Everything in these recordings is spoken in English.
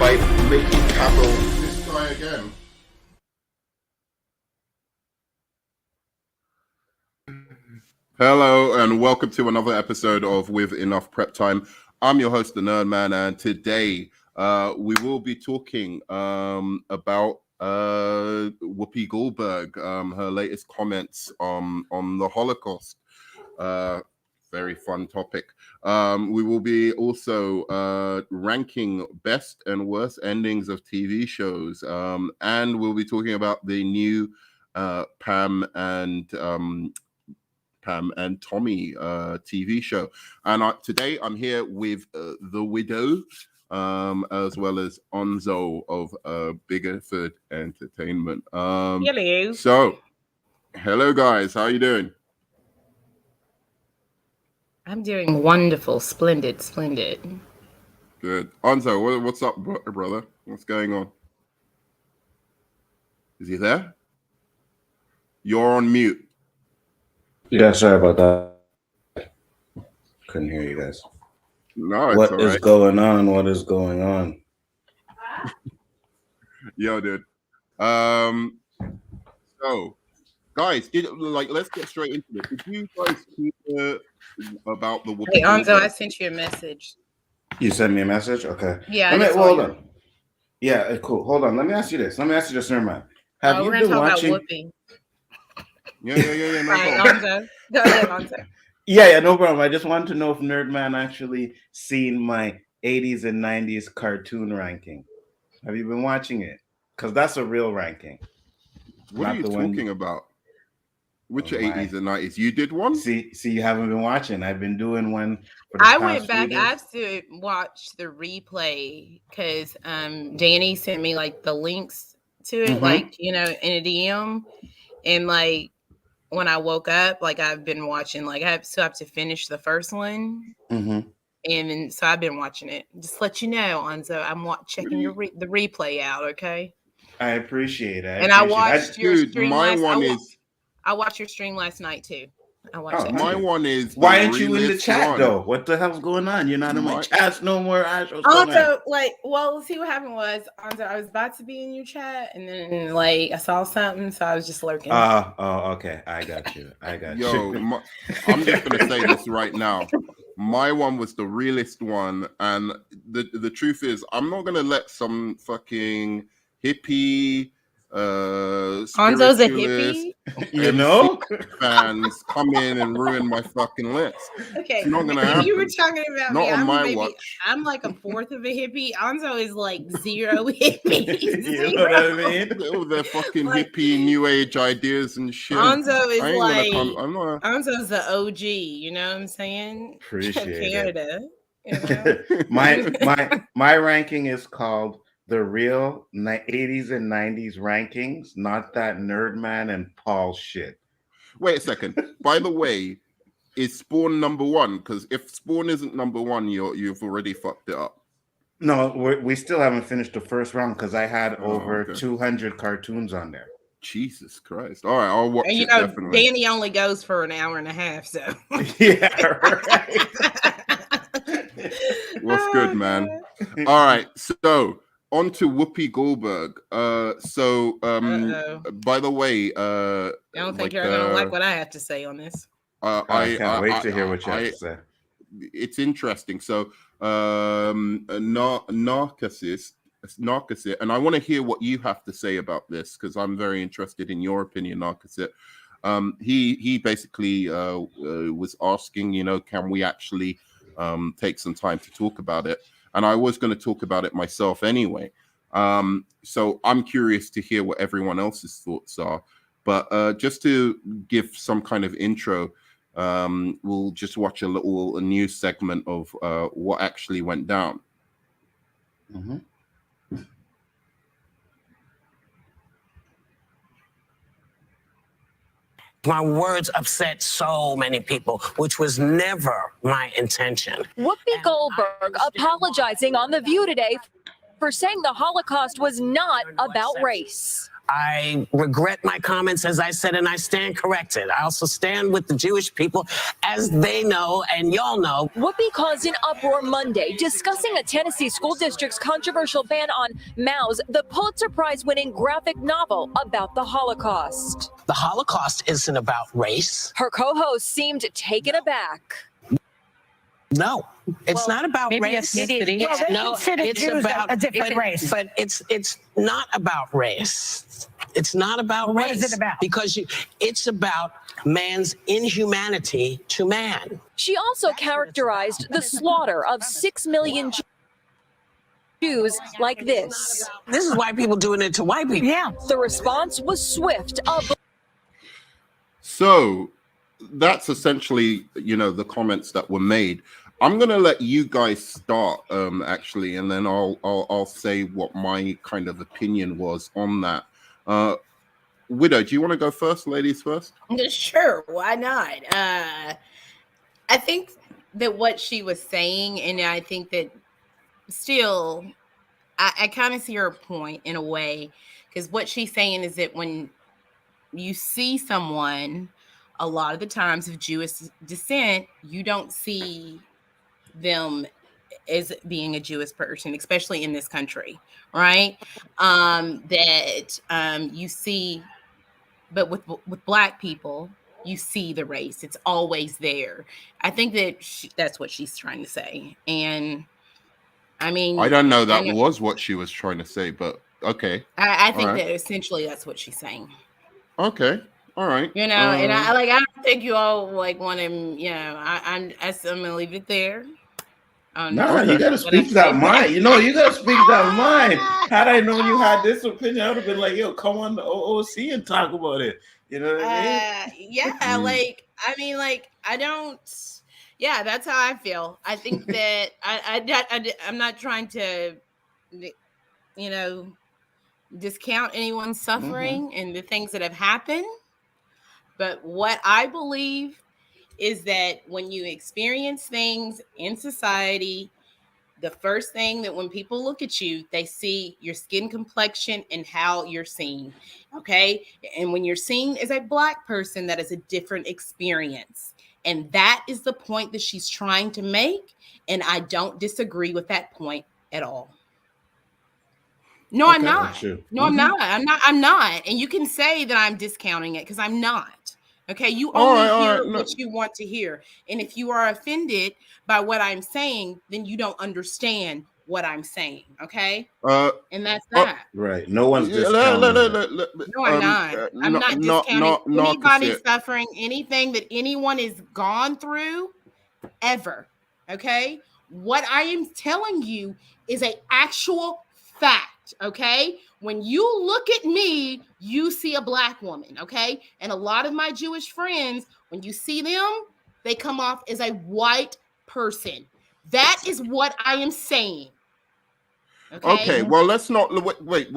by making cattle. This guy again. Hello and welcome to another episode of With Enough Prep Time. I'm your host, the Nerd Man, and today we will be talking about Whoopi Goldberg, her latest comments on the Holocaust. Very fun topic. We will be also ranking best and worst endings of TV shows, and we'll be talking about the new Pam and Tommy TV show. And today I'm here with the Widow, as well as Onzo of Biggerford Entertainment. Hello. So, hello guys, how are you doing? I'm doing wonderful, splendid. Good. Onzo, what's up, brother? What's going on? Is he there? You're on mute. Yeah, sorry about that. Couldn't hear you guys. No, it's What all is right. going on? What is going on? Yo, dude. So, guys, let's get straight into it. Did you guys hear about the Whoopi? Hey, Onzo, I sent you a message. You sent me a message? Okay. Yeah. Hold on. Yeah, cool. Hold on. Let me ask you this, Nerdman. Have you been watching? About Whoopi. Yeah. No right, problem. Onzo. Go ahead, Onzo. Yeah, no problem. I just wanted to know if Nerdman actually seen my 80s and 90s cartoon ranking. Have you been watching it? Because that's a real ranking. What are you talking about? Which 80s and 90s? You did one? See, you haven't been watching. I've been doing one. For the I past went back. few I days. have to watch the replay because Danny sent me like the links to it, like in a DM, and like when I woke up, like I've been watching. Like I have to finish the first one, and then, so I've been watching it. Just let you know, Onzo, I'm checking the replay out. Okay. I appreciate it. I watched your stream I watched your stream last night too. I watched it. My one is. Why aren't you in the chat though? What the hell's going on? You're not in my chats no more. Also, see what happened was, I was about to be in your chat, and then I saw something, so I was just lurking. Okay. I got you. Yo, I'm just gonna say this right now. My one was the realest one, and the truth is, I'm not gonna let some fucking hippie, Onzo's a hippie, fans come in and ruin my fucking list. Okay, it's not gonna happen. You were talking about not me. on my watch. I'm like a fourth of a hippie. Onzo is like zero hippie. You know what I mean? All their fucking hippie new age ideas and shit. Onzo is Onzo's the OG. You know what I'm saying? Appreciate Canada. It. You know? my ranking is called the real 80s and 90s rankings, not that Nerdman and Paul shit. Wait a second. By the way, is Spawn number one? Because if Spawn isn't number one, you've already fucked it up. No, we still haven't finished the first round because I had over 200 cartoons on there. Jesus Christ. All right, I'll watch it definitely. Danny only goes for an hour and a half, so. Yeah, right. What's good, man? All right, so on to Whoopi Goldberg. By the way, I don't think you're gonna like what I have to say on this. I can't wait to hear what you have to say. It's interesting. So, Narcissus, and I want to hear what you have to say about this because I'm very interested in your opinion, Narcissus. He basically was asking, can we actually take some time to talk about it? And I was going to talk about it myself anyway. So I'm curious to hear what everyone else's thoughts are. But just to give some kind of intro, we'll just watch a news segment of what actually went down. Mm-hmm. My words upset so many people, which was never my intention. Whoopi Goldberg apologizing on The View today for saying the Holocaust was not about race. I regret my comments, as I said, and I stand corrected. I also stand with the Jewish people, as they know and y'all know. Whoopi caused an uproar Monday, discussing a Tennessee school district's controversial ban on Maus, the Pulitzer Prize-winning graphic novel about the Holocaust. The Holocaust isn't about race. Her co-host seemed taken aback. No, it's not about race. It's about a different race. But it's not about race. It's not about race. What is it about? Because it's about man's inhumanity to man. She also characterized the slaughter of 6 million Jews like this. This is white people doing it to white people. Yeah. The response was swift. So that's essentially, the comments that were made. I'm gonna let you guys start, actually, and then I'll say what my kind of opinion was on that. Widow, do you want to go first? Ladies first. Sure, why not? I think that what she was saying, and I think that still, I kind of see her point in a way, because what she's saying is that when you see someone, a lot of the times of Jewish descent, you don't see them as being a Jewish person, especially in this country, right? You see, but with Black people, you see the race. It's always there. I think that that's what she's trying to say. And I mean, I don't know that was what she was trying to say, but okay. I think that essentially that's what she's saying. Okay. All right. And I don't think you all want to, I'm gonna leave it there. No, you gotta speak that mind. You gotta speak that mind. Had I known you had this opinion, I would have been like, yo, come on the OOC and talk about it. You know what I mean? Yeah, I don't. Yeah, that's how I feel. I think that I'm not trying to, discount anyone's suffering and the things that have happened. But what I believe is that when you experience things in society, the first thing that when people look at you, they see your skin complexion and how you're seen. Okay. And when you're seen as a Black person, that is a different experience. And that is the point that she's trying to make. And I don't disagree with that point at all. No, okay, I'm not. No, I'm not. I'm not. And you can say that I'm discounting it because I'm not. Okay, you only hear what you want to hear. And if you are offended by what I'm saying, then you don't understand what I'm saying. Okay? And that's that. Right. No one's discounting. No, I'm not. I'm not discounting anybody suffering, anything that anyone has gone through ever. Okay? What I am telling you is an actual fact. Okay? When you look at me, you see a Black woman, okay? And a lot of my Jewish friends, when you see them, they come off as a white person. That is what I am saying. Okay, well, let's not wait.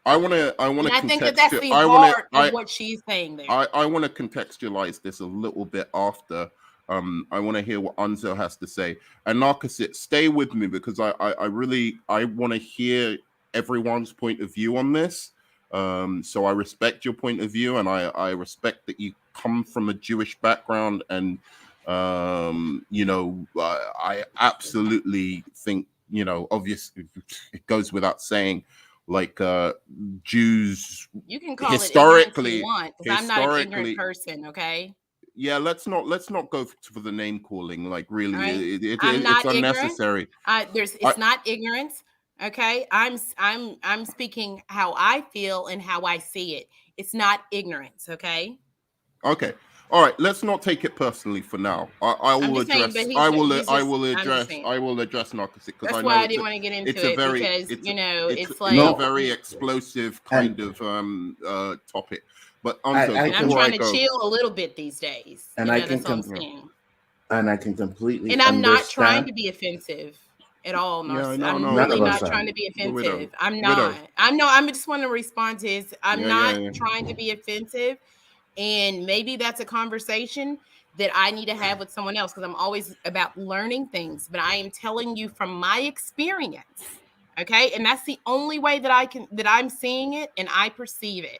I want to I think that's the heart of what she's saying there. I want to contextualize this a little bit after. I want to hear what Anzo has to say. And Narcosit, stay with me because I want to hear everyone's point of view on this. So I respect your point of view, and I respect that you come from a Jewish background, and I absolutely think, obviously it goes without saying, Jews, you can call historically, it ignorant if you want, because I'm not an ignorant person, okay? Yeah, let's not go for the name calling. Really, right. It's unnecessary. It's not ignorance. Okay, I'm speaking how I feel and how I see it. It's not ignorance. Okay. Okay. All right. Let's not take it personally for now. I will address Narcosis because I know I didn't want to get into it because it's like a very explosive kind of topic. But I'm trying to chill a little bit these days. And I can completely. And I'm not trying to be offensive at all. I'm really not trying to be offensive. I'm not. I just want to respond to his. I'm not trying to be offensive. And maybe that's a conversation that I need to have with someone else because I'm always about learning things. But I am telling you from my experience, Okay. And that's the only way that I'm seeing it and I perceive it.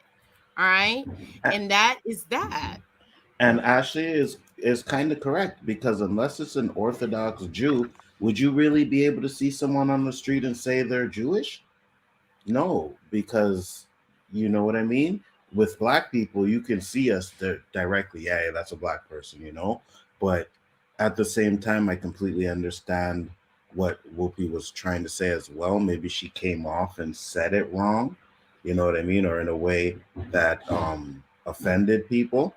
All right. And that is that. And Ashley is kind of correct, because unless it's an Orthodox Jew, would you really be able to see someone on the street and say they're Jewish? No, because you know what I mean? With black people, you can see us directly. Yeah, that's a black person, you know? But at the same time, I completely understand what Whoopi was trying to say as well. Maybe she came off and said it wrong, you know what I mean? Or in a way that offended people.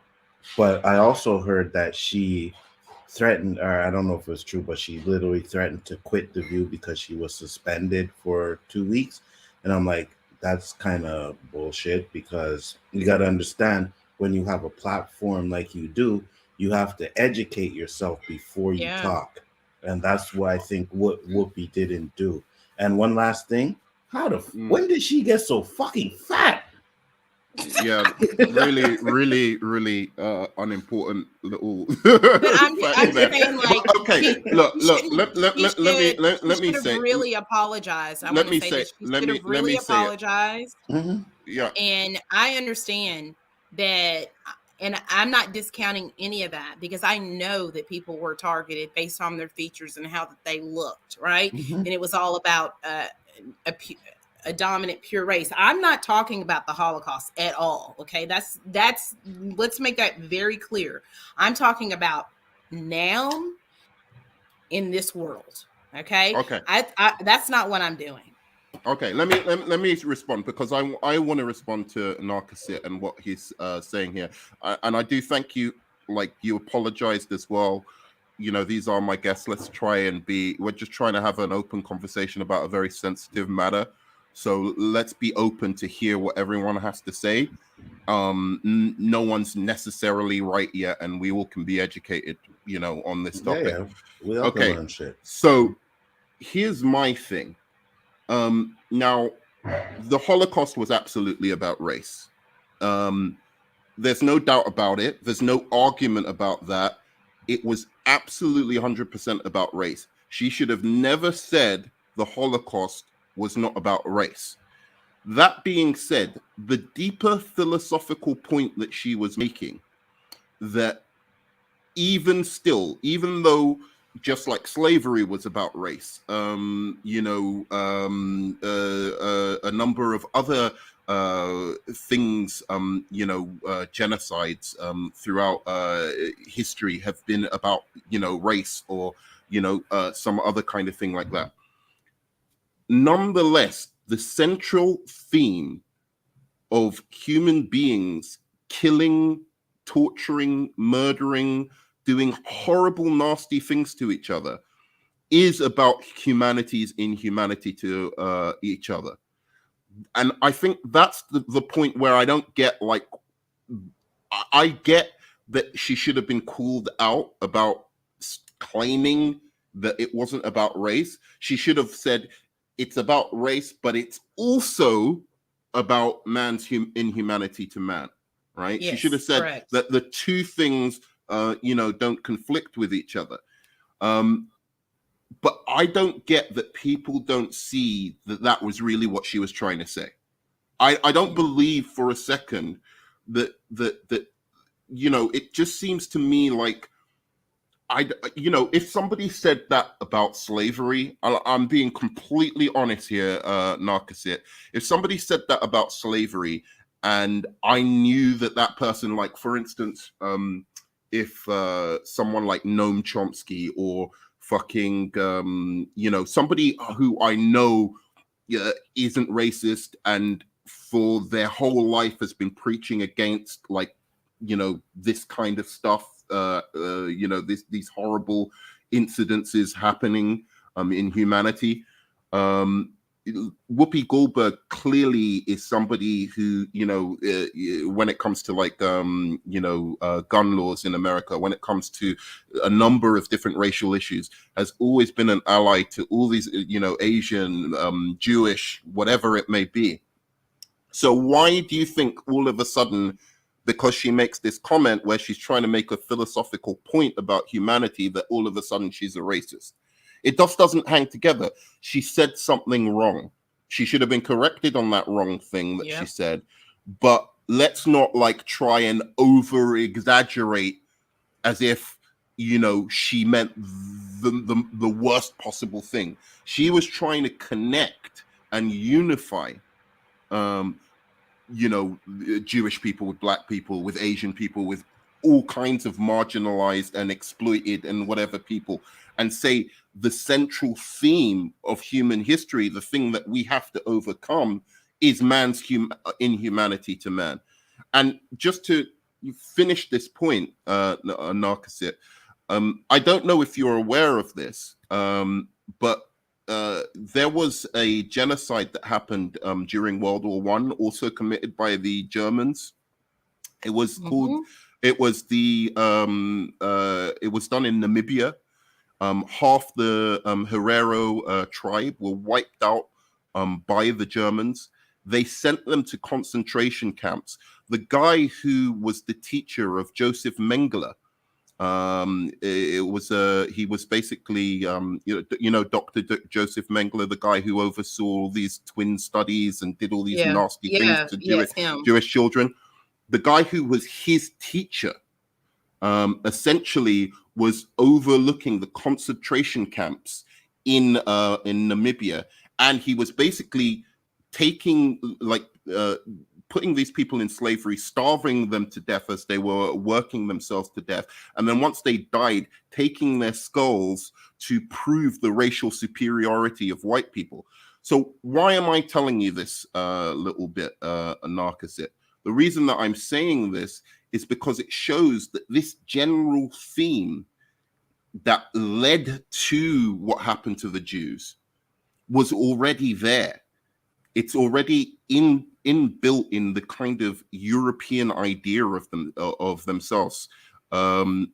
But I also heard that she threatened, or I don't know if it was true, but she literally threatened to quit The View because she was suspended for 2 weeks. And I'm like, that's kind of bullshit, because you got to understand, when you have a platform like you do, you have to educate yourself before you talk. And that's what I think what Whoopi didn't do. And one last thing, when did she get so fucking fat? Yeah, really unimportant little. But I'm just saying, like, okay, look, let me say, really apologize. I want to say that she should have really apologized. Yeah, and I understand that, and I'm not discounting any of that, because I know that people were targeted based on their features and how that they looked, right? And it was all about a dominant pure race. I'm not talking about the Holocaust at all. Okay. That's let's make that very clear. I'm talking about now in this world. Okay. Okay. I that's not what I'm doing. Okay. Let me respond, because I want to respond to Narcosit and what he's saying here. And I do thank you. Like, you apologized as well. You know, these are my guests. Let's try and we're just trying to have an open conversation about a very sensitive matter. So let's be open to hear what everyone has to say. No one's necessarily right yet, and we all can be educated, you know, on this topic. Yeah. We all can learn shit. So here's my thing. Now, the Holocaust was absolutely about race. There's no doubt about it. There's no argument about that. It was absolutely 100% about race. She should have never said the Holocaust was not about race. That being said, the deeper philosophical point that she was making, that even still, even though just like slavery was about race, you know, a number of other things, you know, genocides throughout history have been about, you know, race, or, you know, some other kind of thing like that. Nonetheless, the central theme of human beings killing, torturing, murdering, doing horrible, nasty things to each other is about humanity's inhumanity to each other. And I think that's the point where I don't get, like, I get that she should have been called out about claiming that it wasn't about race. She should have said, it's about race, but it's also about man's inhumanity to man, right? Yes, she should have said correct. that the two things, you know, don't conflict with each other. But I don't get that people don't see that that was really what she was trying to say. I don't believe for a second that you know, it just seems to me like, you know, if somebody said that about slavery, I'm being completely honest here, Narcosit. If somebody said that about slavery, and I knew that person, like, for instance, if someone like Noam Chomsky, or fucking, you know, somebody who I know isn't racist, and for their whole life has been preaching against, like, you know, this kind of stuff, you know, these horrible incidences happening in humanity. Whoopi Goldberg clearly is somebody who, you know, when it comes to, like, you know, gun laws in America, when it comes to a number of different racial issues, has always been an ally to all these, you know, Asian, Jewish, whatever it may be. So why do you think all of a sudden, because she makes this comment where she's trying to make a philosophical point about humanity, that all of a sudden she's a racist? It just doesn't hang together. She said something wrong. She should have been corrected on that wrong thing that she said. But let's not like try and over exaggerate as if, you know, she meant the worst possible thing. She was trying to connect and unify, you know, Jewish people with black people, with Asian people, with all kinds of marginalized and exploited and whatever people, and say the central theme of human history, the thing that we have to overcome, is man's inhumanity to man. And just to finish this point, Narcosit, I don't know if you're aware of this, but there was a genocide that happened during World War I, also committed by the Germans. It was called. It was the. It was done in Namibia. Half the Herero tribe were wiped out by the Germans. They sent them to concentration camps. The guy who was the teacher of Joseph Mengele, he was basically you know Dr. Joseph Mengele, the guy who oversaw these twin studies and did all these nasty things to Jewish children. The guy who was his teacher essentially was overlooking the concentration camps in Namibia, and he was basically taking putting these people in slavery, starving them to death as they were working themselves to death, and then once they died, taking their skulls to prove the racial superiority of white people. So why am I telling you this little bit, Narcosit? The reason that I'm saying this is because it shows that this general theme that led to what happened to the Jews was already there. It's already inbuilt in the kind of European idea of themselves. And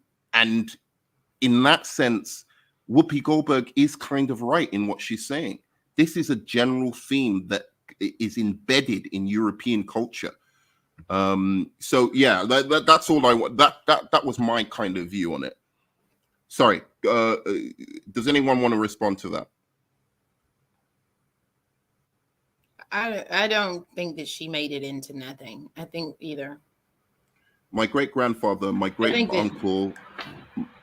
in that sense, Whoopi Goldberg is kind of right in what she's saying. This is a general theme that is embedded in European culture. So yeah, that's all I want. That was my kind of view on it. Sorry. Does anyone want to respond to that? I don't think that she made it into nothing. I think either. My great grandfather, my great uncle.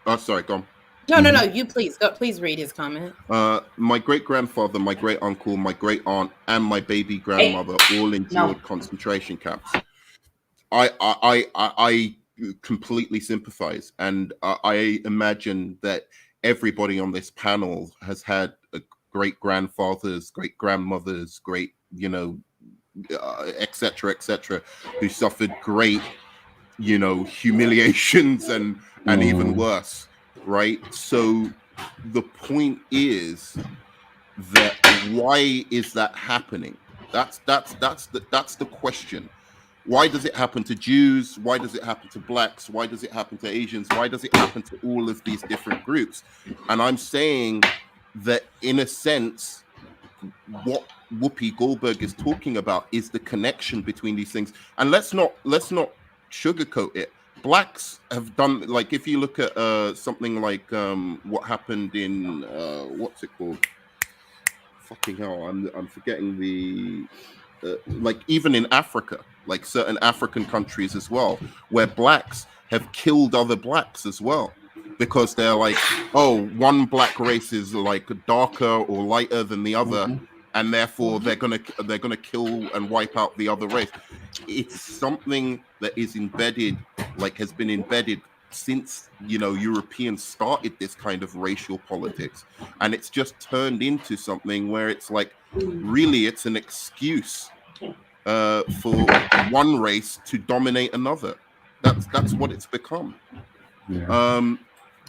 Oh, sorry, go on. No. You please read his comment. My great grandfather, my great uncle, my great aunt, and my baby grandmother all endured concentration camps. I completely sympathize, and I imagine that everybody on this panel has had great grandfathers, great grandmothers, great, et cetera, who suffered great, humiliations and even worse, right? So the point is that why is that happening? That's the question. Why does it happen to Jews? Why does it happen to blacks? Why does it happen to Asians? Why does it happen to all of these different groups? And I'm saying that in a sense, what Whoopi Goldberg is talking about is the connection between these things. And let's not sugarcoat it. Blacks have done, like, if you look at something like what happened in what's it called? Fucking hell, I'm forgetting the like even in Africa, like certain African countries as well, where blacks have killed other blacks as well, because they're like, oh, one black race is like darker or lighter than the other, and therefore they're gonna kill and wipe out the other race. It's something that is embedded, like has been embedded since Europeans started this kind of racial politics, and it's just turned into something where it's like, really, it's an excuse for one race to dominate another. That's what it's become. Yeah.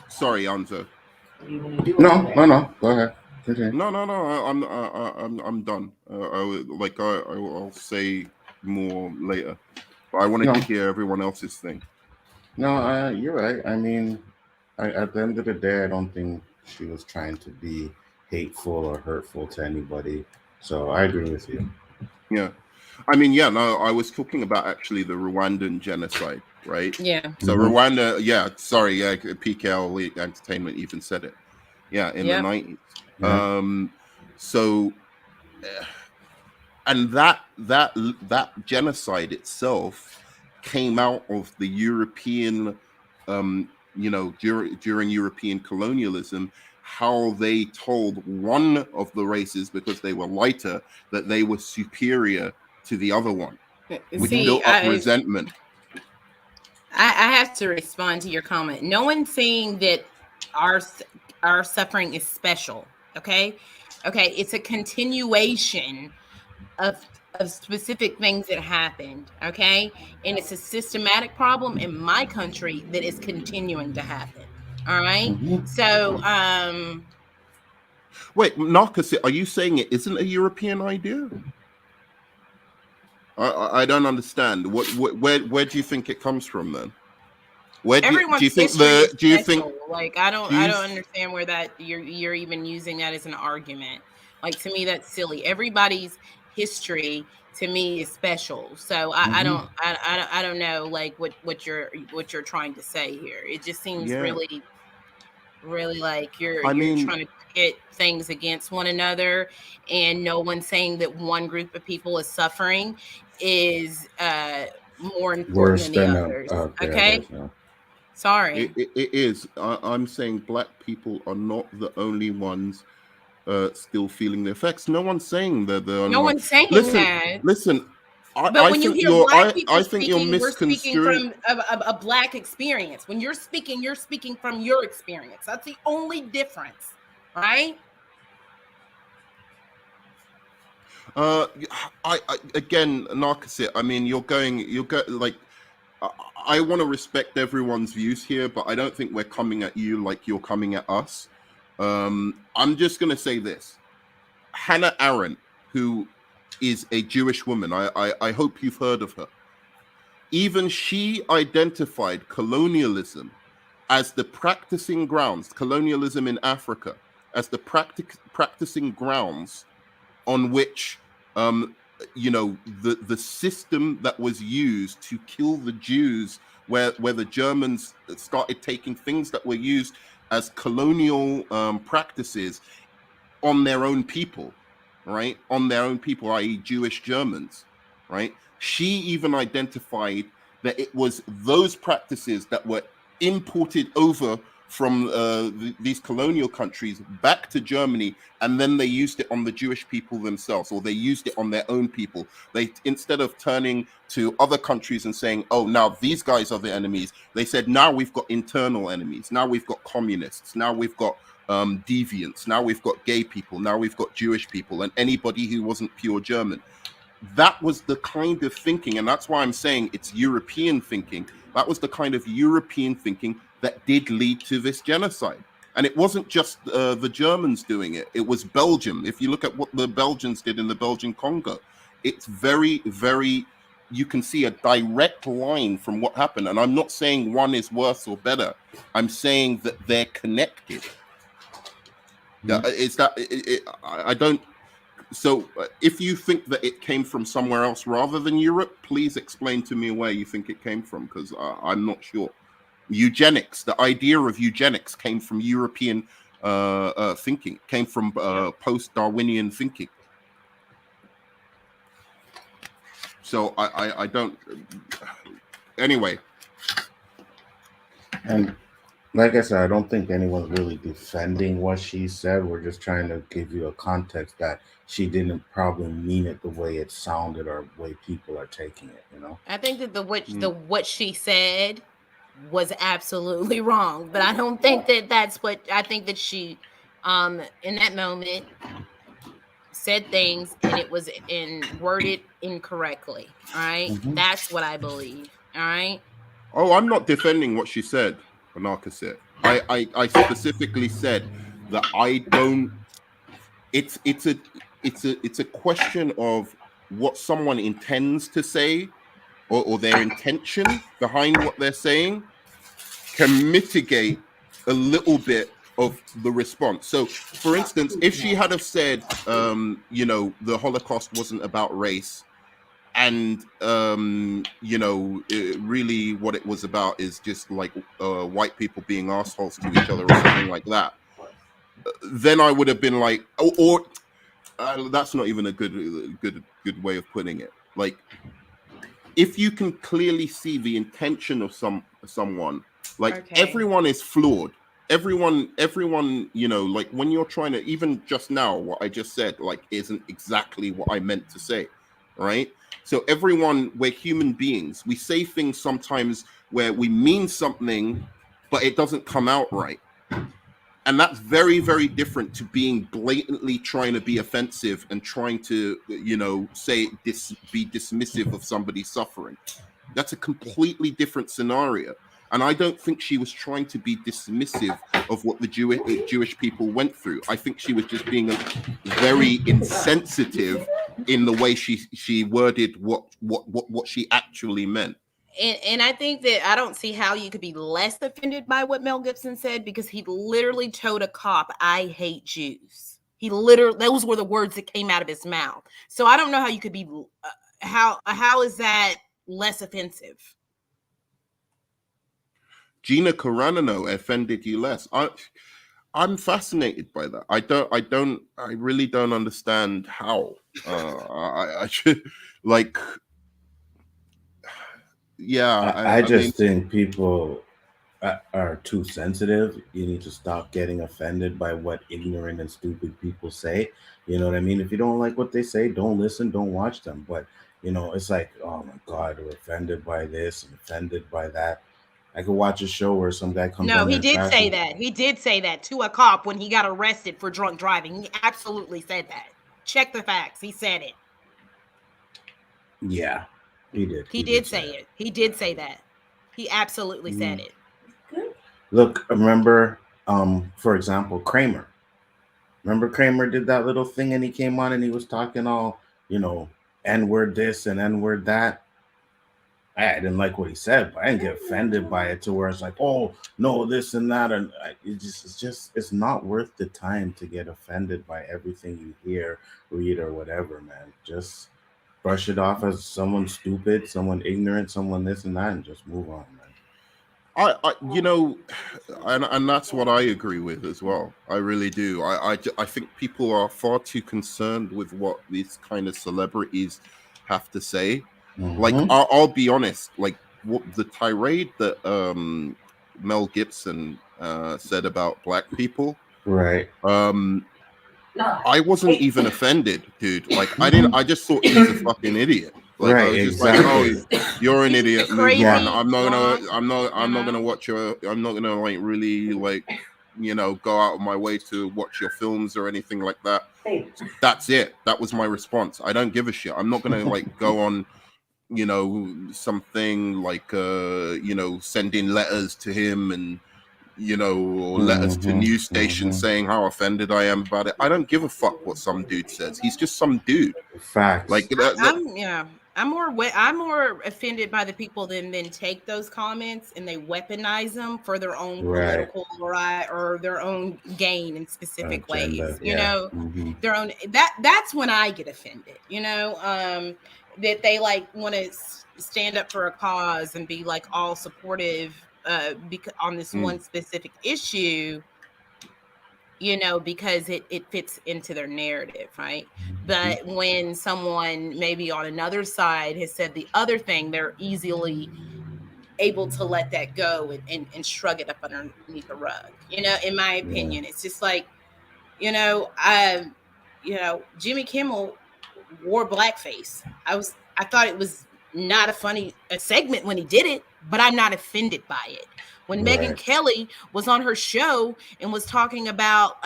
Sorry, Anzo. No. Go ahead. Okay. No. I'm done. I'll say more later, but I wanted to hear everyone else's thing. No, you're right. I mean, at the end of the day, I don't think she was trying to be hateful or hurtful to anybody. So I agree with you. Yeah. I mean, I was talking about actually the Rwandan genocide, right? Yeah. So Rwanda, PKL Entertainment even said it. Yeah, in Yep. the 90s. Yeah. So, and that genocide itself came out of the European, during European colonialism, how they told one of the races, because they were lighter, that they were superior to the other one, which See, built up resentment. I have to respond to your comment. No one's saying that our suffering is special. Okay, it's a continuation of specific things that happened. Okay, and it's a systematic problem in my country that is continuing to happen. All right. Mhm. So, Wait, Narcos, are you saying it isn't a European idea? I don't understand. Where do you think it comes from then? Where do everyone's you think history is do you special. think Like I don't do you, understand where that you're even using that as an argument. Like to me, that's silly. Everybody's history to me is special. So I Mhm. don't know like what you're trying to say here. It just seems yeah, really like I you're mean, trying to pit things against one another, and no one's saying that one group of people is suffering is more important Worse than the than others. the Okay, others. Yeah. sorry. it is. I'm saying black people are not the only ones still feeling the effects. No one's saying they're the only No one. one's saying Listen, that. listen. But I when you think hear you're black people I think you're speaking, we're speaking misconstruing. from a black experience. When you're speaking from your experience. That's the only difference, right? I again, Narcos, I mean, you're like. I want to respect everyone's views here, but I don't think we're coming at you like you're coming at us. I'm just going to say this. Hannah Arendt, who is a Jewish woman, I hope you've heard of her. Even she identified colonialism as the practicing grounds, colonialism in Africa, as the practicing grounds on which the system that was used to kill the Jews, where the Germans started taking things that were used as colonial practices on their own people, right? On their own people, i.e. Jewish Germans, right? She even identified that it was those practices that were imported over from these colonial countries back to Germany, and then they used it on the Jewish people themselves, or they used it on their own people. They, instead of turning to other countries and saying, oh, now these guys are the enemies, they said, now we've got internal enemies, now we've got communists, now we've got deviants, now we've got gay people, now we've got Jewish people, and anybody who wasn't pure German. That was the kind of thinking, and that's why I'm saying it's European thinking. That was the kind of European thinking that did lead to this genocide. And it wasn't just the Germans doing it. It was Belgium. If you look at what the Belgians did in the Belgian Congo, it's very, very, you can see a direct line from what happened. And I'm not saying one is worse or better. I'm saying that they're connected. It's that I don't. So if you think that it came from somewhere else rather than Europe, please explain to me where you think it came from, because I'm not sure. Eugenics, the idea of eugenics came from European thinking, came from post-Darwinian thinking. So I don't. Anyway. And like I said, I don't think anyone's really defending what she said. We're just trying to give you a context that she didn't probably mean it the way it sounded or the way people are taking it, you know? I think that the what she said was absolutely wrong, but I don't think that that's what I think that she in that moment said things and it was worded incorrectly. All right? Mhm. That's what I believe. All right? Oh, I'm not defending what she said, Anarchist. I specifically said that I don't. It's a question of what someone intends to say, or their intention behind what they're saying can mitigate a little bit of the response. So, for instance, if she had have said, the Holocaust wasn't about race, and really what it was about is just like white people being assholes to each other or something like that, then I would have been like, or that's not even a good way of putting it. Like, if you can clearly see the intention of someone, like everyone is flawed. Everyone, you know, like when you're trying to, even just now, what I just said, like, isn't exactly what I meant to say, right? So everyone, we're human beings. We say things sometimes where we mean something, but it doesn't come out right. And that's very, very different to being blatantly trying to be offensive and trying to, you know, be dismissive of somebody's suffering. That's a completely different scenario. And I don't think she was trying to be dismissive of what the Jewish people went through. I think she was just being very insensitive in the way she worded what she actually meant. And I think that I don't see how you could be less offended by what Mel Gibson said, because he literally told a cop, "I hate Jews." He literally, those were the words that came out of his mouth. So I don't know how you could be, how is that less offensive? Gina Carano offended you less. I'm fascinated by that. I really don't understand how. I should, like, yeah. I just think people are too sensitive. You need to stop getting offended by what ignorant and stupid people say. You know what I mean? If you don't like what they say, don't listen, don't watch them. But, you know, it's like, oh my God, we're offended by this and offended by that. I could watch a show where some guy comes. No, he did say that. He did say that to a cop when he got arrested for drunk driving. He absolutely said that. Check the facts. He said it. Yeah, he did. He did say it. He did say that. He absolutely said it. Look, remember, for example, Kramer. Remember Kramer did that little thing and he came on and he was talking all, you know, N-word this and N-word that. I didn't like what he said, but I didn't get offended by it to where it's like, oh, no, this and that. And it's not worth the time to get offended by everything you hear, read, or whatever, man. Just brush it off as someone stupid, someone ignorant, someone this and that, and just move on, man. You know, and that's what I agree with as well. I really do. I think people are far too concerned with what these kind of celebrities have to say. Mm-hmm. Like, I'll be honest, like what the tirade that Mel Gibson said about black people, right? I wasn't even offended, dude. Like, I just thought he was a fucking idiot. Like, right, I was just exactly. like, oh, you're an idiot. Move on. I'm not gonna watch your. I'm not gonna like really like, you know, go out of my way to watch your films or anything like that. That's it. That was my response. I don't give a shit. I'm not gonna like go on, you know, something like you know, sending letters to him and, you know, or letters to news stations saying how offended I am about it. I don't give a fuck what some dude says. He's just some dude. Facts. Like I'm more offended by the people that then take those comments and they weaponize them for their own political or their own gain in specific ways. You know, their own. That's when I get offended. You know, that they like want to stand up for a cause and be like all supportive on this one specific issue, you know, because it fits into their narrative, right? But when someone maybe on another side has said the other thing, they're easily able to let that go and shrug it up underneath the rug. You know, in my opinion, it's just like, you know, Jimmy Kimmel wore blackface. I thought it was not a segment when he did it, but I'm not offended by it. When Megyn Kelly was on her show and was talking about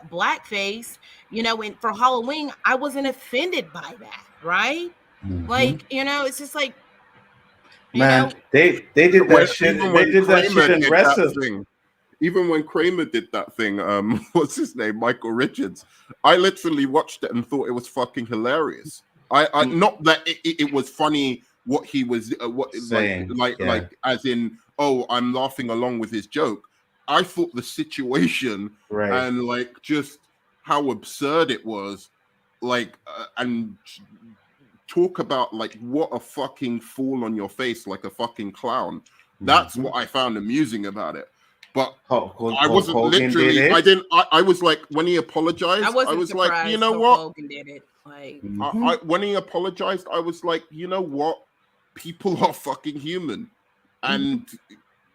blackface, you know, and for Halloween, I wasn't offended by that, right? Like, you know, it's just like, man, they did that shit. They did that shit in wrestling. Even when Kramer did that thing, what's his name, Michael Richards, I literally watched it and thought it was fucking hilarious. I not that it was funny what he was saying, like as in, oh, I'm laughing along with his joke. I thought the situation and like just how absurd it was, like and talk about like what a fucking fool on your face, like a fucking clown. That's what I found amusing about it. But Hulk I wasn't Hogan literally. did it. I didn't. I was like, when he apologized, I wasn't was like, surprised you know Hulk what? Hogan did it. Like, When he apologized, I was like, you know what? People are fucking human, and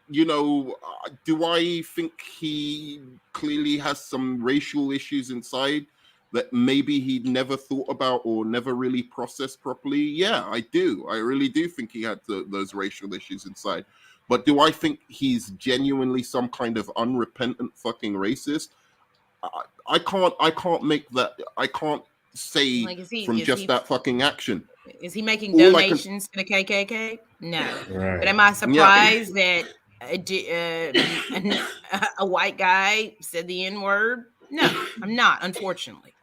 you know, do I think he clearly has some racial issues inside that maybe he never thought about or never really processed properly? Yeah, I do. I really do think he had those racial issues inside. But do I think he's genuinely some kind of unrepentant fucking racist? I can't make that. I can't say like from just that fucking action. Is he making All I can- donations to the KKK? No. Right. But am I surprised that a white guy said the N-word? No, I'm not, unfortunately.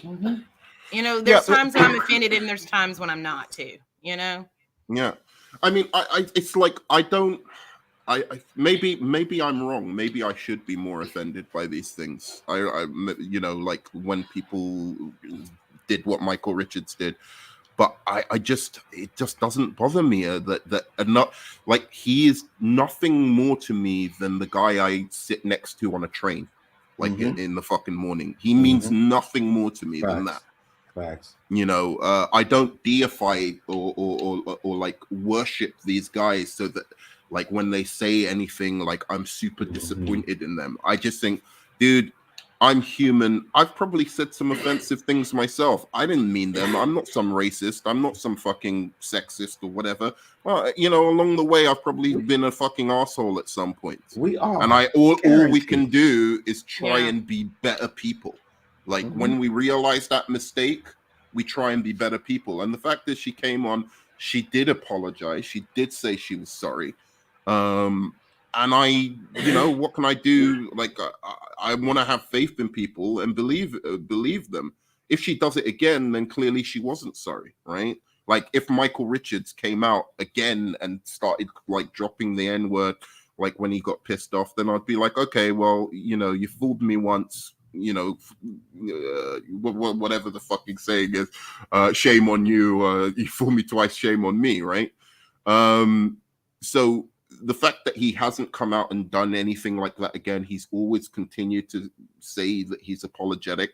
You know, there's times when I'm offended and there's times when I'm not too, you know? Yeah. I mean, I it's like I don't I maybe I'm wrong. Maybe I should be more offended by these things. I you know, like when people did what Michael Richards did. But it just doesn't bother me that not like he is nothing more to me than the guy I sit next to on a train, like in the fucking morning. He means nothing more to me than that. Facts. You know, I don't deify or like worship these guys so that like when they say anything, like I'm super disappointed in them. I just think, dude, I'm human. I've probably said some offensive things myself. I didn't mean them. I'm not some racist. I'm not some fucking sexist or whatever. Well, you know, along the way, I've probably been a fucking asshole at some point. We are. And all we can do is try and be better people. Like when we realize that mistake, we try and be better people. And the fact that she came on, she did apologize. She did say she was sorry. And I, you know, what can I do? Like, I want to have faith in people and believe them. If she does it again, then clearly she wasn't sorry, right? Like, if Michael Richards came out again and started like dropping the N-word, like when he got pissed off, then I'd be like, okay, well, you know, you fooled me once, you know, whatever the fucking saying is, shame on you. You fooled me twice, shame on me, right? So the fact that he hasn't come out and done anything like that again, he's always continued to say that he's apologetic.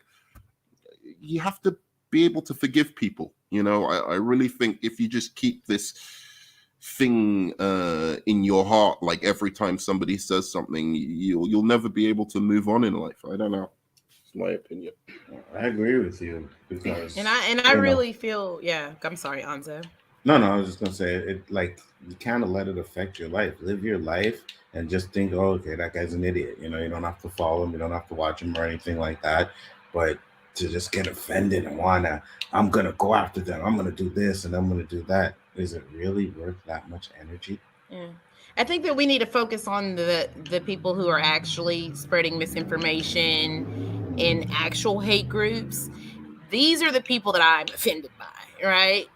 You have to be able to forgive people. You know, I really think if you just keep this thing in your heart, like every time somebody says something, you'll never be able to move on in life. I don't know. It's my opinion. I agree with you because and I really feel I'm sorry, Anzo. No, I was just gonna say it. Like you kind of let it affect your life. Live your life and just think, oh, okay, that guy's an idiot. You know, you don't have to follow him, you don't have to watch him or anything like that. But to just get offended and I'm gonna go after them. I'm gonna do this and I'm gonna do that. Is it really worth that much energy? Yeah. I think that we need to focus on the people who are actually spreading misinformation in actual hate groups. These are the people that I'm offended by, right?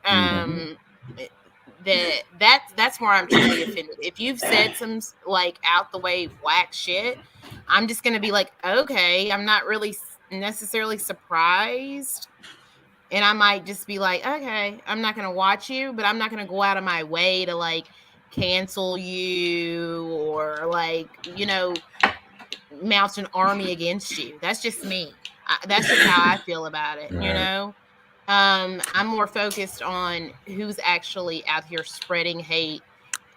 That's where I'm truly offended. If you've said some like out the way whack shit, I'm just gonna be like, okay, I'm not really necessarily surprised. And I might just be like, okay, I'm not gonna watch you, but I'm not gonna go out of my way to like cancel you or like, you know, mount an army against you. That's just me. That's just how I feel about it, you know? I'm more focused on who's actually out here spreading hate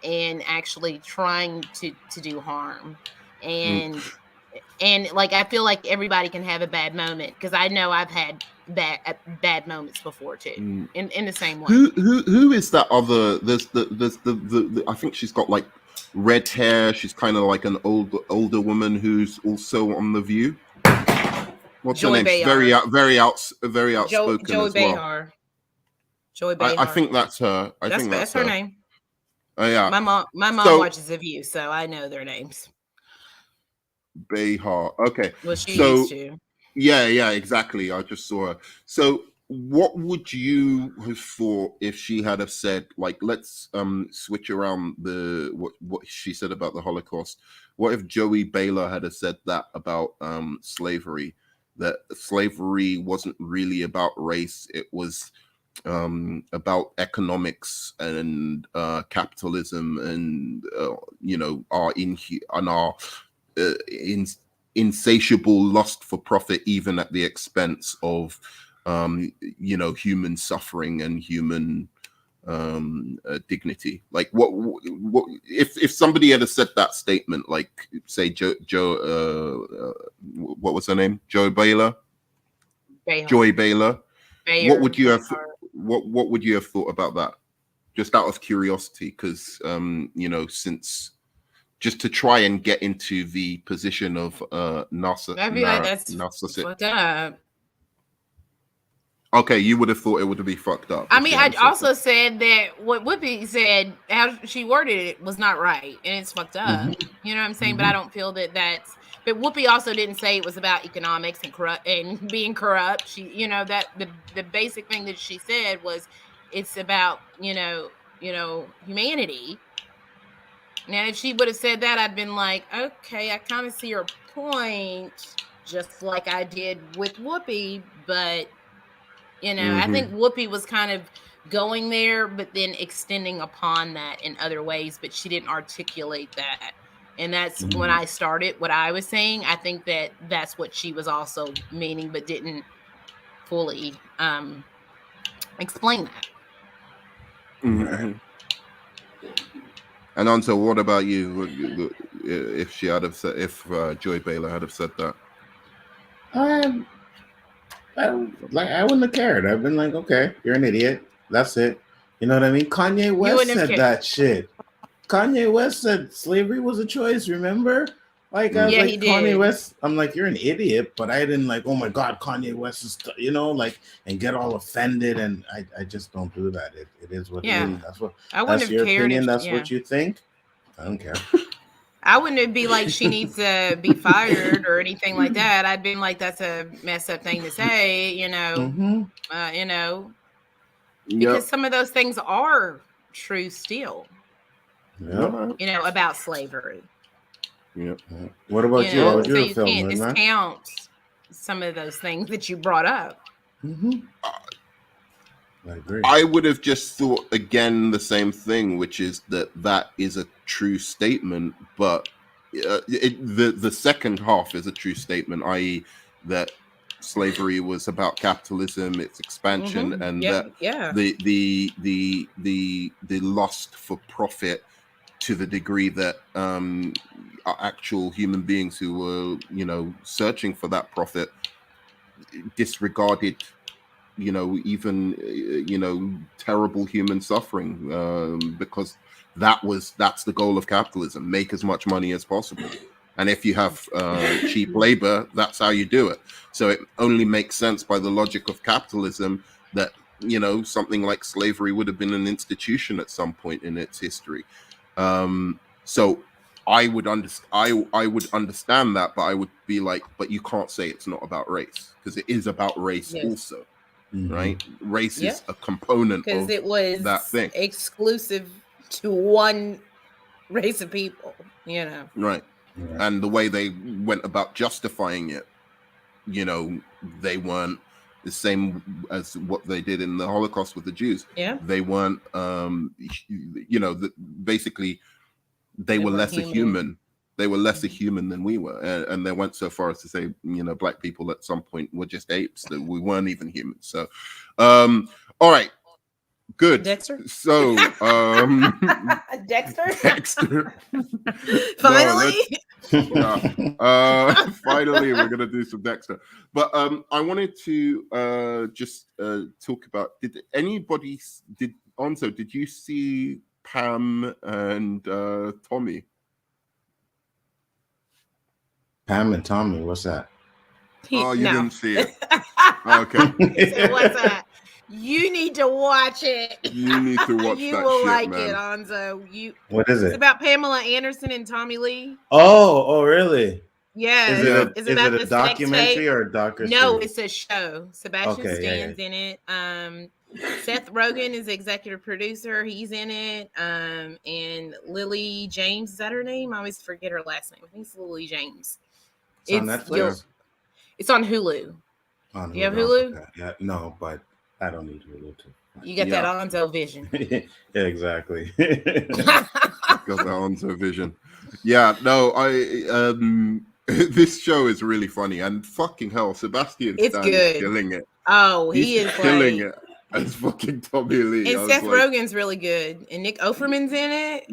and actually trying to do harm. And like, I feel like everybody can have a bad moment because I know I've had bad moments before too, in the same way. Who is that other? There's the I think she's got like red hair. She's kind of like an older woman who's also on The View. What's Joy her name? She's Behar. very outspoken Joy as well. Behar. Joy Behar. I think that's her. I think that's her name. Oh yeah. My mom watches The View, so I know their names. Behar. Okay. Well, she used to. Yeah, exactly. I just saw her. So what would you have thought if she had have said, like, let's switch around what she said about the Holocaust? What if Joey Baylor had have said that about slavery? That slavery wasn't really about race, it was about economics and capitalism and you know, our insatiable lust for profit, even at the expense of human suffering and human dignity. Like what if somebody had said that statement, like say Joy what was her name, Joy Baylor, what would you have what would you have thought about that, just out of curiosity? Because since just to try and get into the position of narcissist. Fucked up. Okay, you would have thought it would be fucked up. I mean, I also said that what Whoopi said, how she worded it, was not right, and it's fucked up. Mm-hmm. You know what I'm saying? Mm-hmm. But I don't feel that that's. But Whoopi also didn't say it was about economics and corrupt and being corrupt. She, that the basic thing that she said was, it's about humanity. Now, if she would have said that, I'd been like, okay, I kind of see her point, just like I did with Whoopi, but. I think Whoopi was kind of going there, but then extending upon that in other ways, but she didn't articulate that. And that's when I started what I was saying. I think that that's what she was also meaning, but didn't fully explain that. Mm-hmm. And Anso, what about you? If she had have said, if Joy Baylor had have said that? I wouldn't have cared. I've been like, okay, you're an idiot. That's it. You know what I mean? Kanye West said that shit. Kanye West said slavery was a choice. Remember? Like I was like, Kanye West. I'm like, you're an idiot, but I didn't like, oh my God, Kanye West is, and get all offended. And I just don't do that. It is what it is. That's what. That's your opinion. That's what you think. I don't care. I wouldn't be like she needs to be fired or anything like that. I'd been like, that's a messed up thing to say, because some of those things are true still. Yeah. About slavery. Yeah. What about you? So you can't discount some of those things that you brought up. Mm-hmm. I agree. I would have just thought again the same thing, which is that is a true statement, but the second half is a true statement, i.e., that slavery was about capitalism, its expansion, and that the lust for profit to the degree that actual human beings who were searching for that profit disregarded even terrible human suffering, because that's the goal of capitalism: make as much money as possible. And if you have cheap labor, that's how you do it. So it only makes sense by the logic of capitalism that something like slavery would have been an institution at some point in its history. So I would understand that, but I would be like, but you can't say it's not about race, because it is about race also. Right? Race is a component of it was that thing, exclusive to one race of people, Right. And the way they went about justifying it, they weren't the same as what they did in the Holocaust with the Jews. Yeah. They weren't, basically they were less human. They were less human than we were, and they went so far as to say, black people at some point were just apes, that we weren't even human. So, all right, good. Dexter. So, Dexter. Finally. Finally, we're gonna do some Dexter. But I wanted to just talk about. Did you see Pam and Tommy? Pam and Tommy, what's that? You didn't see it. Okay. So what's that? You need to watch it. You need to watch you that will shit, like man. it, Onzo. What is it? It's about Pamela Anderson and Tommy Lee. Oh, really? Yeah. Is it a documentary or a docu-series? No, it's a show. Sebastian Stan's in it. Seth Rogen is the executive producer. He's in it. And Lily James, is that her name? I always forget her last name. I think it's Lily James. It's on Netflix? It's on Hulu. On Hulu. You have Hulu? Okay. Yeah, no, but I don't need Hulu to. You got that Onzo vision. Yeah, exactly. Got that Onzo vision. Yeah, no, this show is really funny, and fucking hell, Sebastian Stan is killing it. Oh, He's killing it as fucking Tommy Lee. And Seth Rogen's really good, and Nick Offerman's in it.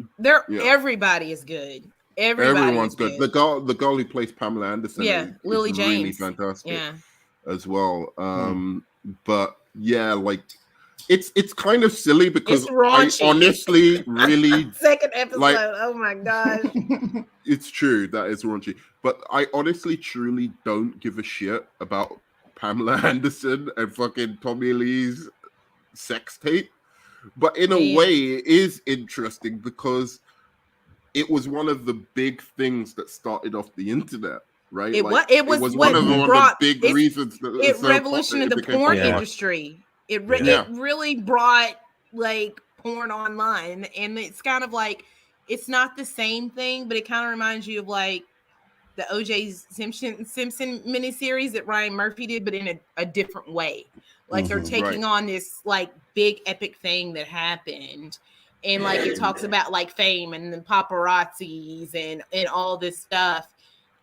Everybody is good. Everyone's good. The girl who plays Pamela Anderson, Lily James, really fantastic, as well. But yeah, like it's kind of silly because I honestly really second episode. Like, oh my god, it's true that is raunchy. But I honestly, truly don't give a shit about Pamela Anderson and fucking Tommy Lee's sex tape. But in a way, it is interesting because it was one of the big things that started off the internet, right? It was one of the big reasons that it revolutionized the porn industry. It really brought like porn online, and it's kind of like it's not the same thing, but it kind of reminds you of like the O.J. Simpson miniseries that Ryan Murphy did, but in a different way. Like they're taking on this like big epic thing that happened. And like it talks about like fame and the paparazzis and all this stuff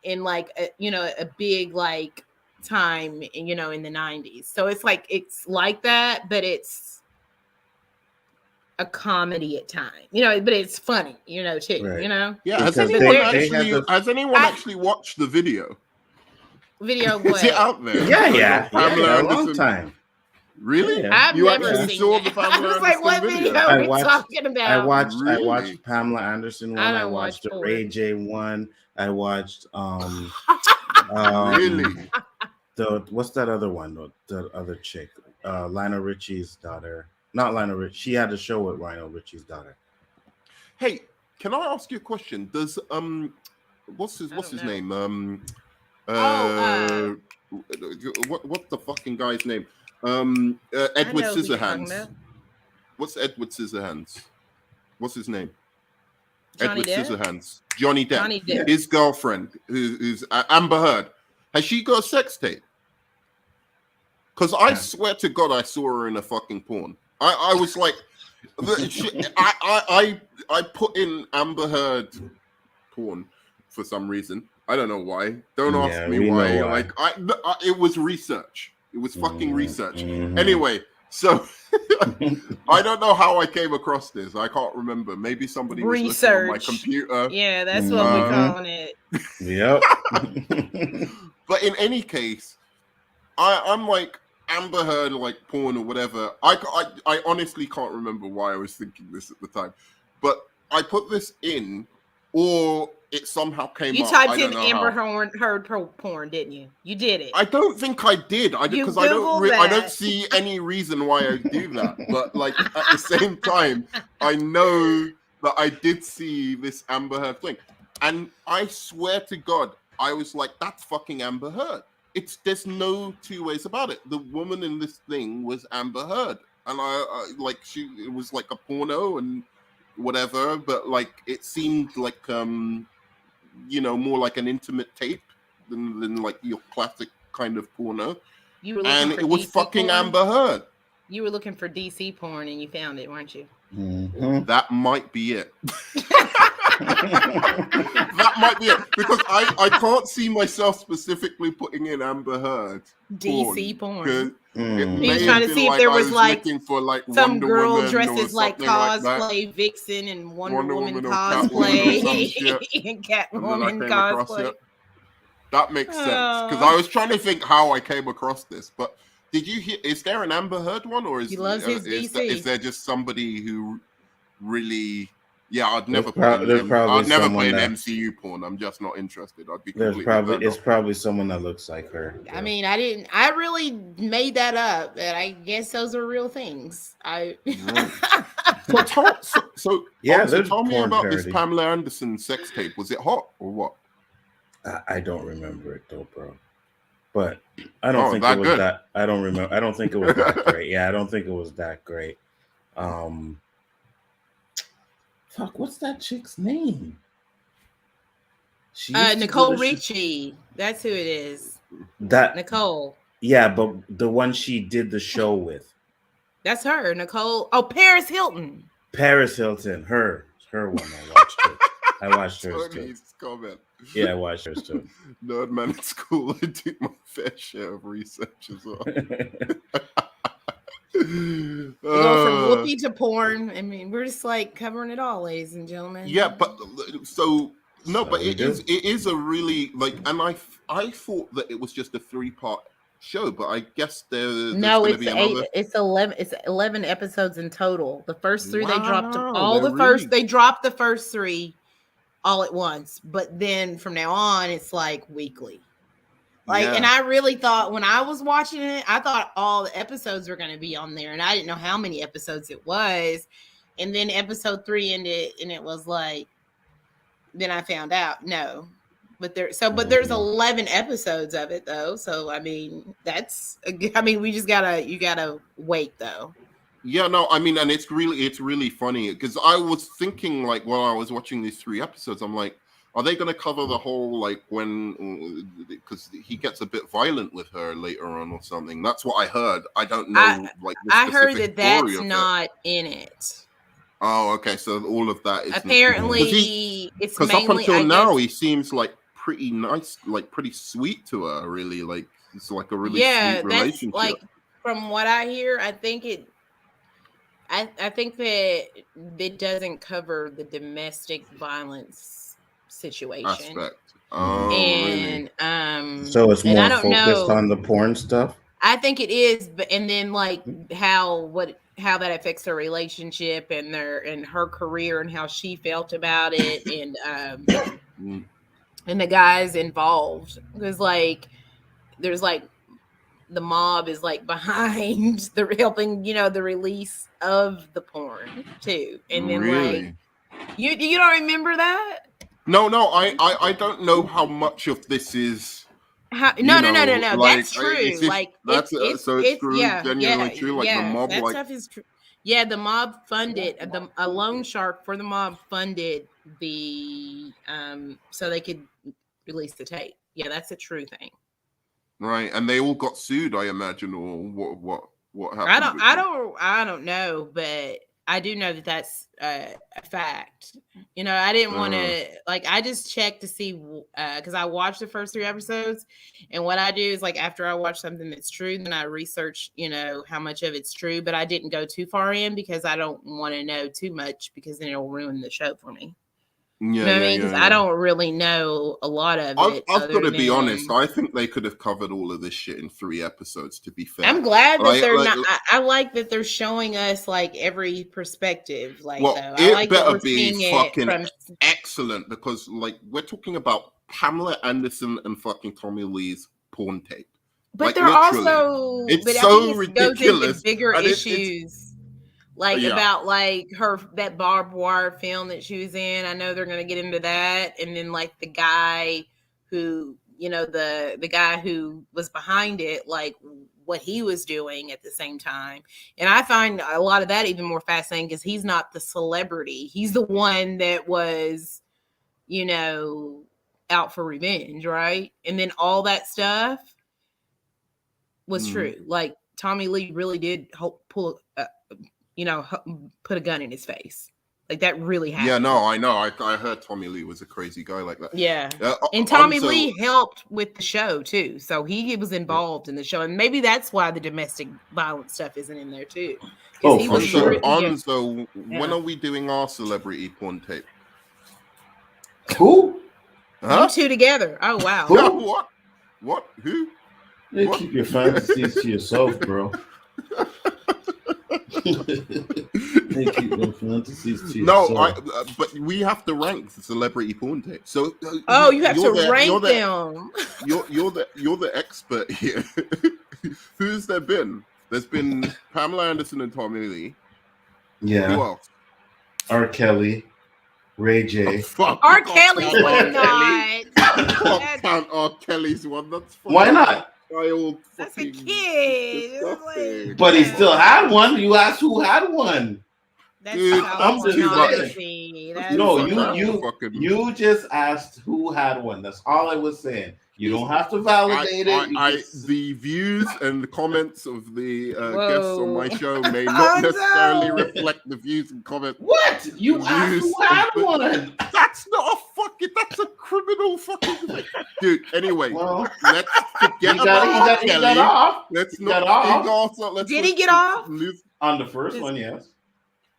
in like a big like time in the 90s. So it's like that, but it's a comedy at times, but it's funny, too, Yeah. Has anyone actually watched the video? Video what? Is it out there? Yeah. A long time. Really? Yeah. I've never seen it. I was like, what video are we talking about? I watched Pamela Anderson one. I watched the Ray J one. I watched really? What's that other one? The other chick, Lionel Richie's daughter. Not Lionel Richie. She had a show with Lionel Richie's daughter. Hey, can I ask you a question? Does what's his name? What's the fucking guy's name? Edward Scissorhands. What's Edward Scissorhands? What's his name? Johnny Edward Depp? Scissorhands. Johnny Depp. Johnny Depp. His girlfriend, who's Amber Heard. Has she got a sex tape? Because I swear to God, I saw her in a fucking porn. I was like, I put in Amber Heard porn for some reason. I don't know why. Don't ask me why. Like it was research. It was fucking research. Anyway, so I don't know how I came across this. I can't remember. Maybe somebody was looking on my computer. Yeah, that's what we're calling it. Yep. But in any case, I'm like Amber Heard, like porn or whatever. I honestly can't remember why I was thinking this at the time. But I put this in, or it somehow came up. You typed in Amber Heard porn, didn't you? You did it. I don't think I did. Because I don't see any reason why I do that. But like at the same time, I know that I did see this Amber Heard thing, and I swear to God, I was like, "That's fucking Amber Heard." There's no two ways about it. The woman in this thing was Amber Heard, and I like it was like a porno and whatever, but like it seemed like more like an intimate tape than like your classic kind of porno. And it was fucking porn? Amber Heard. You were looking for DC porn and you found it, weren't you? Mm-hmm. That might be it. That might be it, because I can't see myself specifically putting in Amber Heard DC porn. He's trying to see if there was like for like some Wonder girl Woman dresses like cosplay like Vixen and Wonder Woman cosplay and Catwoman cosplay. That makes sense, because I was trying to think how I came across this. But did you hear? Is there an Amber Heard one, or is there just somebody who really? Yeah, I'd never play an MCU porn. I'm just not interested. I'd be it's probably someone that looks like her. I mean, I really made that up, but I guess those are real things. So tell me about this Pamela Anderson sex tape. Was it hot or what? I don't remember it though, bro. But I don't think it was that. I don't remember. I don't think it was that great. Yeah, I don't think it was that great. Fuck, what's that chick's name? Nicole Richie. That's who it is. That Nicole. Yeah, but the one she did the show with. That's her, Nicole. Oh, Paris Hilton. Paris Hilton, her one. I watched her. I watched hers too. Comment. Yeah, I watched hers too. Nerd man, it's cool. I do my fair share of research as well. You go from Whoopi to porn. I mean, we're just like covering it all, ladies and gentlemen. Yeah, but it is a really like, and I thought that it was just a 3-part show, but I guess there's it's be 8. another... It's 11. It's 11 episodes in total. The first 3 they dropped they dropped the first 3 all at once, but then from now on it's like weekly. And I really thought when I was watching it, I thought all the episodes were going to be on there, and I didn't know how many episodes it was. And then episode 3 ended, and it was like, then I found out no. But there's 11 episodes of it though. So I mean, we just you gotta wait though. Yeah, no, I mean, and it's really funny because I was thinking like while I was watching these 3 episodes, I'm like, are they going to cover the whole like when because he gets a bit violent with her later on or something? That's what I heard. I don't know. I heard that's not in it. Oh, okay. So all of that is apparently it's because up until now he seems like pretty nice, like pretty sweet to her. Really, like it's like a really sweet relationship. Like from what I hear, I think that it doesn't cover the domestic violence situation aspect. Oh, and really? So it's more focused on the porn stuff. I think it is, but and then like how that affects her relationship and her career and how she felt about it and and the guys involved, because like there's like the mob is like behind the helping the release of the porn too, and then like you don't remember that? No, I don't know how much of this is. No. Like, that's true. It's true. Genuinely true. Like the mob, that stuff is true. Yeah, the mob funded a loan shark for the mob funded the so they could release the tape. Yeah, that's a true thing. Right, and they all got sued, I imagine, or what happened? I don't know, but I do know that that's a fact. I didn't want to I just checked to see because I watched the first 3 episodes, and what I do is like after I watch something that's true, then I research how much of it's true, but I didn't go too far in because I don't want to know too much because then it'll ruin the show for me. Because I don't really know a lot of it. I've got to be honest. I think they could have covered all of this shit in 3 episodes. To be fair, I'm glad that they're not. I like that they're showing us like every perspective. It better be fucking excellent because like we're talking about Pamela Anderson and fucking Tommy Lee's porn tape. But they're also it's so ridiculous. Goes into bigger issues. About like that barbed wire film that she was in. I know they're going to get into that. And then like the guy who, the guy who was behind it, like what he was doing at the same time. And I find a lot of that even more fascinating because he's not the celebrity. He's the one that was, out for revenge. Right. And then all that stuff was true. Like Tommy Lee really did pull put a gun in his face. Like that really happened. Yeah, no, I know. I heard Tommy Lee was a crazy guy like that. Yeah. And Tommy Lee helped with the show too. So he was involved in the show. And maybe that's why the domestic violence stuff isn't in there too. Oh, for sure. Onzo, when are we doing our celebrity porn tape? Who? You 2 together. Oh, wow. Who? What? Who? You keep your fantasies to yourself, bro. They keep their fantasies to yourself. But we have to rank the celebrity porn tape. So you have to rank them. You're the expert here. Who's there been? There's been Pamela Anderson and Tommy Lee. Yeah. Who else? R. Kelly, Ray J. R. Kelly's one not. Count R. Kelly's one. That's fine. Why not? That's a kid. But he still had one. You asked who had one. Dude, I'm just you just asked who had one. That's all I was saying. You don't have to validate it. The views and the comments of the guests on my Whoa. show may not necessarily no. reflect the views and comments. What? You asked who had one. That's not a fucking. That's a criminal fucking thing. Dude. Anyway, Well, let's forget he about got Kelly. off. Let's He not. got off. Did he get off? On the first one, yes.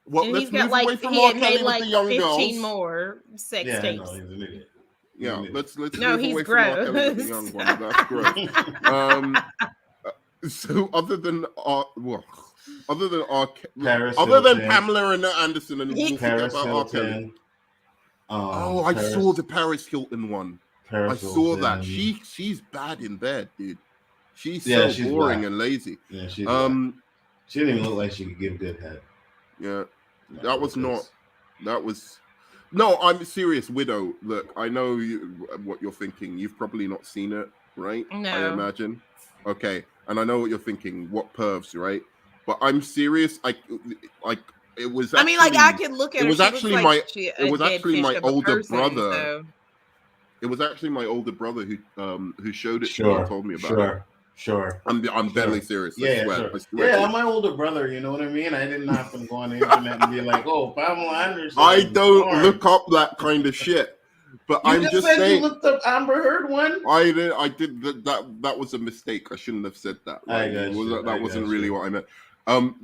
Well, And let's he's got move away like from he R. had Kelly made with like the young 15 girls. more sex Yeah, tapes. no, he's an idiot. Yeah, let's No, move he's away from R. Kelly with the young one. That's gross. So other than Paris other than Hilton. Pamela and Anderson and we'll forget Paris about R. Kelly. Hilton. I saw the Paris Hilton one. I saw that. She's bad in bed, dude. She's boring and lazy. Yeah, she didn't even look like she could give good head. Yeah, that was no. I'm serious, Widow. Look, I know what you're thinking. You've probably not seen it, right? No. I imagine. Okay, and I know what you're thinking. What pervs, right? But I'm serious. Like it was. Actually, I could look at her. It was actually my older person, brother. So. It was actually my older brother who showed it to me and told me about it. Sure. I'm deadly serious. Yeah, I'm my older brother. You know what I mean? I didn't have to go on the internet and be like, "Oh, Pamela Anderson." I don't look up that kind of shit. But I'm just saying. You looked up Amber Heard one. I did that was a mistake. I shouldn't have said that. Right? That wasn't really what I meant.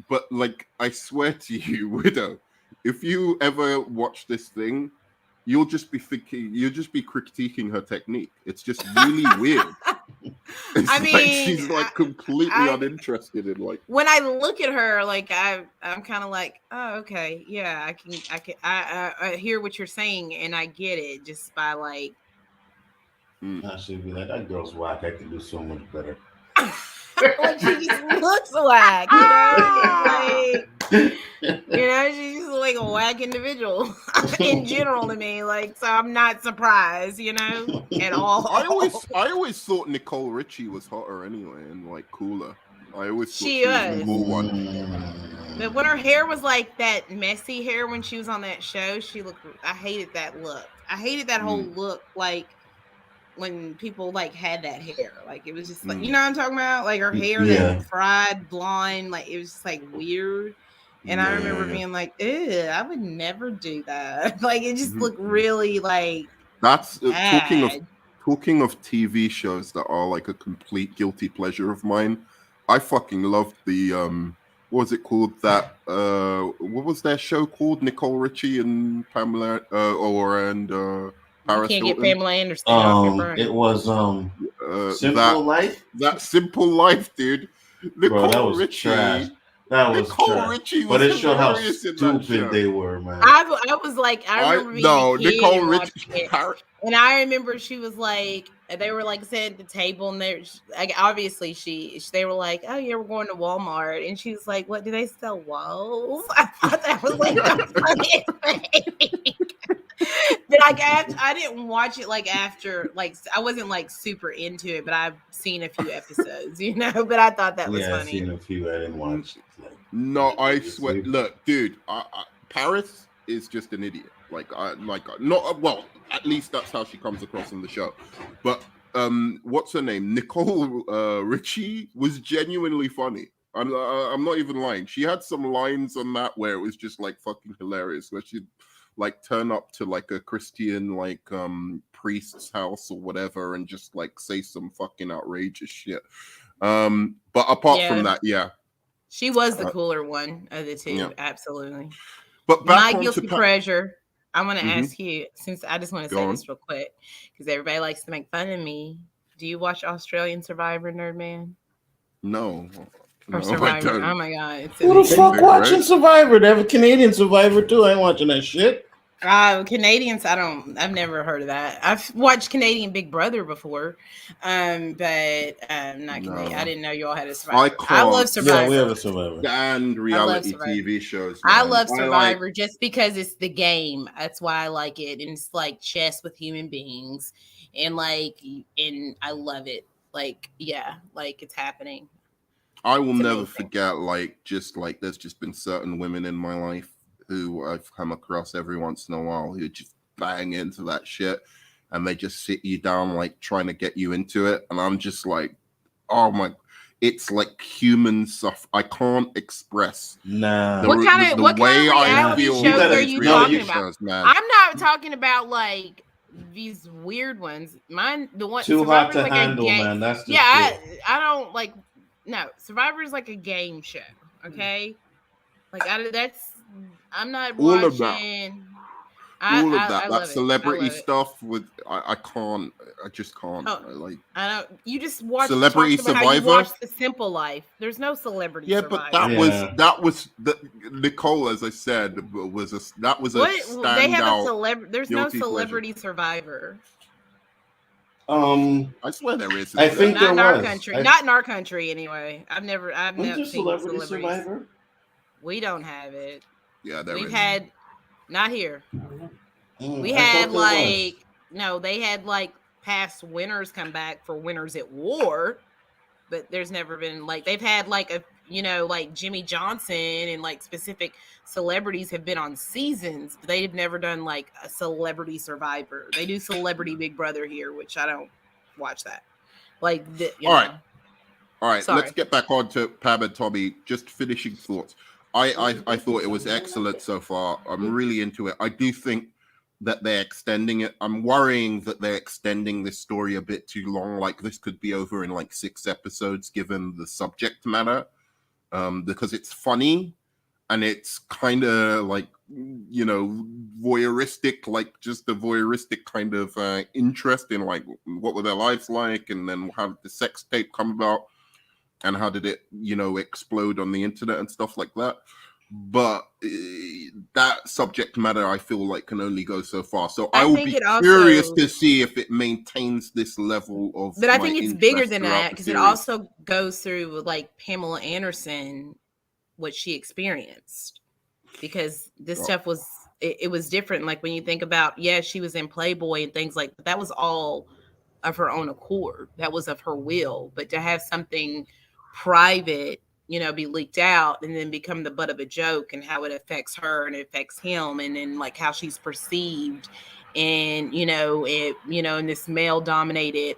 But like I swear to you, Widow, if you ever watch this thing, you'll just be critiquing her technique. It's just really weird. It's she's like completely uninterested in like. When I look at her, like I'm kind of like, oh, okay, yeah, I hear what you're saying and I get it just by like. I should be like, that girl's whack. I can do so much better. Like she just looks whack, you know. She's just like a whack individual in general to me. Like, so I'm not surprised, at all. I always thought Nicole Richie was hotter anyway and like cooler. I always thought she was the cool one. But when her hair was like that messy hair when she was on that show, I hated that look. I hated that whole look, like. When people like had that hair, like it was just like you know what I'm talking about, like her hair that fried blonde, like it was just like weird. And I remember being like, "Ew, I would never do that." Like it just looked really like. That's talking of TV shows that are like a complete guilty pleasure of mine. I fucking loved the what was it called? That what was their show called? Nicole Richie and Pamela Paris Hilton. Get Pamela Anderson off your brain. It was Simple Life. That Simple Life, dude. Nicole that was Richie. Trash. That was Nicole Richie was but it showed how hilarious in stupid they were, man. I was like, I remember Nicole Richie. And I remember she was like, they were like sitting at the table, and they obviously they were like, oh yeah, we're going to Walmart, and she was like, what do they sell walls? I thought that was like the funniest thing. But I didn't watch it like after, like I wasn't like super into it, but I've seen a few episodes, But I thought that was funny. I've seen a few. I didn't watch it. No, I swear. Look, dude, Paris is just an idiot. At least that's how she comes across on the show. But what's her name? Nicole Richie was genuinely funny. I'm not even lying. She had some lines on that where it was just like fucking hilarious, where she'd like turn up to like a Christian like priest's house or whatever and just like say some fucking outrageous shit. But apart from that, she was the cooler one of the two, absolutely. But my guilty pleasure, I want to ask you, since I just want to say this real quick, because everybody likes to make fun of me. Do you watch Australian Survivor, Nerd Man? No. Or Survivor. Oh my god. Who the fuck watching Survivor? They have a Canadian Survivor too. I ain't watching that shit. Canadians, I've never heard of that. I've watched Canadian Big Brother before. But not Canadian. I didn't know you all had a Survivor. I love Survivor. Yeah, we have a Survivor. And reality TV shows. Man. I love Survivor just because it's the game. That's why I like it. And it's like chess with human beings. And I love it. Like, yeah, like it's happening. I will never forget, there's just been certain women in my life who I've come across every once in a while who just bang into that shit. and they just sit you down, like trying to get you into it. And I'm just like, oh my, it's like human stuff. I can't express. Nah. What kind of reality feel shows are you talking about? shows, man. I'm not talking about like these weird ones. Mine, the one Too hot Survivor's to like handle, a game. man. That's just I don't like. No, Survivor's like a game show. Okay, like I'm not All watching. of that. All of that, that celebrity stuff with I can't, I just can't. I don't. You just watch Celebrity Survivor. How you watch The Simple Life. There's no celebrity. Yeah, Survivor. but that was the Nicole, as I said, was a standout. They have a celebrity. There's no celebrity Survivor. I swear there is. I think not in there our was. country. Not in our country anyway. I've never seen Celebrity Survivor. We don't have it. Yeah, we've had. Not here. We I had thought there was. they had like past winners come back for Winners at War, but there's never been like they've had like a like Jimmy Johnson and like specific celebrities have been on seasons, but they've never done like a celebrity Survivor. They do Celebrity Big Brother here, which I don't watch that. Like, all right. Sorry. Let's get back on to Pam and Tommy. Just finishing thoughts. I thought it was excellent so far. I'm really into it. I do think that they're extending it. I'm worrying that they're extending this story a bit too long. Like this could be over in like 6 episodes, given the subject matter, because it's funny and it's kind of like voyeuristic, like just a voyeuristic kind of interest in like what were their lives like, and then how did the sex tape come about. And how did it, explode on the internet and stuff like that? But that subject matter, I feel like, can only go so far. So I will be curious to see if it maintains this level of. But I think it's bigger than that because it also goes through like Pamela Anderson, what she experienced, because this stuff was it was different. Like when you think about, she was in Playboy and things like that was all of her own accord. That was of her will. But to have something private, be leaked out and then become the butt of a joke, and how it affects her and it affects him, and then like how she's perceived, and in this male dominated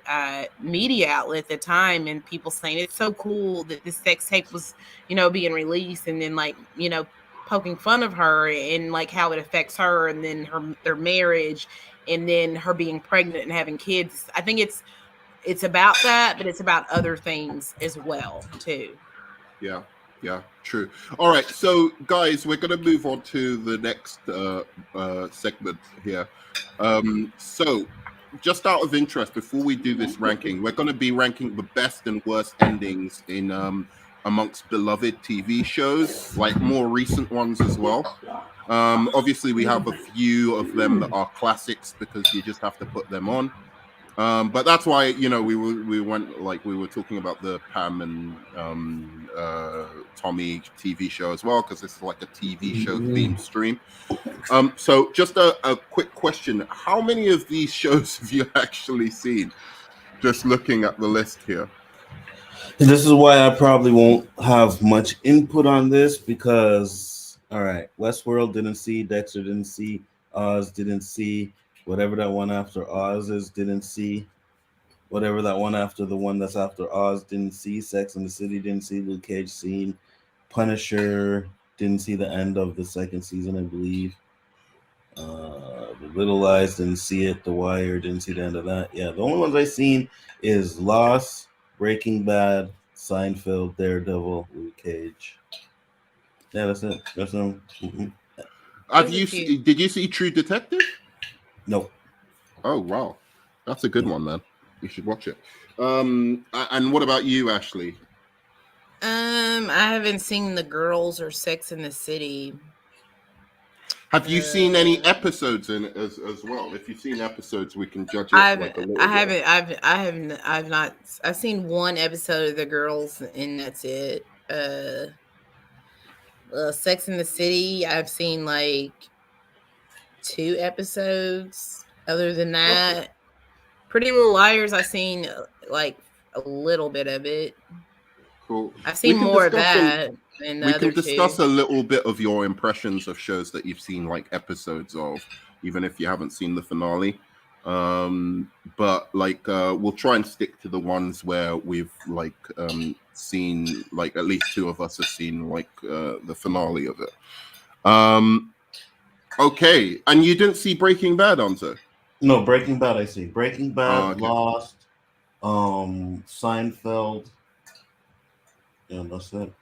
media outlet at the time, and people saying it's so cool that this sex tape was being released, and then like poking fun of her and like how it affects her, and then their marriage, and then her being pregnant and having kids. I think it's about that, but it's about other things as well too. Yeah, true. All right, so guys, we're going to move on to the next segment here. So just out of interest, before we do this ranking, we're going to be ranking the best and worst endings in amongst beloved TV shows, like more recent ones as well. Obviously, we have a few of them that are classics because you just have to put them on. But that's why we went like we were talking about the Pam and Tommy TV show as well, because it's like a TV show themed stream. So just a quick question: how many of these shows have you actually seen? Just looking at the list here. This is why I probably won't have much input on this because, all right, Westworld didn't see, Dexter didn't see, Oz didn't see. Whatever that one after Oz is, didn't see. Whatever that one after the one that's after Oz, didn't see. Sex and the City, didn't see. Luke Cage, seen. Punisher, didn't see the end of the 2nd season, I believe. The Little Lies, didn't see it. The Wire, didn't see the end of that. Yeah, the only ones I've seen is Lost, Breaking Bad, Seinfeld, Daredevil, Luke Cage. Yeah, that's it. That's them. Did you see True Detective? No. Oh wow, that's a good one, man. You should watch it. And what about you, Ashley? I haven't seen The Girls or Sex in the City. Have you seen any episodes in it as well? If you've seen episodes, we can judge it. I've not. I've seen one episode of The Girls, and that's it. Sex in the City, I've seen like 2 episodes. Other than that, okay. Pretty Little Liars, I've seen like a little bit of it. Cool. I've seen more of that. We can discuss a little bit of your impressions of shows that you've seen like episodes of, even if you haven't seen the finale. But like we'll try and stick to the ones where we've like seen, like at least two of us have seen like the finale of it. Okay, and you didn't see Breaking Bad, Anzo? No, Breaking Bad. I see Breaking Bad, Okay. Lost, Seinfeld. Yeah, that's it.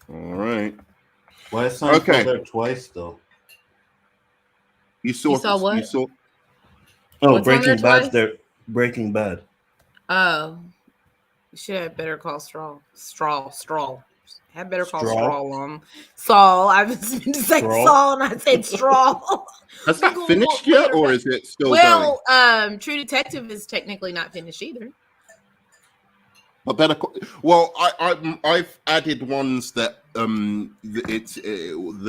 All right. Why is Seinfeld Okay. there twice though? You saw what? You saw. Oh, What's on there Breaking Bad's twice? there. Breaking Bad. Oh, you should have better call Straw. Had better call Straw? Straw on Saul. I was going to say Straw? Saul, and I said Straw. Has that finished yet, or is it still going? Well, True Detective is technically not finished either. But better. Well, I've added ones that they're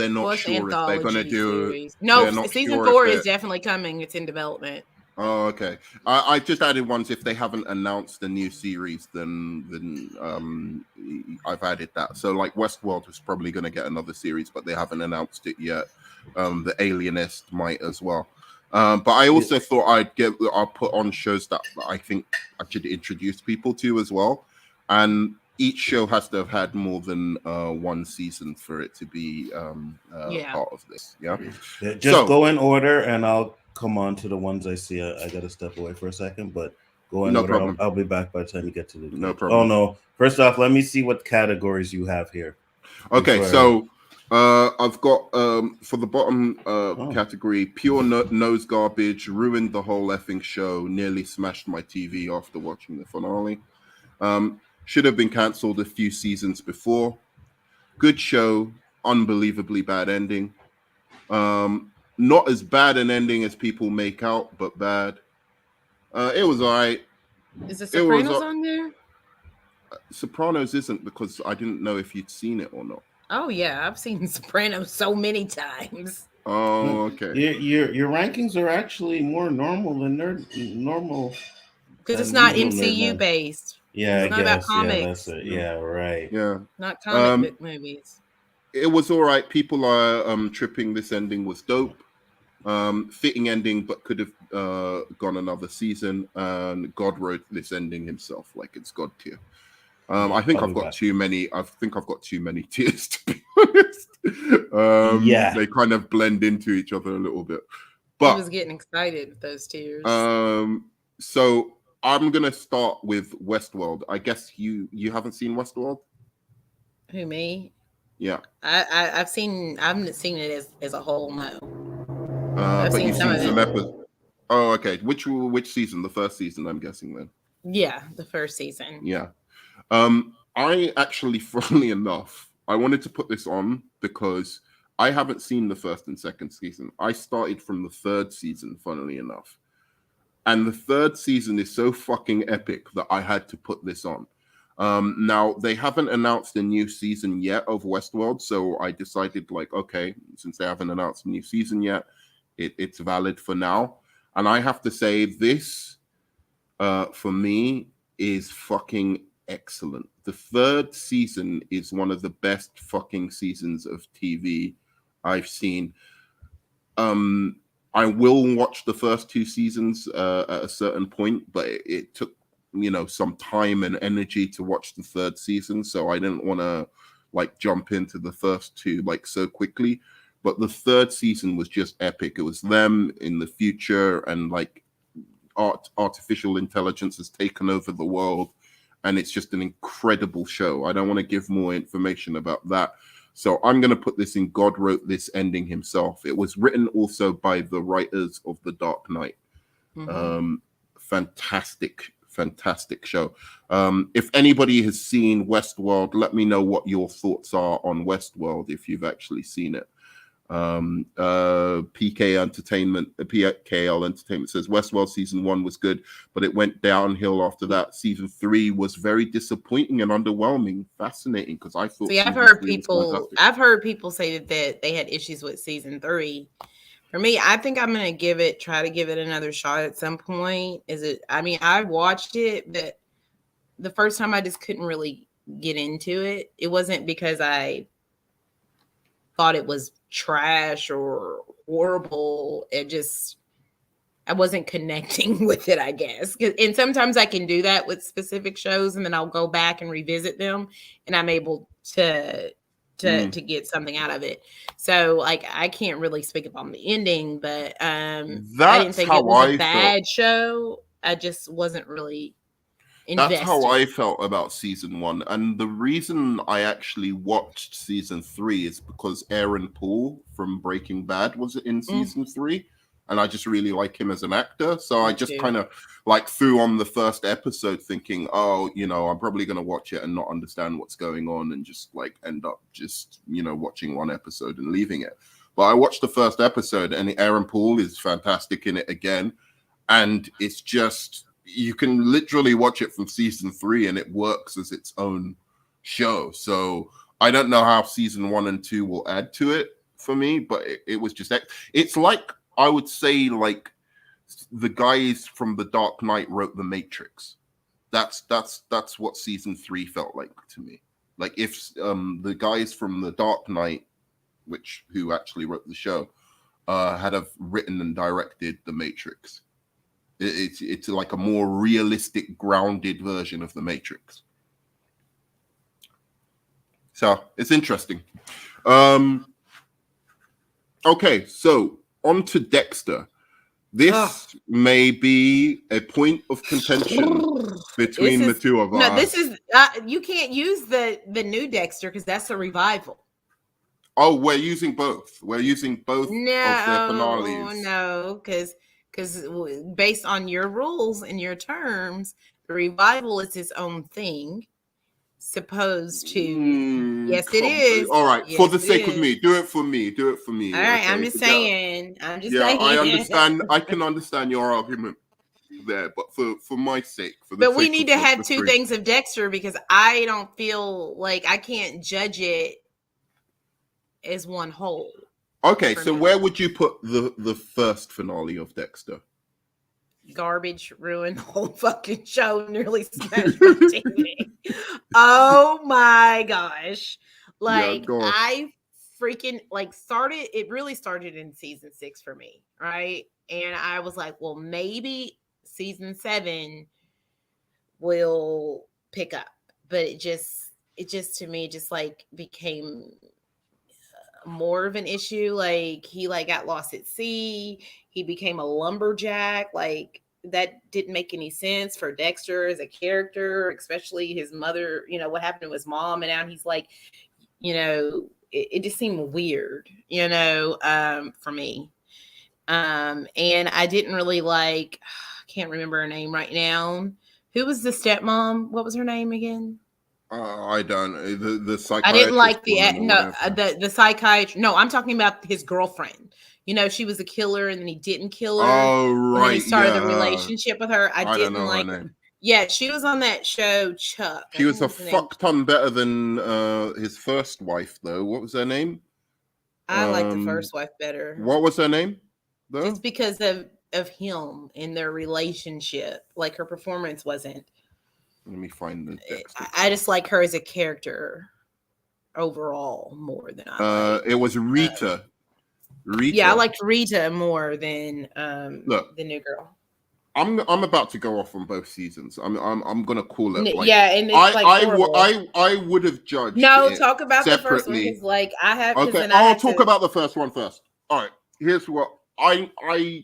not sure if they're going to do. Series. No, season sure 4 is definitely coming. It's in development. Oh, okay. I just added ones if they haven't announced a new series, then I've added that. So like Westworld is probably going to get another series, but they haven't announced it yet. The Alienist might as well. But I also thought I'll put on shows that I think I should introduce people to as well. And each show has to have had more than one season for it to be part of this. Yeah. Just go in order, and I'll come on to the ones I see. I got to step away for a second, but go in order. I'll be back by the time you get to the. No problem. Oh no! First off, let me see what categories you have here. Okay, so I've got for the bottom category, pure nose garbage, ruined the whole effing show, nearly smashed my TV after watching the finale. Should have been cancelled a few seasons before. Good show, unbelievably bad ending. Not as bad an ending as people make out, but bad. It was all right. Is the Sopranos on there? Sopranos isn't, because I didn't know if you'd seen it or not. Oh yeah, I've seen Sopranos so many times. Oh, okay. Your rankings are actually more normal than normal. Because it's not MCU based. Yeah, it's not about comics. Yeah, that's it. Yeah, right. Yeah, not comic book movies. It was all right. People are tripping. This ending was dope. Fitting ending, but could have gone another season. And God wrote this ending himself, like it's God tier. I think I've got too many. I think I've got too many tiers, to be honest. Yeah, they kind of blend into each other a little bit. But I was getting excited with those tiers. So I'm gonna start with Westworld. I guess you haven't seen Westworld. Who, me? Yeah, I haven't seen it as a whole. No. But you've seen some episodes. Oh, okay. Which season? The first season, I'm guessing then. Yeah, the first season. Yeah. I actually, funnily enough, I wanted to put this on because I haven't seen the first and second season. I started from the third season, funnily enough. And the third season is so fucking epic that I had to put this on. Now, they haven't announced a new season yet of Westworld, so I decided, like, okay, since they haven't announced a new season yet, it's valid for now. And I have to say, this, for me, is fucking excellent. The third season is one of the best fucking seasons of TV I've seen. I will watch the first two seasons at a certain point, but it took some time and energy to watch the third season, so I didn't want to like jump into the first two like so quickly. But the third season was just epic. It was them in the future, and like artificial intelligence has taken over the world, and it's just an incredible show. I don't want to give more information about that, so I'm going to put this in God wrote this ending himself. It was written also by the writers of The Dark Knight. Mm-hmm. Fantastic show. If anybody has seen Westworld, let me know what your thoughts are on Westworld if you've actually seen it. PKL Entertainment says Westworld season 1 was good, but it went downhill after that. Season 3 was very disappointing and underwhelming. Fascinating, because I thought. See, I've heard people say that they had issues with season 3. For me, I think I'm gonna try to give it another shot at some point. I watched it, but the first time I just couldn't really get into it. It wasn't because I thought it was trash or horrible. I I wasn't connecting with it, I guess. And sometimes I can do that with specific shows, and then I'll go back and revisit them, and I'm able to get something out of it. So like I can't really speak upon the ending, but I didn't think it was a bad show. I just wasn't really invested. That's how I felt about season 1. And the reason I actually watched season 3 is because Aaron Paul from Breaking Bad was in season 3. And I just really like him as an actor. So I just kind of like threw on the first episode thinking, oh, you know, I'm probably going to watch it and not understand what's going on and just like end up just, you know, watching one episode and leaving it. But I watched the first episode and Aaron Paul is fantastic in it again. And it's just, you can literally watch it from season 3 and it works as its own show. So I don't know how season 1 and 2 will add to it for me, but it was just, it's like, I would say like the guys from The Dark Knight wrote The Matrix. That's what season 3 felt like to me. Like if the guys from The Dark Knight, who actually wrote the show, had have written and directed The Matrix. It's like a more realistic, grounded version of The Matrix. So it's interesting. Okay, so on to Dexter. This may be a point of contention between the two of us. No, this is you can't use the new Dexter because that's a revival. Oh, we're using both. We're using both of their finales. No, because based on your rules and your terms, the revival is its own thing. Supposed to yes it is. All right, yes, for the sake of me, do it for me. All right, I'm just saying. I understand. I can understand your argument there, but for my sake, but we need to have two things of Dexter because I don't feel like I can't judge it as one whole. Okay, so where would you put the first finale of Dexter? Garbage, ruined the whole fucking show, nearly smashed my TV. Oh my gosh. Like I freaking like it really started in season 6 for me, right? And I was like, well, maybe season 7 will pick up. But it just to me just like became more of an issue. Like he like got lost at sea. He became a lumberjack. Like that didn't make any sense for Dexter as a character, especially his mother, you know, what happened to his mom. And now he's like, you know, it just seemed weird, you know, for me. And I didn't really like, I can't remember her name right now. Who was the stepmom? What was her name again? I don't. The psychiatrist. I didn't like the psychiatrist. No, I'm talking about his girlfriend. You know, she was a killer, and then he didn't kill her. Oh, right. When he started the relationship with her, I didn't know like. her name. Yeah, she was on that show, Chuck. She was a fuck ton better than his first wife, though. What was her name? I like the first wife better. What was her name, though? Just because of him and their relationship. Like her performance wasn't. Let me find the Dexter. I just like her as a character overall more than I like. It was Rita. Rita. Yeah, I liked Rita more than the new girl. I'm about to go off on both seasons. I'm gonna call it. Like, yeah, and it's I would have judged. No, talk about the first one because like I have. Okay, I'll talk about the first one first. All right, here's what I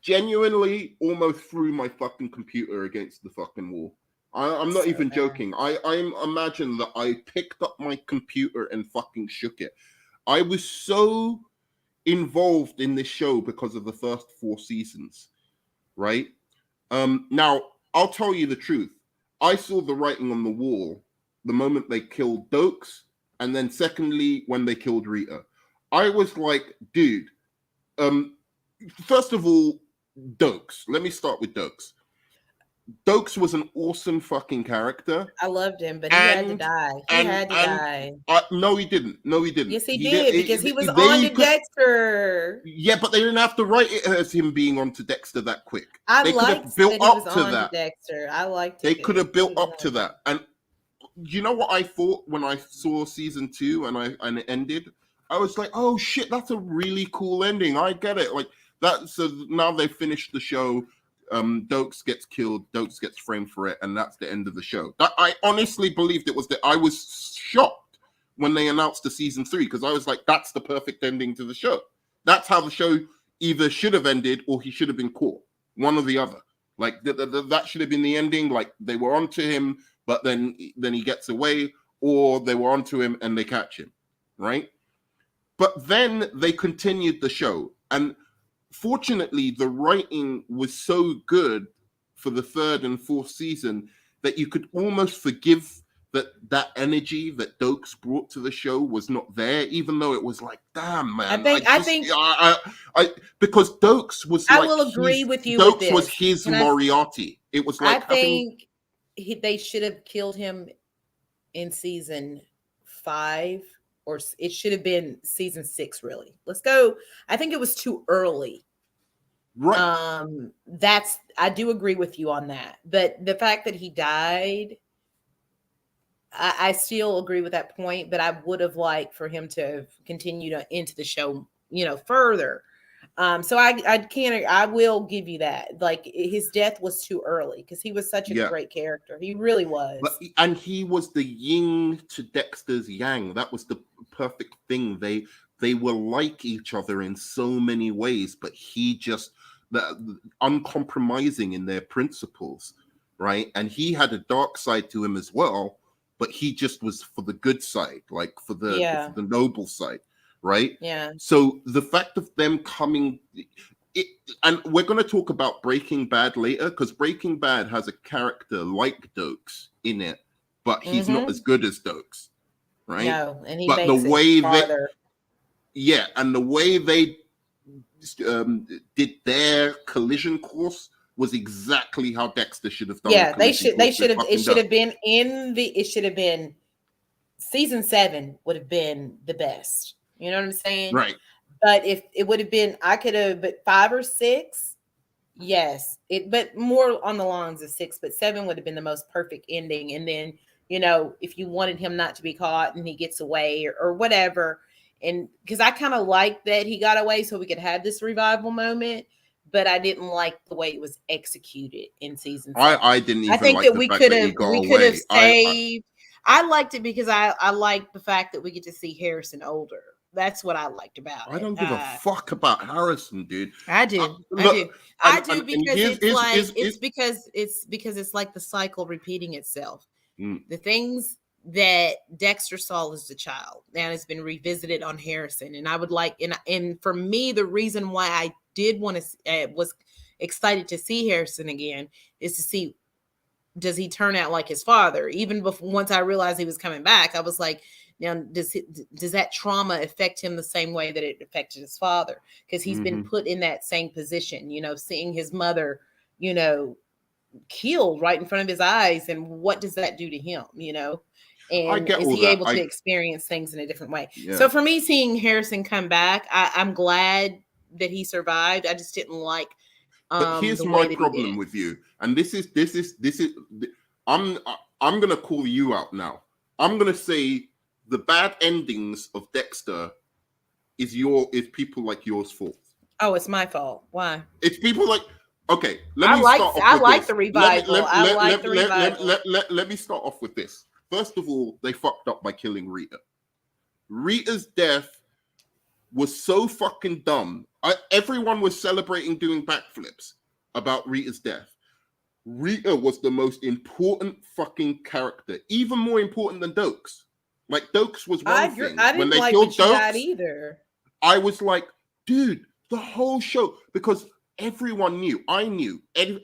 genuinely almost threw my fucking computer against the fucking wall. I'm not even joking. I imagine that I picked up my computer and fucking shook it. I was so involved in this show because of the first 4 seasons, right? Now, I'll tell you the truth. I saw the writing on the wall the moment they killed Dokes, and then secondly, when they killed Rita. I was like, dude, first of all, Dokes. Let me start with Dokes. Dokes was an awesome fucking character. I loved him, but he had to die. He had to die. No, he didn't. Yes, he did because he was on to Dexter. Yeah, but they didn't have to write it as him being on to Dexter that quick. They could have built up to that. Dexter. I liked it. They could have built up to that. And you know what I thought when I saw season 2 and it ended? I was like, oh shit, that's a really cool ending. I get it. Like So now they finished the show. Dokes gets killed, Dokes gets framed for it, and that's the end of the show. That I honestly believed it was that. I was shocked when they announced the season 3 because I was like, that's the perfect ending to the show. That's how the show either should have ended or he should have been caught. One or the other. Like that should have been the ending. Like they were onto him, but then he gets away, or they were onto him and they catch him, right? But then they continued the show, and fortunately, the writing was so good for the 3rd and 4th season that you could almost forgive that energy that Dokes brought to the show was not there, even though it was like, damn, man. I think because Dokes was I like, will agree with you. Dokes with this. was his Moriarty. It was like, I think they should have killed him in season 5, or it should have been season 6. Really, let's go. I think it was too early. Right. I do agree with you on that. But the fact that he died, I still agree with that point, but I would have liked for him to continue into the show, further. So I will give you that. Like his death was too early because he was such a great character. He really was. And he was the yin to Dexter's yang. That was the perfect thing. They were like each other in so many ways, but he just uncompromising in their principles, right? And he had a dark side to him as well, but he just was for the good side, like for the noble side, right? Yeah. So the fact of them coming, and we're going to talk about Breaking Bad later, because Breaking Bad has a character like Dokes in it, but he's not as good as Dokes, right? No, and he but makes the way farther. and the way they did their collision course was exactly how Dexter should have done. Yeah, they should have. It should have been It should have been season 7 would have been the best. You know what I'm saying? Right. But if it would have been, I could have, but 5 or 6, yes. But more on the lines of 6, but 7 would have been the most perfect ending. And then, if you wanted him not to be caught and he gets away or whatever. And because I kind of liked that he got away so we could have this revival moment, but I didn't like the way it was executed in season 7. I didn't even. I think like that the we fact could that he have got we away. could have saved. I liked it because I liked the fact that we get to see Harrison older. That's what I liked about it. I don't give a fuck about Harrison, dude. I do. I do because it's because it's like the cycle repeating itself. The things that Dexter saw as a child now has been revisited on Harrison, and I would like and for me the reason why I did want to was excited to see Harrison again is to see, does he turn out like his father? Even before, once I realized he was coming back, I was like, now does that trauma affect him the same way that it affected his father? Because he's been put in that same position, seeing his mother, killed right in front of his eyes, and what does that do to him? And is he able to experience things in a different way? Yeah. So for me, seeing Harrison come back, I'm glad that he survived. I just didn't like. But here's my problem with you, and this is. I'm gonna call you out now. I'm gonna say the bad endings of Dexter is people like yours' fault. Oh, it's my fault. Why? It's people like. Okay, I like the revival. Let me start off with this. First of all, they fucked up by killing Rita. Rita's death was so fucking dumb. Everyone was celebrating doing backflips about Rita's death. Rita was the most important fucking character, even more important than Dokes. Like Dokes was one thing. I didn't like when she died either. I was like, dude, the whole show, because everyone knew,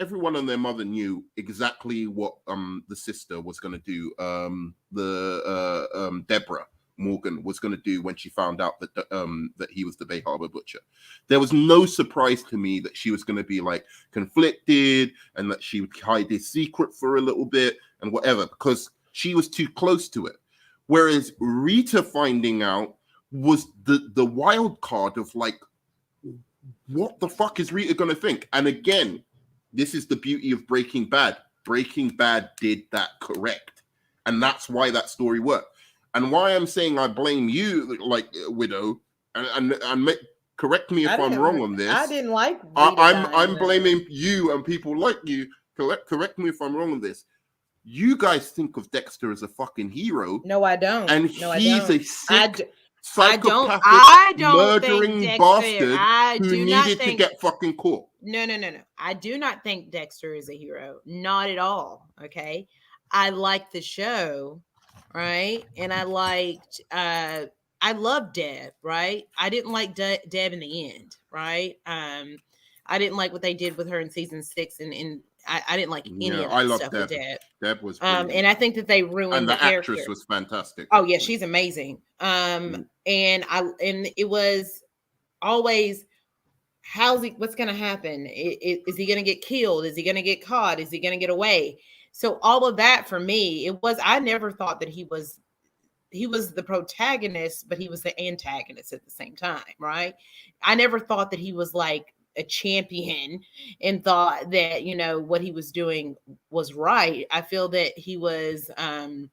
everyone and their mother knew exactly what the sister was going to do. Deborah Morgan was going to do when she found out that he was the Bay Harbor Butcher. There was no surprise to me that she was going to be like conflicted and that she would hide his secret for a little bit and whatever, because she was too close to it. Whereas Rita finding out was the wild card of like, what the fuck is Rita going to think? And again, this is the beauty of Breaking Bad. Breaking Bad did that correct. And that's why that story worked. And why I'm saying I blame you, like Widow, and Correct me if I'm wrong on this. I didn't like. I'm blaming you and people like you. Correct me if I'm wrong on this. You guys think of Dexter as a fucking hero. No, I don't. And no, he's a sick, psychopathic, I don't murdering think bastard who needed to get fucking caught. No. I do not think Dexter is a hero. Not at all. Okay. I liked the show, right? And I liked, I loved Deb, right? I didn't like Deb in the end, right? I didn't like what they did with her in season 6, and I didn't like any of that stuff with Deb. Deb was and I think that they ruined the character. Actress was fantastic. Oh yeah, she's amazing. And it was always, what's going to happen? Is he going to get killed? Is he going to get caught? Is he going to get away? So all of that for me, I never thought that he was the protagonist, but he was the antagonist at the same time, right? I never thought that he was like a champion and thought that, what he was doing was right. I feel that he was, a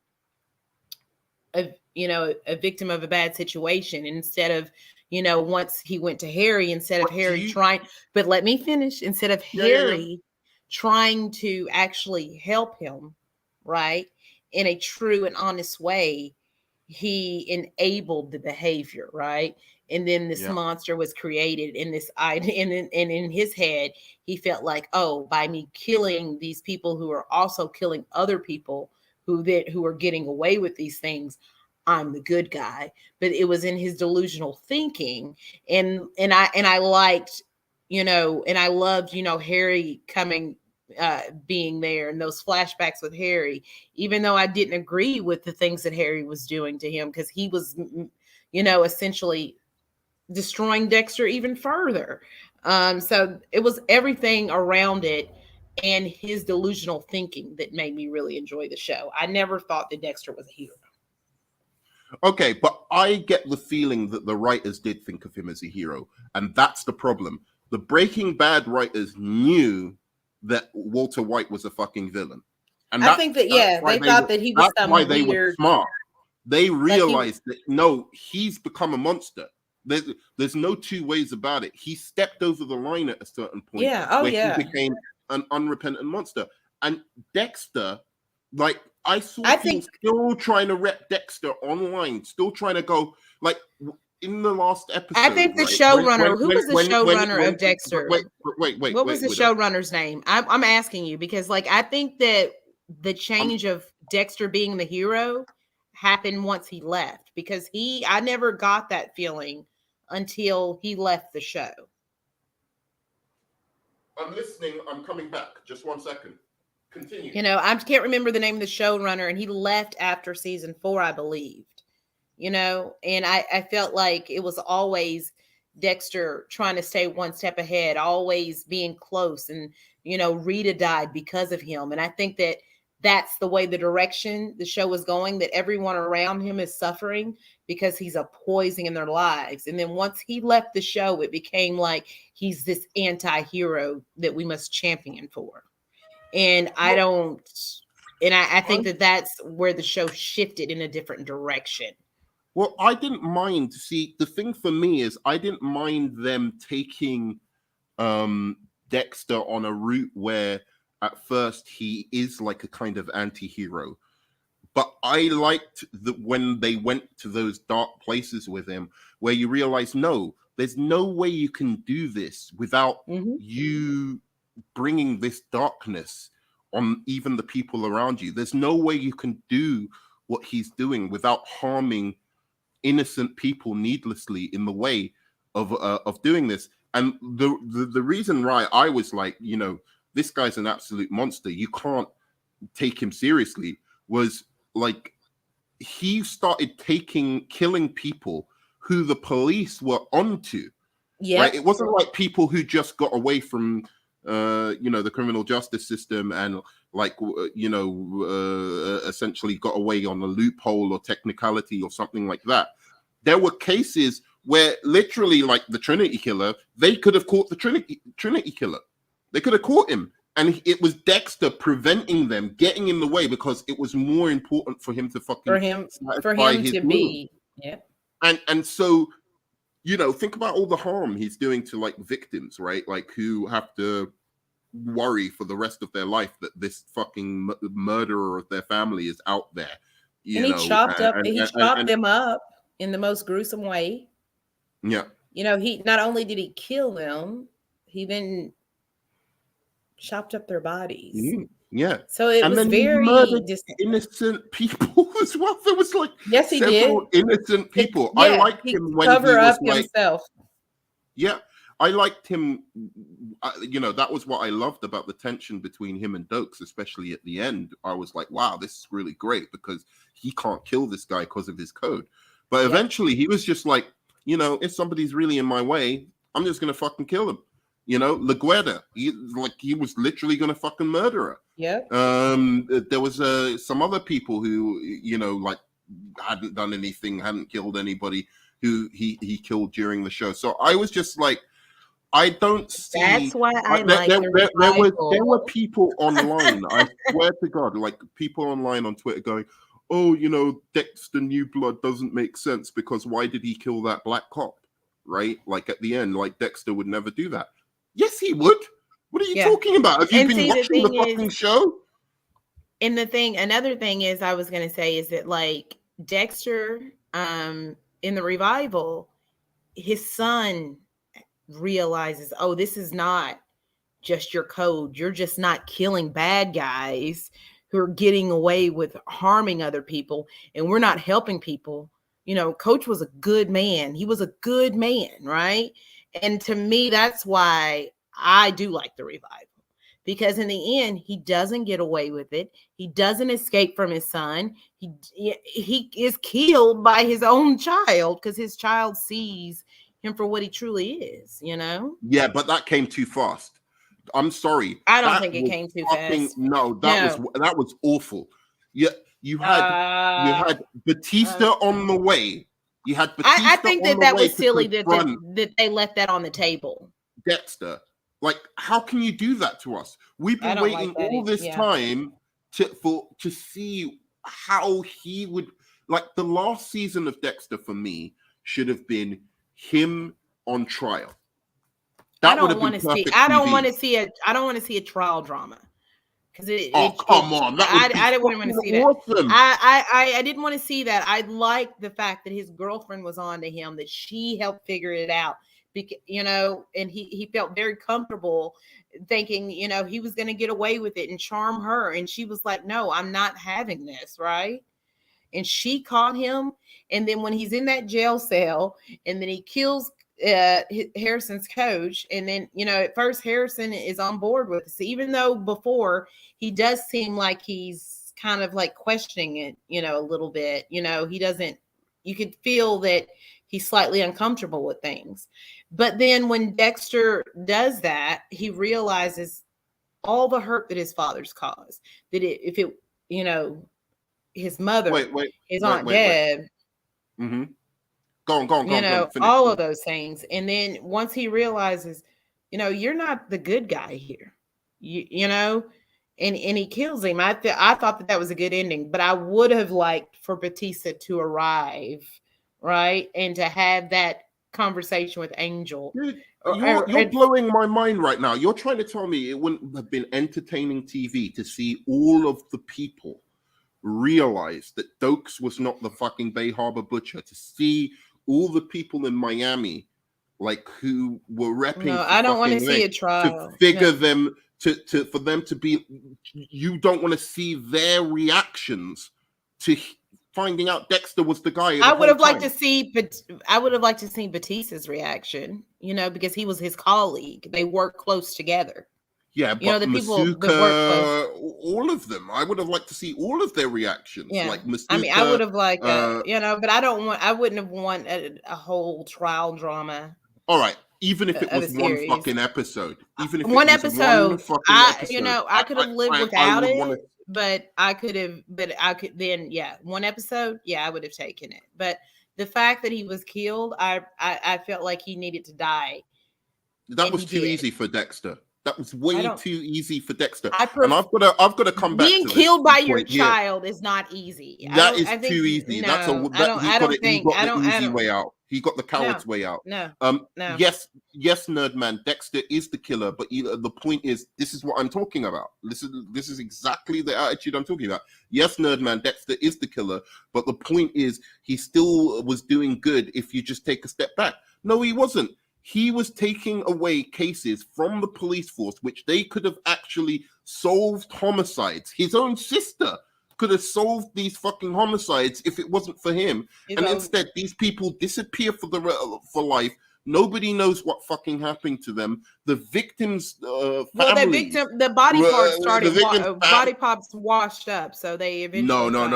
victim of a bad situation. And instead of, once he went to Harry, but let me finish, instead of Harry trying to actually help him, right, in a true and honest way, he enabled the behavior, right? And then this monster was created in this idea, and in his head, he felt like, oh, by me killing these people who are also killing other people who are getting away with these things, I'm the good guy. But it was in his delusional thinking, and I liked, and I loved, Harry coming, being there, and those flashbacks with Harry, even though I didn't agree with the things that Harry was doing to him, because he was, essentially destroying Dexter even further. So it was everything around it and his delusional thinking that made me really enjoy the show. I never thought that Dexter was a hero. Okay, but I get the feeling that the writers did think of him as a hero, and that's the problem. The Breaking Bad writers knew that Walter White was a fucking villain. And I think that, they thought that he was some weird... They were smart. They realized that, no, he's become a monster. There's no two ways about it. He stepped over the line at a certain point he became an unrepentant monster. And Dexter, like, I think still trying to rep Dexter online, still trying to go, like, in the last episode. I think the showrunner, who was the showrunner of Dexter? Wait. What was the showrunner's name? I'm asking you, because, like, I think that the change of Dexter being the hero happened once he left, because I never got that feeling until he left the show. I'm listening. I'm coming back. Just 1 second. Continue. I can't remember the name of the showrunner, and he left after season 4, I believed. And I felt like it was always Dexter trying to stay one step ahead, always being close. And, Rita died because of him. And I think that that's the way the direction the show was going, that everyone around him is suffering because he's a poison in their lives. And then once he left the show, it became like he's this anti-hero that we must champion for. And I think that that's where the show shifted in a different direction. Well, I didn't mind. See, the thing for me is I didn't mind them taking Dexter on a route where at first he is like a kind of anti-hero. But I liked that when they went to those dark places with him, where you realize, no, there's no way you can do this without you bringing this darkness on even the people around you. There's no way you can do what he's doing without harming innocent people needlessly in the way of doing this. And the reason why I was like, this guy's an absolute monster, you can't take him seriously, was like he started killing people who the police were onto. Yeah, right? It wasn't like people who just got away from the criminal justice system and essentially got away on a loophole or technicality or something like that. There were cases where literally, like the Trinity killer, they could have caught the Trinity killer. They could have caught him. And it was Dexter preventing them, getting in the way, because it was more important for him to fucking for him to be. Yeah. And so you know, think about all the harm he's doing to like victims, right? Like who have to worry for the rest of their life that this fucking murderer of their family is out there. And he chopped them up in the most gruesome way. Yeah. You know, he not only did he kill them, he then chopped up their bodies. Yeah. So it was very innocent people as well. There was like several innocent people. I liked him when he was like himself. Yeah, I liked him. You know, that was what I loved about the tension between him and Dokes, especially at the end. I was like, wow, this is really great because he can't kill this guy because of his code. But eventually he was just like, you know, if somebody's really in my way, I'm just going to fucking kill him. You know, LaGuerta, he was literally going to fucking murder her. Yeah. There was some other people who, you know, like hadn't done anything, hadn't killed anybody who he killed during the show. So I was just like, I don't see. That's why there were people online. I swear to God, like people online on Twitter going, "Oh, you know, Dexter New Blood doesn't make sense because why did he kill that black cop?" Right? Like at the end, like Dexter would never do that. Yes, he would. What are you talking about? Have you been watching the fucking show? And another thing is, I was going to say is that like Dexter, in the revival, his son realizes, oh, this is not just your code. You're just not killing bad guys who are getting away with harming other people, and we're not helping people. You know, Coach was a good man. He was a good man, right? And to me, that's why I do like the revival, because in the end, he doesn't get away with it. He doesn't escape from his son. He is killed by his own child because his child sees him for what he truly is, you know? Yeah, but that came too fast. I'm sorry. I don't think it came too fast. No, that was awful. Yeah, you had Batista on the way. You had Batista. I think that was silly that they left that on the table. Dexter, like, how can you do that to us? We've been waiting all this time to see how he would, like, the last season of Dexter for me should have been him on trial. I don't want to see a trial drama. Come on! I didn't want to see that. Awesome. I didn't want to see that. I liked the fact that his girlfriend was on to him, that she helped figure it out. You know, and he felt very comfortable thinking, you know, he was going to get away with it and charm her. And she was like, no, I'm not having this, right? And she caught him. And then when he's in that jail cell and then he kills Harrison's coach, and then, you know, at first Harrison is on board with this, even though before he does seem like he's kind of like questioning it, you know, a little bit. You know, you could feel that he's slightly uncomfortable with things. But then when Dexter does that, he realizes all the hurt that his father's caused. That if it, you know, his mother, his Aunt Deb. Mm-hmm. Go on. You know, all of those things. And then once he realizes, you know, you're not the good guy here, you know, and he kills him. I thought that was a good ending, but I would have liked for Batista to arrive, right, and to have that conversation with Angel. You're blowing my mind right now. You're trying to tell me it wouldn't have been entertaining TV to see all of the people realize that Dokes was not the fucking Bay Harbor Butcher, to see all the people in Miami, like, who were repping. No, I don't want to see a trial. To figure them for them to be. You don't want to see their reactions to finding out Dexter was the guy. I would have liked to see, but I would have liked to see Batista's reaction. You know, because he was his colleague. They work close together. Yeah, but the Masuka, all of them. I would have liked to see all of their reactions. Yeah. Like Masuka, I mean, I would have liked, you know, but I wouldn't have wanted a whole trial drama. All right, even if it was one fucking episode, even if one episode, you know, I could have lived without it, but I could, then, yeah, one episode, yeah, I would have taken it. But the fact that he was killed, I felt like he needed to die. That was too easy for Dexter. That was way too easy for Dexter. And I've got to come back. Being killed by your child is not easy. That is too easy. He got the easy way out. He got the coward's way out. No. Yes, Nerdman, Dexter is the killer, but the point is, this is what I'm talking about. This is exactly the attitude I'm talking about. Yes, Nerdman, Dexter is the killer, but the point is, he still was doing good if you just take a step back. No, he wasn't. He was taking away cases from the police force, which they could have actually solved homicides. His own sister could have solved these fucking homicides if it wasn't for him. Instead, these people disappear for life. Nobody knows what fucking happened to them. The victims' families, the body parts started. Body parts washed up, so they eventually. No, not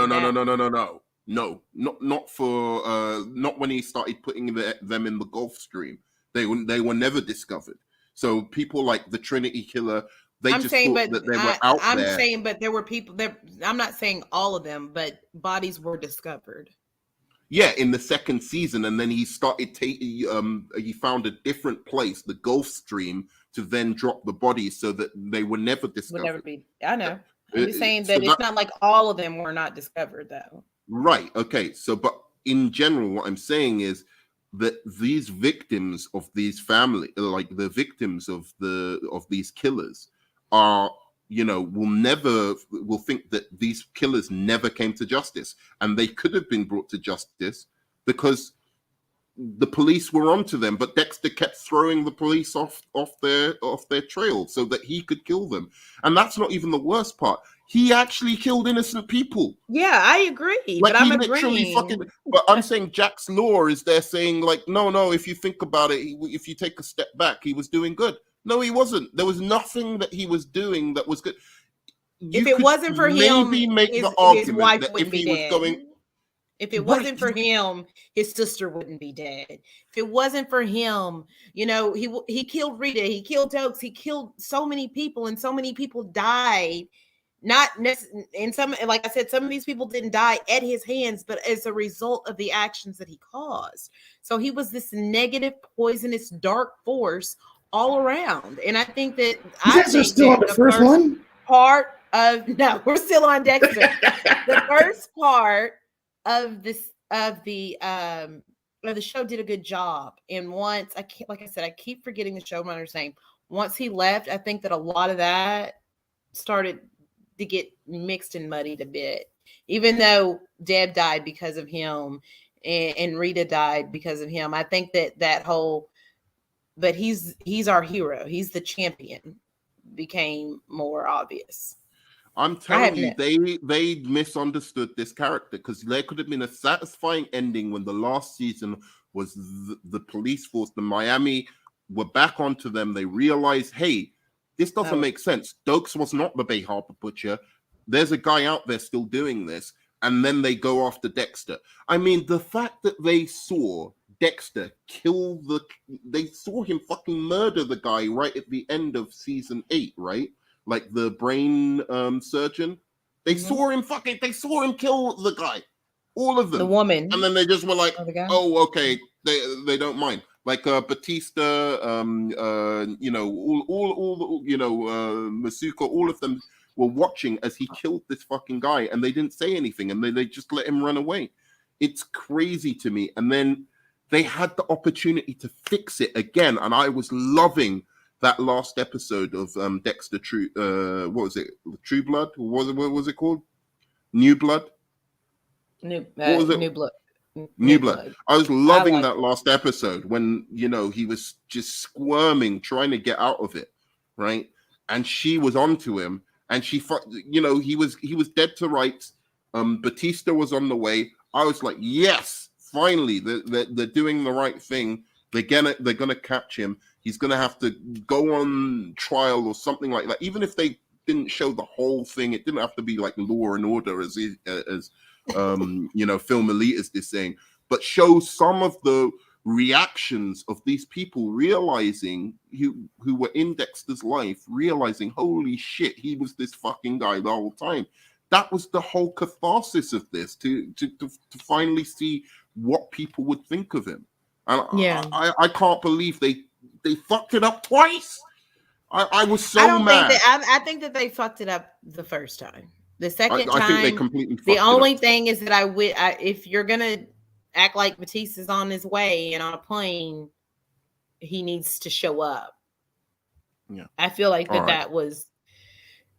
when he started putting them in the Gulf Stream. They were never discovered. So people like the Trinity Killer. I'm saying, but there were people there. I'm not saying all of them, but bodies were discovered. Yeah, in the second season, and then he started he found a different place, the Gulf Stream, to then drop the bodies so that they were never discovered. Would never be. I know. I'm just saying that it's not like all of them were not discovered, though. Right. Okay. So, but in general, what I'm saying is that these victims of these family, like the victims of these killers, are, will think that these killers never came to justice, and they could have been brought to justice because the police were onto them, but Dexter kept throwing the police off their trail so that he could kill them. And that's not even the worst part. He actually killed innocent people. Yeah, I agree. Like, but I'm agreeing. But I'm saying Jack's Law is there saying, like, no, if you think about it, if you take a step back, he was doing good. No, he wasn't. There was nothing that he was doing that was good. If it wasn't for him, his wife wouldn't be dead. If it wasn't for him, his sister wouldn't be dead. If it wasn't for him, he killed Rita, he killed Oaks, he killed so many people, and so many people died. Not necessarily, and some, like I said, some of these people didn't die at his hands, but as a result of the actions that he caused. So he was this negative, poisonous, dark force all around. And I think that you guys are still on the first one. We're still on Dexter. The first part of the show did a good job. And once I keep forgetting the showrunner's name. Once he left, I think that a lot of that started to get mixed and muddied a bit. Even though Deb died because of him and Rita died because of him, I think that whole, but he's our hero, he's the champion, became more obvious. I'm telling you, they misunderstood this character, because there could have been a satisfying ending when the last season was the police force, the Miami, were back onto them. They realized, hey, this doesn't make sense. Dokes was not the Bay Harbor Butcher. There's a guy out there still doing this. And then they go after Dexter. I mean, the fact that they saw Dexter they saw him fucking murder the guy right at the end of season 8, right? Like the brain surgeon. They saw him kill the guy. All of them. The woman. And then they just were like, oh, okay. They don't mind. Like Batista, Masuko, all of them were watching as he killed this fucking guy, and they didn't say anything, and they just let him run away. It's crazy to me. And then they had the opportunity to fix it again, and I was loving that last episode of Dexter True. What was it? True Blood? What was it called? New Blood. New Blood. New Blood. I was loving that last episode when, he was just squirming, trying to get out of it, right? And she was onto him, and he was dead to rights. Batista was on the way. I was like, yes, finally, they're doing the right thing. They're gonna catch him. He's gonna have to go on trial or something like that. Even if they didn't show the whole thing, it didn't have to be like Law and Order as Film Elite is saying, but show some of the reactions of these people realizing who were in Dexter's life, realizing, holy shit, he was this fucking guy the whole time. That was the whole catharsis of this, to finally see what people would think of him. And I can't believe they fucked it up twice. I was so mad. I think that they fucked it up the first time. The second time, I think they completely fucked the only it up. thing is that if you're gonna act like Batista's on his way and on a plane, he needs to show up. Yeah. I feel like All right. that was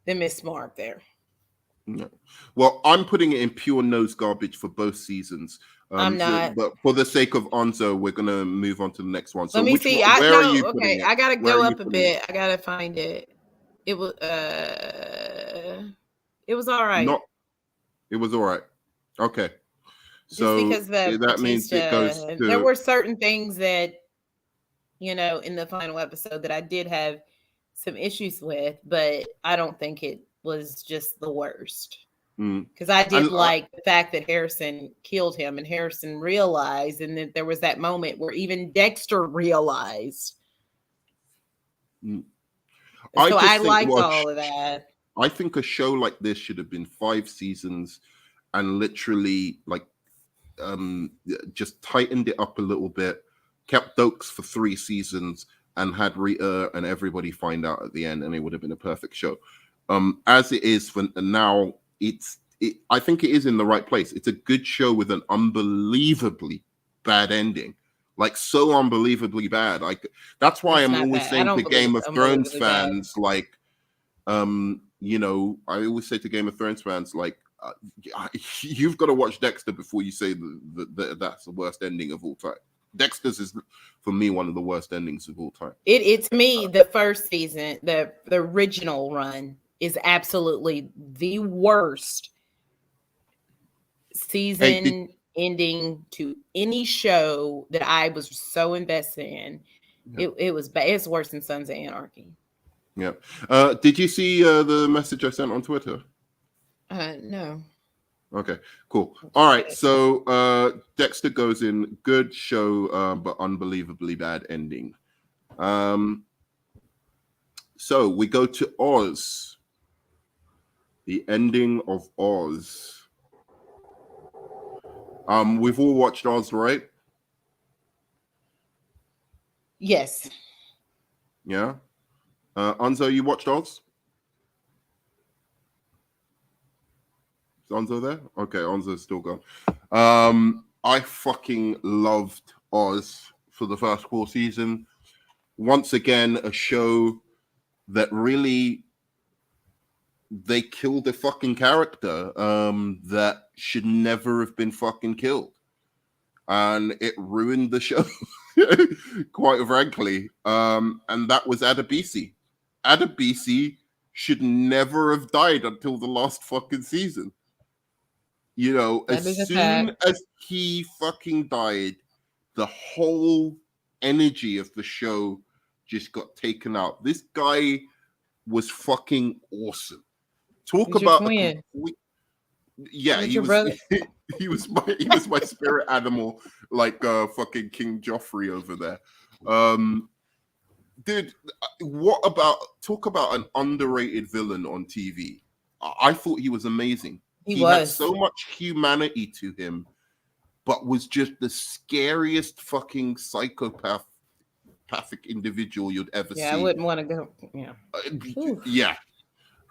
the miss mark there. No. Well, I'm putting it in pure nose garbage for both seasons. I'm not. But for the sake of Onzo, we're gonna move on to the next one. So Let me see. where are you putting it? I gotta Where go are you up a putting it? bit. I gotta find it. It was all right. Not. It was all right. Okay. Just So because that means it goes to. There were certain things that, you know, in the final episode that I did have some issues with, but I don't think it was just the worst. Because I did like the fact that Harrison killed him, and Harrison realized, and that there was that moment where even Dexter realized. I liked all of that. I think a show like this should have been 5 seasons and literally like just tightened it up a little bit, kept Dokes for 3 seasons and had Rita and everybody find out at the end, and it would have been a perfect show. As it is for now, I think it is in the right place. It's a good show with an unbelievably bad ending. Like, so unbelievably bad. Like, that's why I'm always saying to Game of Thrones fans, like, you know, I always say to Game of Thrones fans, like, you've got to watch Dexter before you say that's the worst ending of all time. Dexter's is, for me, one of the worst endings of all time. It's me, the first season, the original run is absolutely the worst season ending to any show that I was so invested in. Yeah. It was bad. It's worse than Sons of Anarchy. Yeah. Did you see the message I sent on Twitter? No. Okay, cool. All right, so Dexter goes in, good show, but unbelievably bad ending. So we go to Oz. The ending of Oz. We've all watched Oz, right? Yes. Yeah. Onzo, you watched Oz? Is Onzo there? Okay, Onzo's still gone. I fucking loved Oz for the first 4 seasons. Once again, a show that really, they killed a fucking character that should never have been fucking killed. And it ruined the show, quite frankly. And that was Adebisi. Adebisi should never have died until the last fucking season. You know, as soon as he fucking died, the whole energy of the show just got taken out. This guy was fucking awesome. Talk about yeah, he was he was my spirit animal, like fucking King Joffrey over there. Dude, talk about an underrated villain on TV. I thought he was amazing. He had so much humanity to him, but was just the scariest fucking psychopathic individual you'd ever see. Yeah, I wouldn't want to go. Yeah.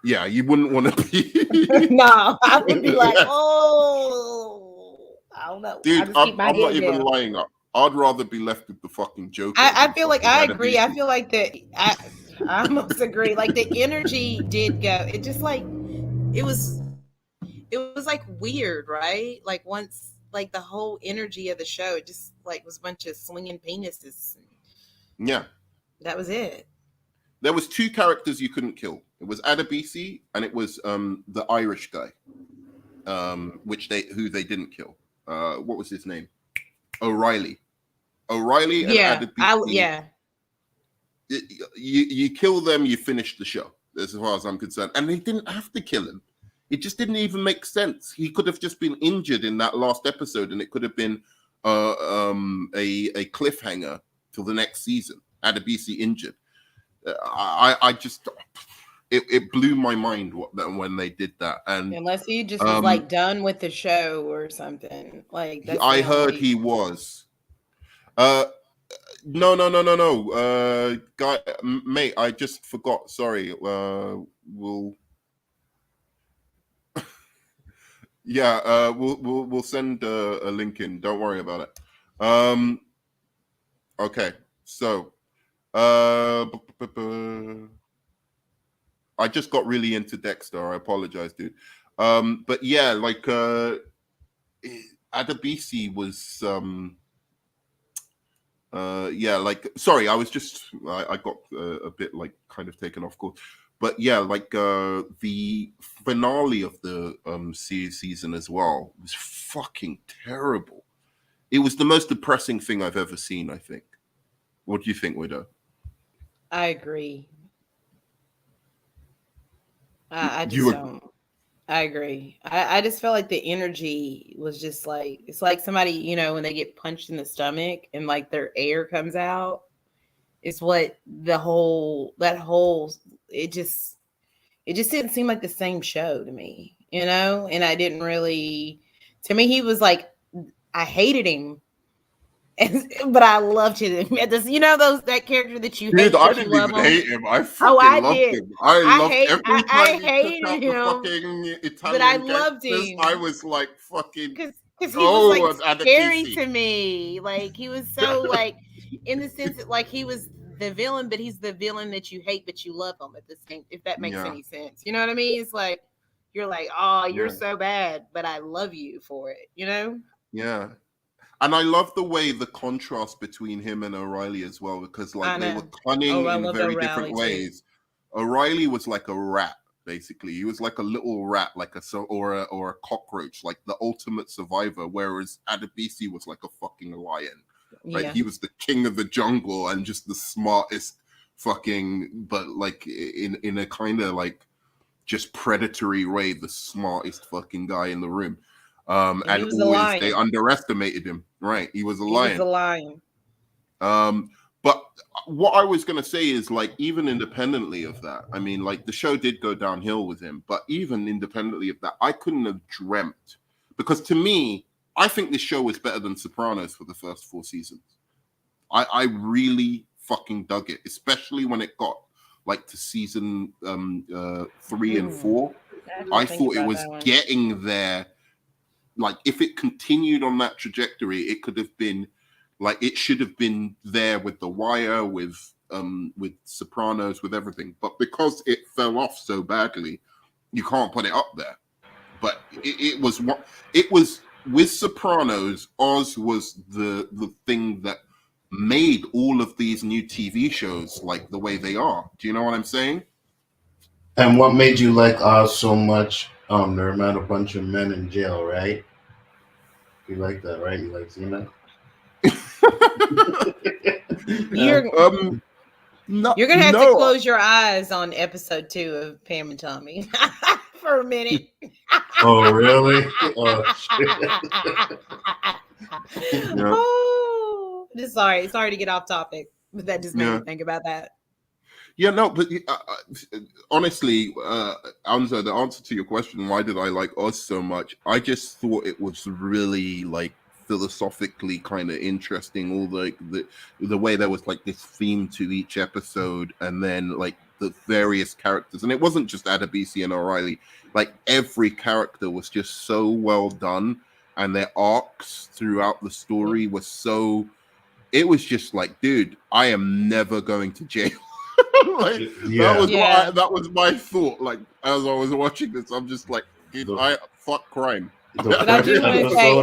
Yeah, you wouldn't want to be. No, I would be like, oh, I don't know. Dude, I'm not even lying. I'd rather be left with the fucking Joker. I feel like I agree. I feel like that. I almost agree. Like the energy did go. It just like it was like weird, right? Like once, like the whole energy of the show, just like was a bunch of swinging penises. Yeah, that was it. There was 2 characters you couldn't kill. It was Adebisi and it was the Irish guy, who they didn't kill. What was his name? O'Reilly and Adebisi. You kill them, you finish the show, as far as I'm concerned. And they didn't have to kill him. It just didn't even make sense. He could have just been injured in that last episode, and it could have been a cliffhanger till the next season. Adebisi injured. I just it blew my mind when they did that. And unless he just was like done with the show or something. Like that's I heard he was. No. Guy, mate, I just forgot. Sorry. Yeah, we'll send a link in. Don't worry about it. Okay, so I just got really into Dexter. I apologize, dude. But yeah, like Adebisi was yeah, like sorry, I got a bit like kind of taken off course. But yeah, like the finale of the season as well was fucking terrible. It was the most depressing thing I've ever seen, I think. What do you think, Widow? I agree. I just don't. I agree. I just felt like the energy was just like, it's like somebody, you know, when they get punched in the stomach and like their air comes out. It's what it just didn't seem like the same show to me, you know? And I didn't really, to me, he was like, I hated him. But I loved him. You know, that character that you hate, Dude, I but you didn't love even him. hate him. I fucking loved him. I loved every time he took out the fucking Italian but I loved gangsters. him. I was like fucking because he was like scary to me. Like he was so like in the sense that like he was the villain, but he's the villain that you hate, but you love him at the same. If that makes any sense, you know what I mean? It's like you're like, oh, you're so bad, but I love you for it. You know? Yeah. And I love the way the contrast between him and O'Reilly as well, because like they were cunning in very different ways. O'Reilly was like a rat, basically. He was like a little rat, like or a cockroach, like the ultimate survivor. Whereas Adebisi was like a fucking lion. Like he was the king of the jungle and just the smartest fucking, but like in a kind of like just predatory way, the smartest fucking guy in the room. And always they underestimated him. Right, he was a lion. He was a lion. But what I was gonna say is like even independently of that, I mean, like the show did go downhill with him, but even independently of that, I couldn't have dreamt, because to me, I think this show was better than Sopranos for the first 4 seasons. I really fucking dug it, especially when it got like to season 3 and 4. I thought it was getting there. Like if it continued on that trajectory, it could have been like it should have been there with The Wire, with Sopranos, with everything. But because it fell off so badly, you can't put it up there. But it was with Sopranos. Oz was the thing that made all of these new TV shows like the way they are. Do you know what I'm saying? And what made you like Oz so much? There met a bunch of men in jail, right? You like that, right? You like seeing that? You're gonna have to close your eyes on episode 2 of Pam and Tommy for a minute. Oh, really? Oh, shit. Oh, just sorry to get off topic, but that just made me think about that. Yeah, no, but honestly, Anzo, the answer to your question, why did I like Oz so much? I just thought it was really like philosophically kind of interesting. All the way there was like this theme to each episode, and then like the various characters, and it wasn't just Adebisi and O'Reilly. Like every character was just so well done, and their arcs throughout the story was so. It was just like, dude, I am never going to jail. Like, that was my thought. Like as I was watching this, I'm just like, dude, I fuck crime. But I do want to say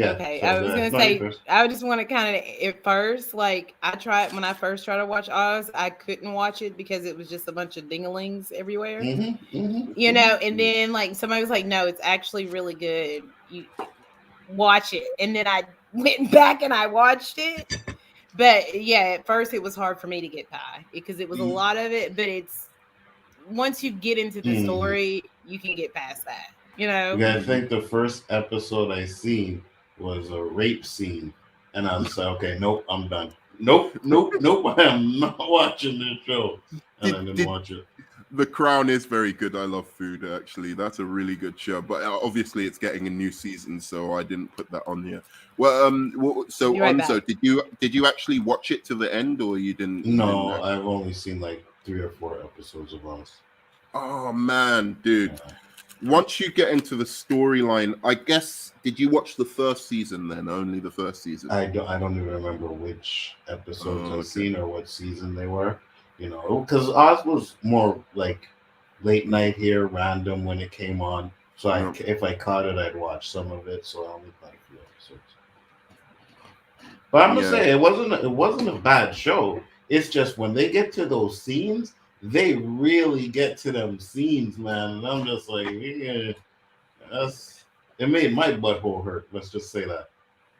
okay. I was gonna say I just want to kind of at first, like when I first tried to watch Oz, I couldn't watch it because it was just a bunch of dinglings everywhere. You know, and then like somebody was like, no, it's actually really good. You watch it, and then I went back and I watched it. But yeah, at first it was hard for me to get by because it was a lot of it. But it's once you get into the story, you can get past that. You know. Yeah, I think the first episode I seen was a rape scene, and I was like, okay, nope, I'm done. Nope, I am not watching this show, and I didn't watch it. The Crown is very good. I love food, actually. That's a really good show. But obviously, it's getting a new season, so I didn't put that on here. Well, so Onzo, did you actually watch it to the end, or you didn't? No, I've only seen like 3 or 4 episodes of Oz. Oh man, dude. once you get into the storyline, I guess, did you watch the first season then? Only the first season? I don't even remember which episodes I've seen or what season they were. You know, because Oz was more like late night here, random when it came on. So if I caught it, I'd watch some of it. So I only caught a few episodes. But I'm gonna say it wasn't a bad show. It's just when they get to those scenes, they really get to them scenes, man. And I'm just like, yeah, it made my butthole hurt. Let's just say that.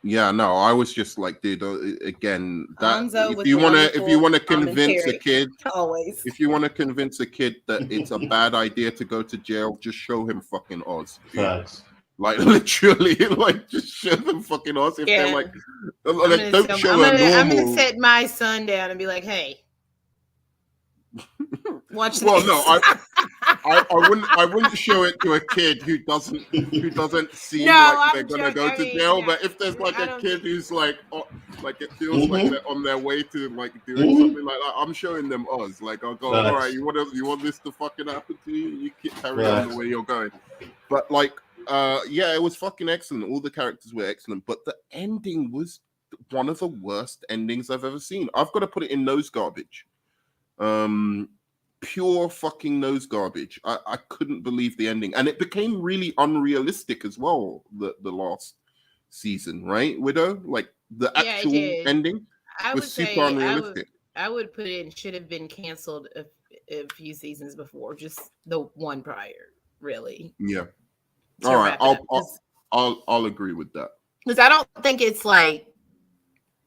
Yeah, no, I was just like, dude, again, that Hanzo if you want to convince a kid, always, if you want to convince a kid that it's a bad idea to go to jail, just show him fucking Oz. Facts. Like literally, like just show them fucking Oz. If they're like don't show a normal. I'm gonna set my son down and be like, hey, watch this. Well, no, I wouldn't show it to a kid who doesn't seem like they're gonna go to jail. But if there's like a kid who's like it feels like they're on their way to like doing something like that, I'm showing them Oz. Like I'll go, all right, you want this to fucking happen to you? You keep carry on the way you're going. But like, yeah, it was fucking excellent. All the characters were excellent, but the ending was one of the worst endings I've ever seen. I've got to put it in nose garbage. Pure fucking nose garbage. I couldn't believe the ending, and it became really unrealistic as well. The last season, right, Widow? Like the actual ending was super unrealistic. I would put it should have been canceled a few seasons before, just the one prior, really. Yeah. All right, I'll agree with that. Because I don't think it's like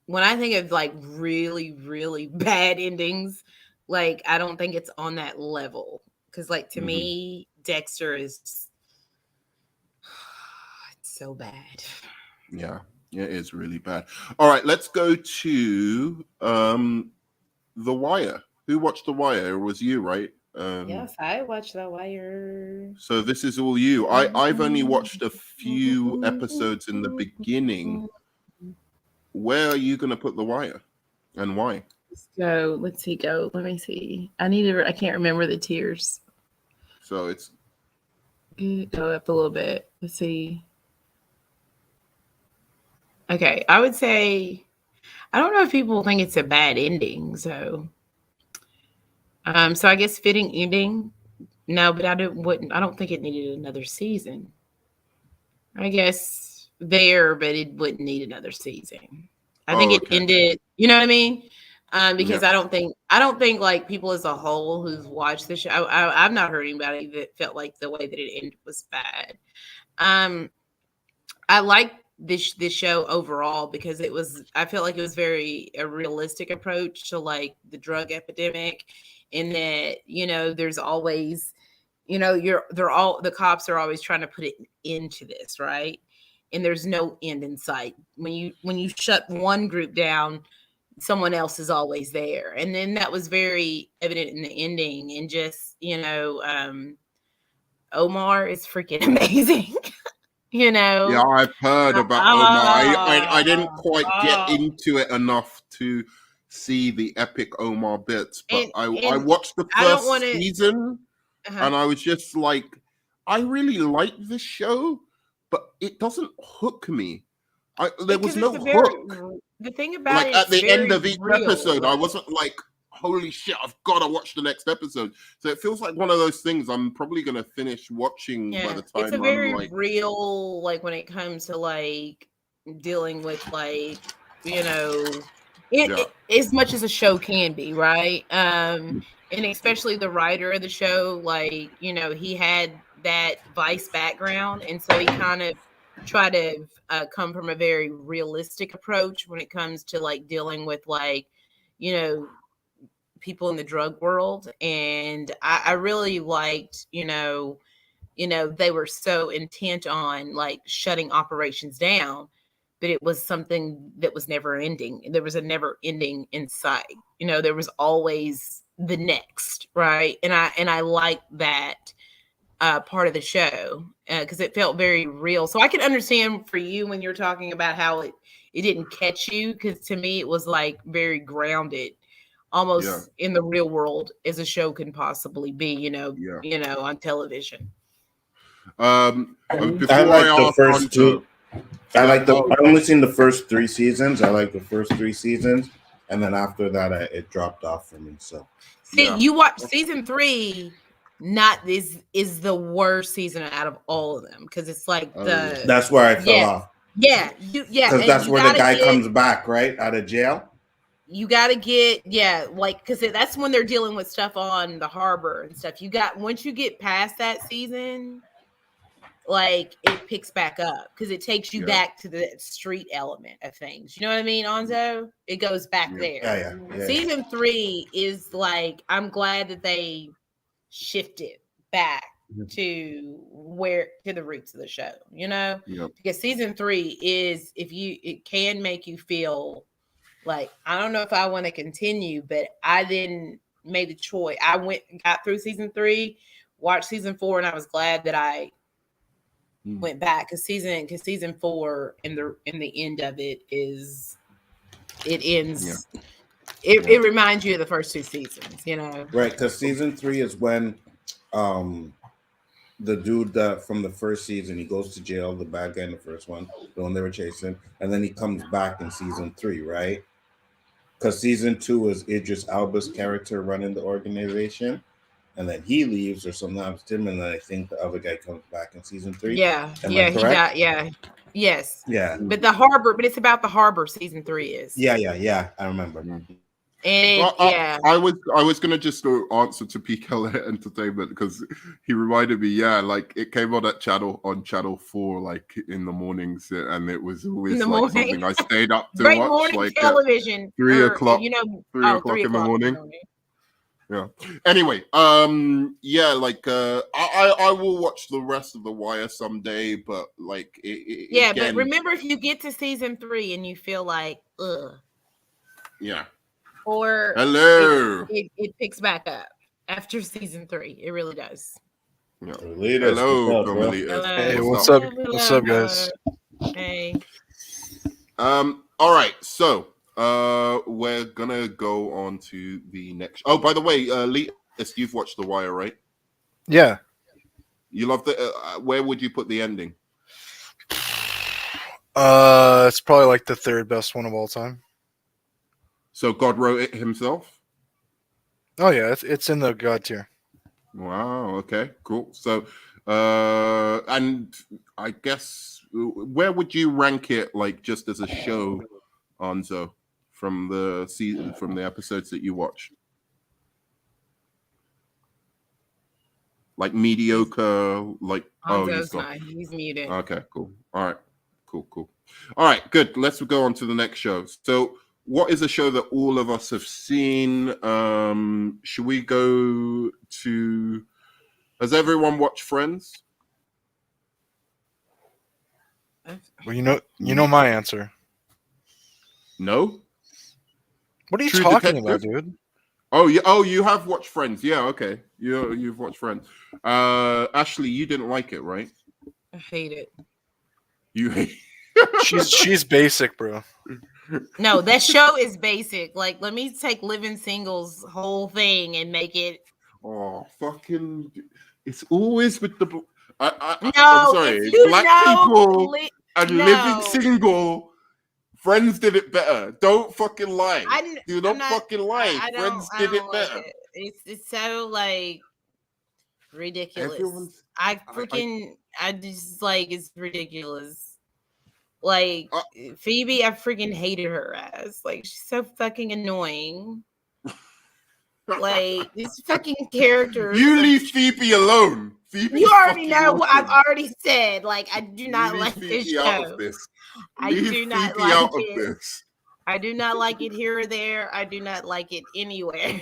when I think of like really, really bad endings. Like, I don't think it's on that level. Because, like, to me, Dexter is it's so bad. Yeah, it is really bad. All right, let's go to The Wire. Who watched The Wire? It was you, right? Yes, I watched The Wire. So this is all you. I've only watched a few episodes in the beginning. Where are you going to put The Wire? And why? So let's see. Let me see. I can't remember the tiers. So it's go up a little bit. Let's see. Okay, I would say I don't know if people think it's a bad ending. So I guess fitting ending. No, but I don't think it needed another season. I guess there, but it wouldn't need another season. I think it ended. You know what I mean? Because I don't think like people as a whole who've watched the show, I've not heard anybody that felt like the way that it ended was bad. I like this show overall because I felt like it was a realistic approach to like the drug epidemic, in that, you know, there's always, you know, the cops are always trying to put it into this, right? And there's no end in sight. When you shut one group down, someone else is always there. And then that was very evident in the ending. And just, you know, Omar is freaking amazing. You know? Yeah, I've heard about Omar. I didn't quite get into it enough to see the epic Omar bits, but I watched the first season and I was just like, I really like this show, but it doesn't hook me. There was no hook. The thing about it, at the end of each episode, I wasn't like, holy shit, I've got to watch the next episode. So it feels like one of those things I'm probably going to finish watching by the time it's a very real, like when it comes to like dealing with like, you know, it as much as a show can be, right? And especially the writer of the show, like, you know, he had that Vice background, and so he kind of tried to come from a very realistic approach when it comes to like dealing with like, you know, people in the drug world. And I really liked, you know, they were so intent on like shutting operations down, but it was something that was never ending. There was a never ending in sight. You know, there was always the next, right? And I like that part of the show because it felt very real. So I can understand for you when you're talking about how it didn't catch you, because to me it was like very grounded, almost in the real world as a show can possibly be, you know, on television. Before I like the ask first Anzo- two. I've Oh, only seen the first 3 seasons. I like the first 3 seasons, and then after that, it dropped off for me. So See, Yeah. you watch season 3. Not is the worst season out of all of them because it's like the that's where I fell off. Because That's where the guy comes back, right, out of jail. You got to get because that's when they're dealing with stuff on the harbor and stuff. Once you get past that season, like it picks back up because it takes you back to the street element of things. You know what I mean, Anzo? It goes back there. Yeah. Season 3 is like, I'm glad that they shifted back to the roots of the show, because season 3 is, it can make you feel like, I don't know if I want to continue, but I didn't make the choice. I got through season 3, watched season 4, and I was glad that I went back because season 4 and the end of it ends. It reminds you of the first 2 seasons, Right, because season 3 is when the dude from the first season, he goes to jail, the bad guy in the first one, the one they were chasing, and then he comes back in season 3, right? Because season 2 is Idris Elba's character running the organization, and then he leaves or something happens to him, and then I think the other guy comes back in season 3. Yeah, Am yeah, I he correct? died. Yes. Yeah. But it's about the harbor. Season 3 is. Yeah. I remember. And I was gonna just answer to PK Entertainment because he reminded me, like it came on channel 4, like in the mornings, and it was always like something I stayed up to Great watch, morning like television, 3 o'clock, 3 o'clock 3 in the o'clock morning. Yeah. Anyway, I will watch the rest of The Wire someday, but like, again, but remember, if you get to season 3 and you feel like, ugh. Yeah. Or hello, it picks back up after season 3. It really does. Yeah. Hello, Hey, what's up? What's up, guys? Hey. All right, so we're gonna go on to the next. Oh, by the way, Letus, you've watched The Wire, right? Yeah. You loved it. Where would you put the ending? It's probably like the 3rd best one of all time. So God wrote it himself? Oh yeah, it's in the God tier. Wow. Okay. Cool. So, and I guess where would you rank it, like just as a show, Anzo, from the episodes that you watched? Like mediocre, like he's muted. Okay. Cool. All right. Cool. All right. Good. Let's go on to the next show. So, what is a show that all of us have seen? Should we go to... Has everyone watched Friends? Well, you know my answer. No? What are you True talking Detective? about, dude? Oh, you have watched Friends. Yeah, okay. You've watched Friends. Ashley, you didn't like it, right? I hate it. You hate She's basic, bro. No, that show is basic. Like, let me take Living Single's whole thing and make it. Oh, fucking! It's always with the. I'm No, sorry. Black people and no. Living Single. Friends did it better. Don't fucking lie. Do not fucking lie. Friends did it better. Like it. It's so like ridiculous. It's ridiculous. Like Phoebe, I freaking hated her ass. Like, she's so fucking annoying. Like, these fucking characters. You leave Phoebe alone. You already know what I've already said. Like, I do not like this show. Out of this. I do not like it. I do not like it here or there. I do not like it anywhere.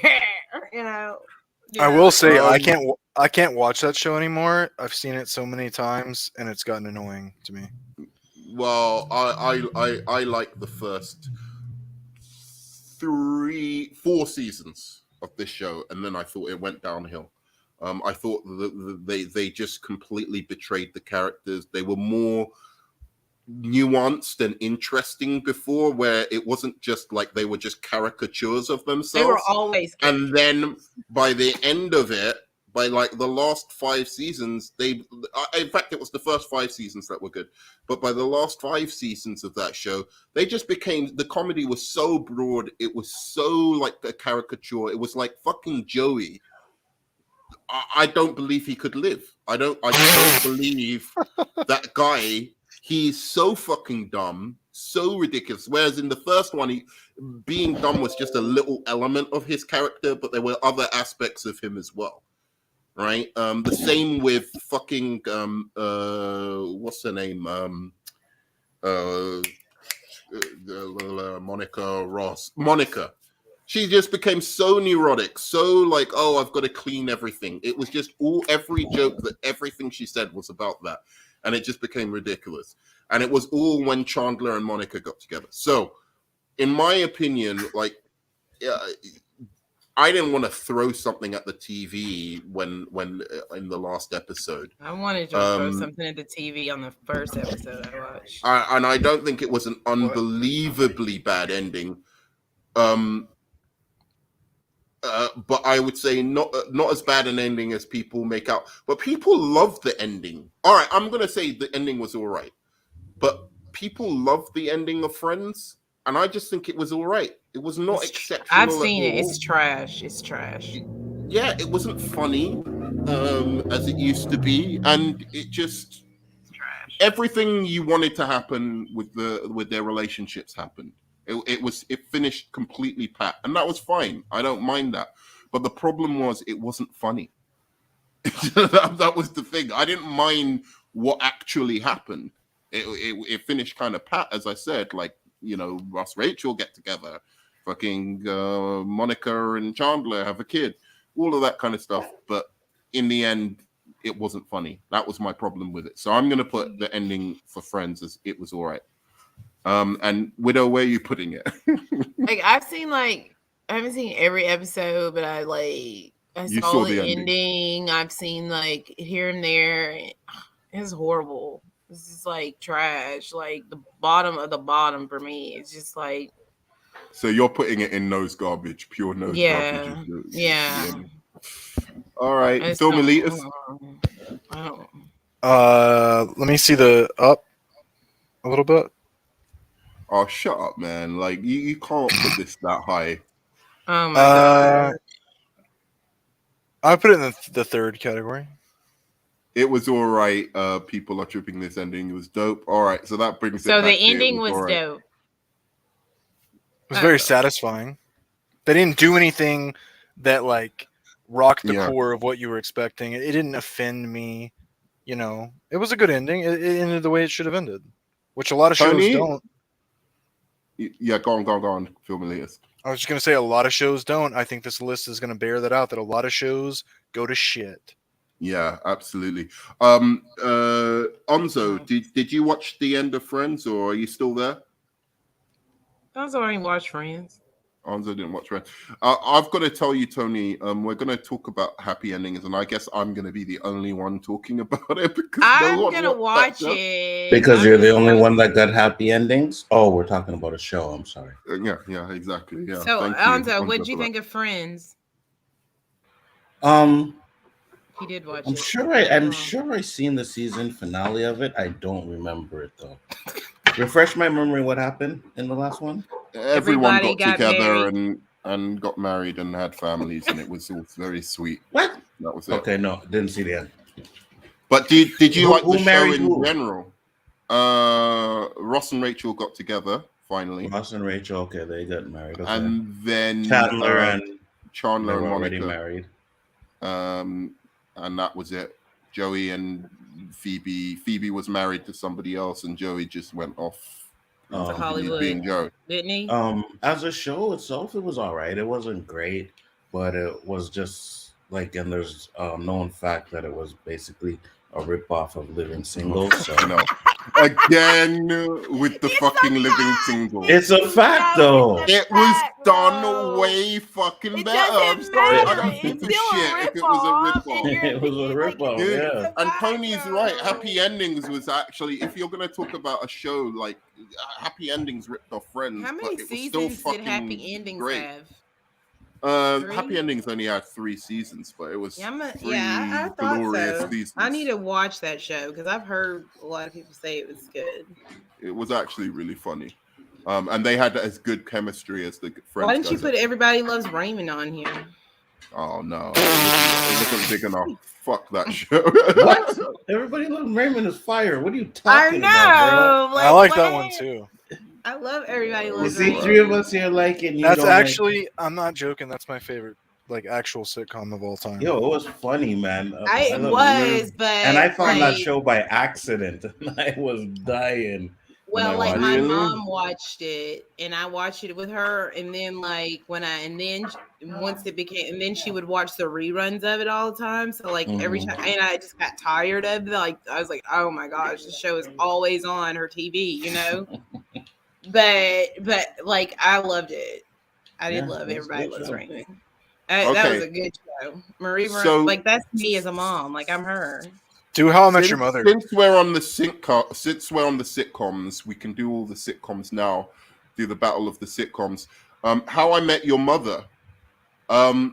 I will say I can't watch that show anymore. I've seen it so many times, and it's gotten annoying to me. Well, I like the first 4 seasons of this show, and then I thought it went downhill. I thought they just completely betrayed the characters. They were more nuanced and interesting before, where it wasn't just like they were just caricatures of themselves. They were always and then by the end of it, by like the last 5 seasons, in fact, it was the first 5 seasons that were good, but by the last 5 seasons of that show, they just became, the comedy was so broad, it was so like a caricature, it was like fucking Joey. I don't believe he could live. I just don't believe that guy. He's so fucking dumb, so ridiculous. Whereas in the first one, being dumb was just a little element of his character, but there were other aspects of him as well. Right? The same with fucking what's her name? Monica Ross. Monica. She just became so neurotic, so like, oh, I've got to clean everything. It was just every joke that everything she said was about that. And it just became ridiculous. And it was all when Chandler and Monica got together. So, in my opinion, like, I didn't want to throw something at the TV when in the last episode. I wanted to throw something at the TV on the first episode I watched. And I don't think it was an unbelievably bad ending. But I would say not as bad an ending as people make out. But people love the ending. All right, I'm going to say the ending was all right. But people love the ending of Friends, and I just think it was all right. It was not exceptional. I've seen it. It's trash. It's trash. Yeah, it wasn't funny as it used to be, and it just everything you wanted to happen with their relationships happened. It finished completely pat, and that was fine. I don't mind that. But the problem was it wasn't funny. that was the thing. I didn't mind what actually happened. It finished kind of pat, as I said. Like, you know, Ross Rachel get together, fucking Monica and Chandler have a kid, all of that kind of stuff. But in the end, it wasn't funny. That was my problem with it. So I'm going to put the ending for Friends as it was all right. And Widow, where are you putting it? Like, I haven't seen every episode, but I saw the ending. I've seen like here and there. It's horrible. This is like trash. Like the bottom of the bottom for me. It's just like. So you're putting it in nose garbage, pure nose garbage. Yeah. All right, Phil Militas. Let me see the up a little bit. Oh, shut up, man! Like you can't put this that high. Oh my god! I put it in the third category. It was all right. People are tripping this ending. It was dope. All right, so that brings it. So back the ending was dope. It was very satisfying. They didn't do anything that like rocked the core of what you were expecting. It didn't offend me. You know, it was a good ending. It ended the way it should have ended, which a lot of shows don't. Yeah, go on, Phil Militas. I was just gonna say a lot of shows don't. I think this list is gonna bear that out. That a lot of shows go to shit. Yeah, absolutely. Onzo, did you watch the end of Friends, or are you still there? I was already watched Friends. Onzo didn't watch Friends. I've got to tell you, Tony, we're going to talk about happy endings, and I guess I'm going to be the only one talking about it because I'm going to watch it. Because you're the only one that got happy endings? Oh, we're talking about a show. I'm sorry. Yeah, exactly. Yeah. So, Onzo, what did you think of Friends? He did watch it. I'm sure I seen the season finale of it. I don't remember it though. Refresh my memory. What happened in the last one? Everyone got together and got married and had families, and it was all very sweet. What? That was it. Okay, no, didn't see the end. But did you like the show in general? Ross and Rachel got together finally. Ross and Rachel, okay, they got married. Okay. And then Chandler and Monica already married. And that was it. Joey and Phoebe. Phoebe was married to somebody else, and Joey just went off to Hollywood, being Joey. Didn't he? As a show itself, it was all right. It wasn't great, but it was just like, and there's known fact that it was basically a ripoff of Living Single. So no. Again with the fucking Living Single. It's a fact, though. It was done way fucking better. I'm sorry, I don't give a shit if it was a ripoff. It was a ripoff, yeah. And Tony's right. Happy Endings was actually, if you're gonna talk about a show like Happy Endings ripped off Friends, how many seasons did Happy Endings have? Happy Endings only had 3 seasons, but it was I thought glorious so. seasons. I need to watch that show because I've heard a lot of people say it was good. It was actually really funny. And they had as good chemistry as the French Why didn't you guys put Everybody Loves Raymond on here? Oh no, it wasn't big enough. Fuck that show. What? Everybody Loves Raymond is fire. What are you I talking about, know. I like that what? one too. I love Everybody bro? You Loves see, Raymond. 3 of us here like it. And you That's don't actually, I'm not joking. That's my favorite, like, actual sitcom of all time. Yo, it was funny, man. It was, but and I found that like, show by accident, and I was dying. when I well, like watched my it. mom watched it, and I watched it with her, and then like once it became, and then she would watch the reruns of it all the time. So like every time, and I just got tired of it. Like I was like, oh my gosh, the show is always on her TV, you know. but like I loved it. I did love Everybody Loves Raymond. That was a good show. Marie, like that's me as a mom. Like I'm her. Do How I Met Your Mother. Since we're on the sitcoms, we can do all the sitcoms now. Do the battle of the sitcoms. How I Met Your Mother. I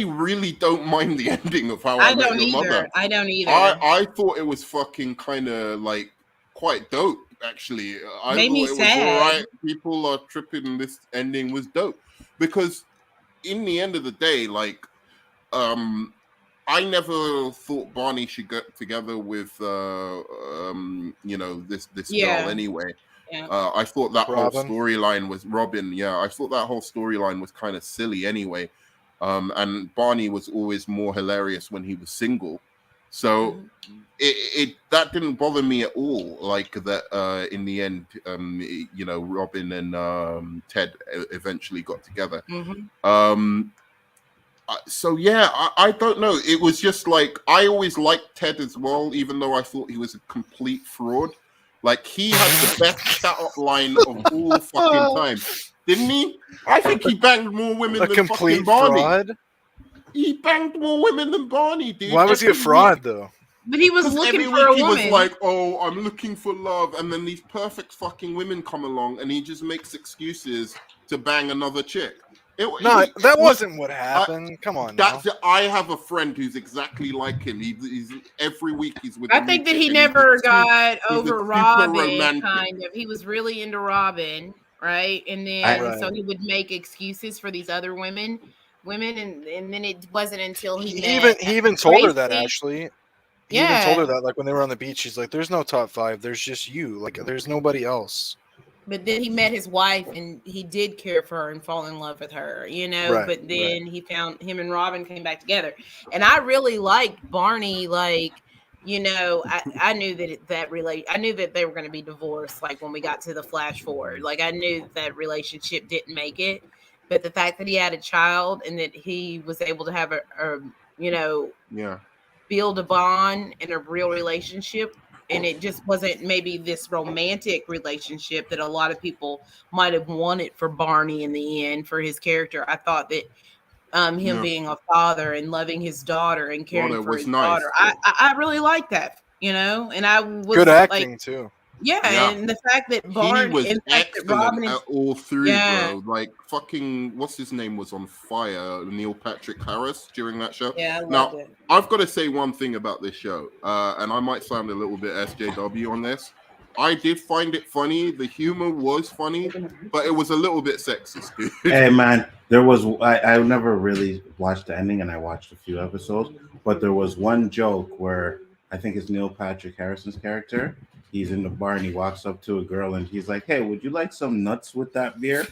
really don't mind the ending of How I Met Your Mother. I don't either. I thought it was fucking kind of like quite dope. Actually, I Made thought me it was sad. all right. People are tripping. This ending was dope because, in the end of the day, like, I never thought Barney should get together with, this girl anyway. Yeah. I thought that Robin. whole storyline was Robin. Yeah, I thought that whole storyline was kind of silly anyway. And Barney was always more hilarious when he was single. So it that didn't bother me at all. Like that in the end, Robin and Ted eventually got together. So yeah, I don't know. It was just like I always liked Ted as well, even though I thought he was a complete fraud. Like he had the best shut-up line of all fucking time, didn't he? I think he banged more women than fucking Barney. Fraud? He banged more women than Barney, dude. Why was he a fraud though? But he was looking for a woman. He was like, "Oh, I'm looking for love," and then these perfect fucking women come along, and he just makes excuses to bang another chick. That wasn't what happened. Come on. I have a friend who's exactly like him. He's every week he's with. I think that he never got over Robin. Kind of, he was really into Robin, right? And then so he would make excuses for these other women, and then it wasn't until he even told her that actually. He even Yeah. told her that, like when they were on the beach, he's like, "There's no top 5. There's just you. Like, there's nobody else." But then he met his wife, and he did care for her and fall in love with her, you know. Right, but then he found him and Robin came back together, and I really liked Barney. Like, you know, I knew I knew that they were going to be divorced. Like when we got to the flash forward, like I knew that relationship didn't make it. But the fact that he had a child and that he was able to have build a bond and a real relationship, and it just wasn't maybe this romantic relationship that a lot of people might have wanted for Barney in the end for his character. I thought that him being a father and loving his daughter and caring for his daughter, I really liked that, you know. And I was good acting too. Yeah, and the fact that Barney he was excellent at all through, bro. Like fucking, what's his name was on fire? Neil Patrick Harris during that show. Yeah, I loved it. I've got to say one thing about this show, and I might sound a little bit SJW on this. I did find it funny. The humor was funny, but it was a little bit sexist, dude. Hey man, there was I never really watched the ending, and I watched a few episodes, but there was one joke where I think it's Neil Patrick Harrison's character. He's in the bar and he walks up to a girl and he's like, "Hey, would you like some nuts with that beer?"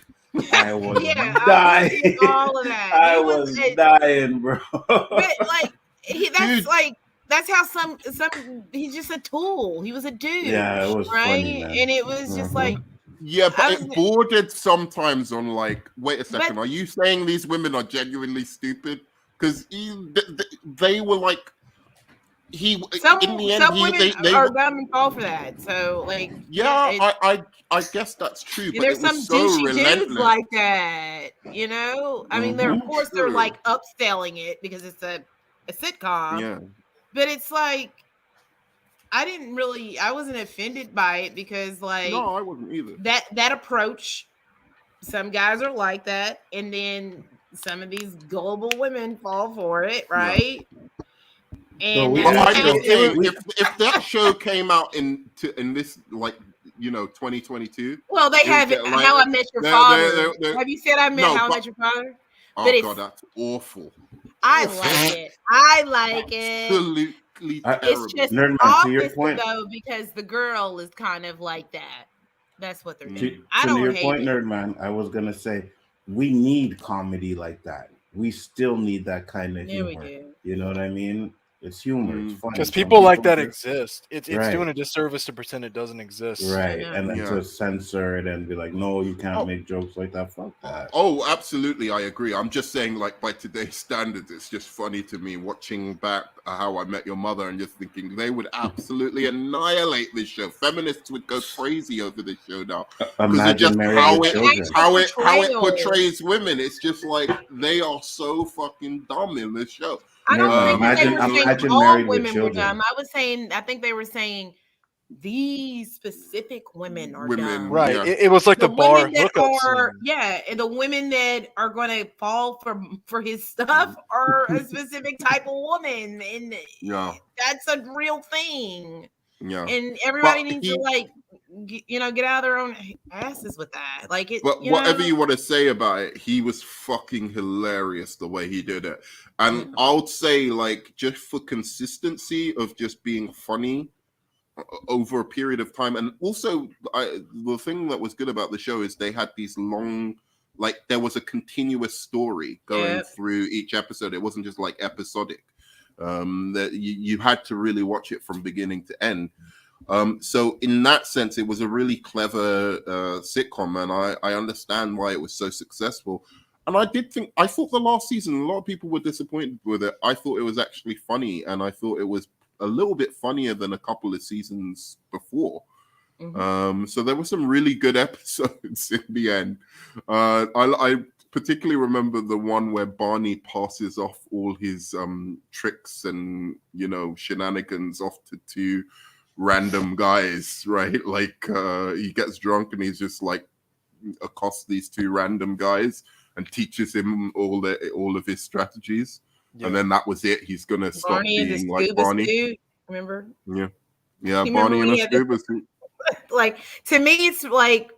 I was dying. All of that. I was dying, bro. But like that's how some he's just a tool. He was a dude. Yeah, it was right, funny, man. And it was just like. Yeah, but it bordered sometimes on like, wait a second, are you saying these women are genuinely stupid? Because they were like. In the end, women are dumb and fall for that. So, like, I guess that's true. But there's it was some so douchey relentless. dudes like that, you know. I mean, of course they're like upselling it because it's a sitcom. Yeah, but it's like I wasn't offended by it because like no, I wasn't either. That approach some guys are like that, and then some of these gullible women fall for it, right? And we But that's have I'm how just to. saying, We, if that show came out in this, like, 2022, well, they it would have get like How I Met Your they Father. Have you said no, How I but Met Your Father? But oh it's god, that's awful. I Awful. like it. I like it. Absolutely It's terrible. just Nerdman, to your opposite point. though, because the girl is kind of like that. That's what they're doing. To, I to don't your hate point, it. Nerdman, I was gonna say we need comedy like that. We still need that kind of Yeah, we humor. do. You know what I mean? It's humor. It's funny. Because Some people like that just- exist. It's Right. doing a disservice to pretend it doesn't exist. Right, know. and then Yeah. to censor it and be like, no, you can't Oh. make jokes like that. Fuck that. Oh, absolutely, I agree. I'm just saying, like, by today's standards, it's just funny to me watching back How I Met Your Mother and just thinking they would absolutely annihilate this show. Feminists would go crazy over this show now because of Imagine just married how with it children. how it portrays women. It's just like they are so fucking dumb in this show. I don't Nerdman, think that they were saying imagine all married with women were children. dumb. I think they were saying these specific women are Women, dumb. Right. Yeah. It was like the bar women that hookup are, scene. yeah, and the women that are going to fall for his stuff are a specific type of woman, and Yeah, that's a real thing. yeah. And everybody But needs to like, get out of their own asses with that. Like it. But whatever you want to say about it, he was fucking hilarious the way he did it. And I would say, like, just for consistency of just being funny over a period of time. And also, the thing that was good about the show is they had these long, like, there was a continuous story going through each episode. It wasn't just like episodic. That you had to really watch it from beginning to end. So in that sense, it was a really clever sitcom, and I understand why it was so successful. And I thought the last season, a lot of people were disappointed with it. I thought it was actually funny, and I thought it was a little bit funnier than a couple of seasons before. So there were some really good episodes in the end. I particularly remember the one where Barney passes off all his tricks and shenanigans off to two random guys, right? Like he gets drunk and he's just like accosts these two random guys and teaches him all of his strategies. And then that was it. He's gonna stop Barney and the being like scuba Barney. suit, remember? Yeah, You Barney remember in when a he had the- scuba suit. Like, to me, it's like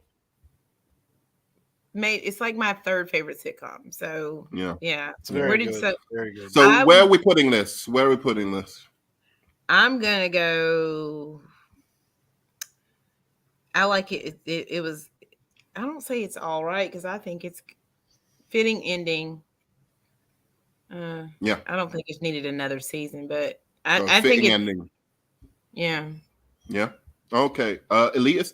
my third favorite sitcom. So Yeah, It's very good. Very good. So where are we putting this? I'm gonna go. I like it. It was. I don't say it's all right because I think it's fitting ending. Yeah, I don't think it's needed another season, but so I think fitting it's ending. Yeah. Okay. Elitist.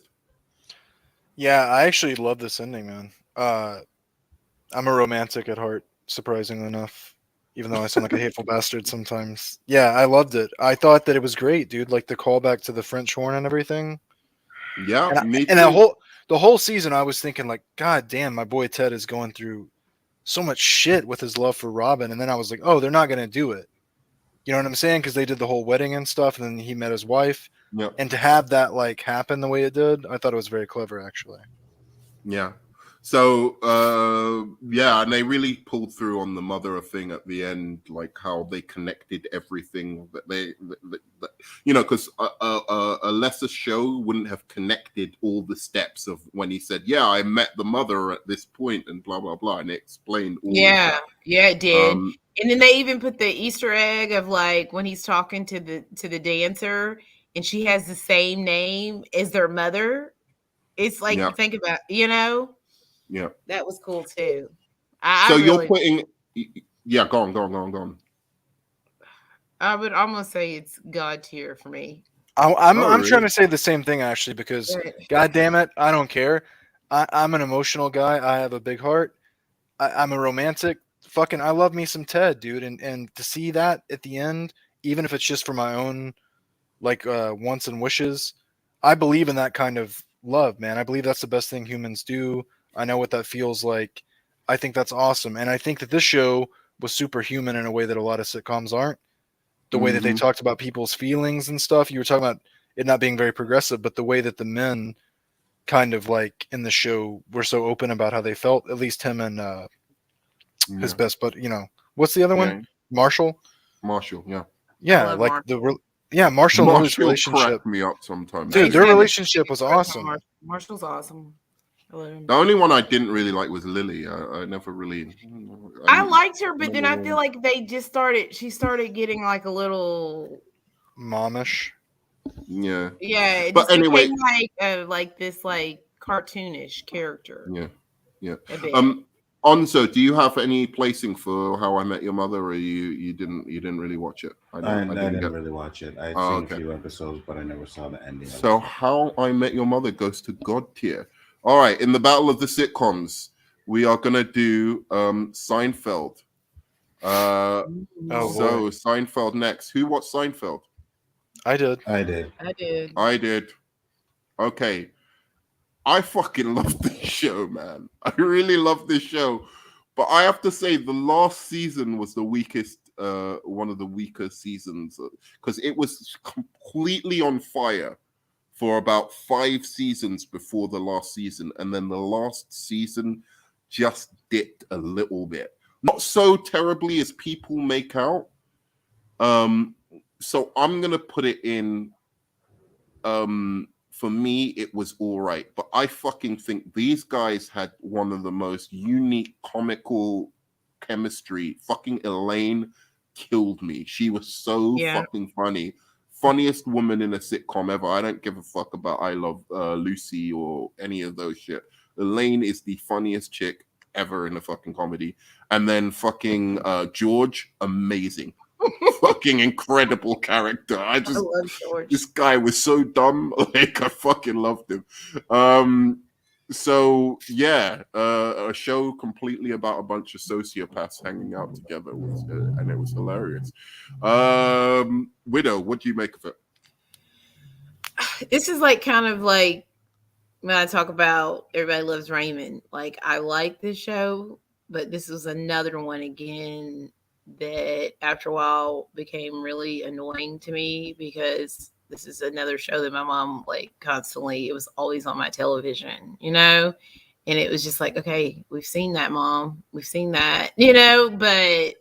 Yeah, I actually love this ending, man. I'm a romantic at heart, surprisingly enough, even though I sound like a hateful bastard sometimes. Yeah, I loved it. I thought that it was great, dude. Like the callback to the French horn and everything. Yeah, me too. And the whole season, I was thinking like, God damn, my boy Ted is going through so much shit with his love for Robin. And then I was like, oh, they're not gonna do it. You know what I'm saying? Because they did the whole wedding and stuff, and then he met his wife. Yep. And to have that like happen the way it did, I thought it was very clever, actually. Yeah. So and they really pulled through on the mother thing at the end, like how they connected everything that because a lesser show wouldn't have connected all the steps of when he said, "Yeah, I met the mother at this point," and blah blah blah, and it explained all. Yeah, it did. Um, And then they even put the Easter egg of like when he's talking to the dancer, and she has the same name as their mother. It's like you think about, Yeah, that was cool too. So you're putting, go on. I would almost say it's God tier for me. I'm trying to say the same thing actually, because God damn it, I don't care. I'm an emotional guy. I have a big heart. I'm a romantic. Fucking, I love me some Ted, dude. And to see that at the end, even if it's just for my own like wants and wishes, I believe in that kind of love, man. I believe that's the best thing humans do. I know what that feels like. I think that's awesome. And I think that this show was superhuman in a way that a lot of sitcoms aren't. The way that they talked about people's feelings and stuff. You were talking about it not being very progressive, but the way that the men kind of like in the show were so open about how they felt. At least him and his best buddy. You know, what's the other one? Marshall. Yeah. Yeah, like Marshall. Marshall and Lily's Marshall relationship. cracked me up sometimes. Dude, their relationship was awesome. Marshall's awesome. The only one I didn't really like was Lily. I never really. I liked her, but then I feel like she started getting like a little momish. Yeah. Yeah. It but just anyway, became like this like cartoonish character. Yeah. Onzo, do you have any placing for How I Met Your Mother, or you didn't really watch it? I didn't really watch it. I've seen a few episodes, but I never saw the ending. So How I Met Your Mother goes to God tier. All right, in the battle of the sitcoms, we are gonna do Seinfeld. Seinfeld next. Who watched Seinfeld? I did. Okay. I fucking love this show, man. I really love this show. But I have to say the last season was the weakest, one of the weaker seasons, because it was completely on fire for about 5 seasons before the last season. And then the last season just dipped a little bit. Not so terribly as people make out. So I'm going to put it in... for me, it was all right. But I fucking think these guys had one of the most unique comical chemistry. Fucking Elaine killed me. She was so fucking funny. Funniest woman in a sitcom ever. I don't give a fuck about I Love Lucy or any of those shit. Elaine is the funniest chick ever in a fucking comedy. And then fucking George, amazing. Fucking incredible character. I love George. This guy was so dumb. Like, I fucking loved him. So yeah, a show completely about a bunch of sociopaths hanging out together and it was hilarious. Widow, what do you make of it? This is like kind of like when I talk about Everybody Loves Raymond. Like, I like this show, but this was another one again that after a while became really annoying to me, because this is another show that my mom like constantly, it was always on my television, you know, and it was just like, okay, we've seen that, Mom, we've seen that, you know. But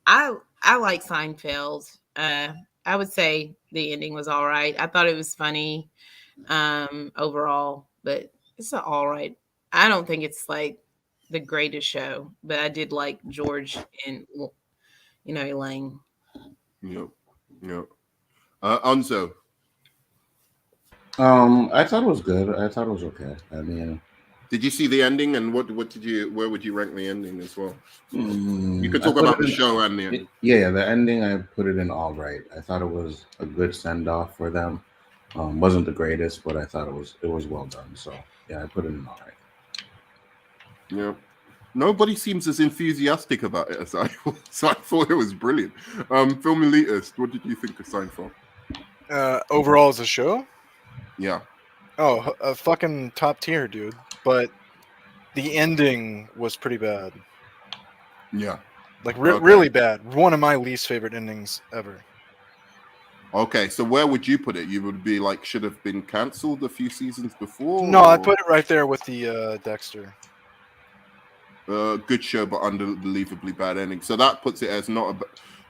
I like Seinfeld. I would say the ending was all right. I thought it was funny overall, but it's all right. I don't think it's like the greatest show, but I did like George and Elaine. Yep. Onzo. I thought it was good. I thought it was okay. I mean, did you see the ending, and where would you rank the ending as well? You could talk about the show and the ending. Yeah, the ending, I put it in all right. I thought it was a good send off for them. Wasn't the greatest, but I thought it was well done. So yeah, I put it in all right. Yeah. Nobody seems as enthusiastic about it as I was. So I thought it was brilliant. Film Elitist, what did you think of Seinfeld? Overall as a show? Yeah. Oh, a fucking top tier, dude. But the ending was pretty bad. Yeah. Like really bad. One of my least favorite endings ever. Okay, so where would you put it? You would be like, should have been cancelled a few seasons before? No, I put it right there with the Dexter. Good show, but unbelievably bad ending. So that puts it as not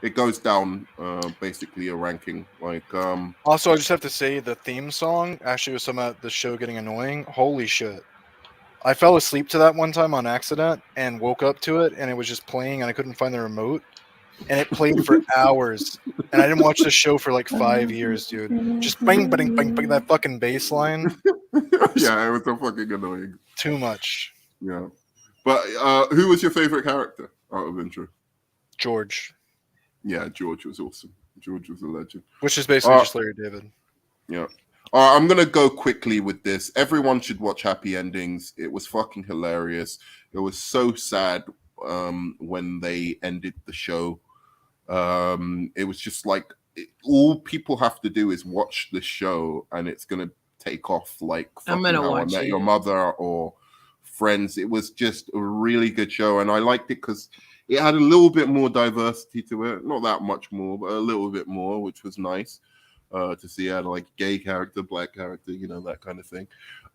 it goes down basically a ranking. Like also, I just have to say the theme song actually was some of the show getting annoying. Holy shit. I fell asleep to that one time on accident and woke up to it, and it was just playing and I couldn't find the remote. And it played for hours. And I didn't watch the show for like 5 years, dude. Just bang, bang, bang, bang, that fucking bass line. Yeah, it was so fucking annoying. Too much. Yeah. But who was your favorite character out of interest? George. Yeah, George was awesome. George was a legend. Which is basically just Larry David. Yeah. All right, I'm going to go quickly with this. Everyone should watch Happy Endings. It was fucking hilarious. It was so sad when they ended the show. It was just like, all people have to do is watch the show and it's going to take off like I'm gonna How watch I Met it. Your Mother or Friends. It was just a really good show, and I liked it because it had a little bit more diversity to it. Not that much more, but a little bit more, which was nice to see. It had like gay character, black character, that kind of thing.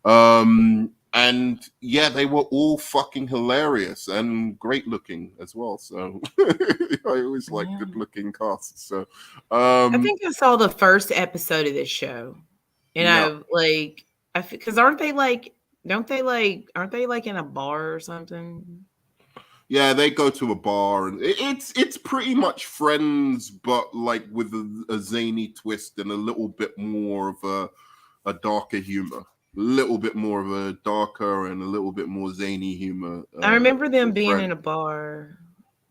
And yeah, they were all fucking hilarious and great looking as well. So I always like good looking casts. So I think I saw the first episode of this show, and because aren't they like in a bar or something? yeah, they go to a bar, and it's pretty much Friends, but like with a zany twist and a little bit more of a darker humor, a little bit more of a darker and a little bit more zany humor. I remember them being Friends. in a bar.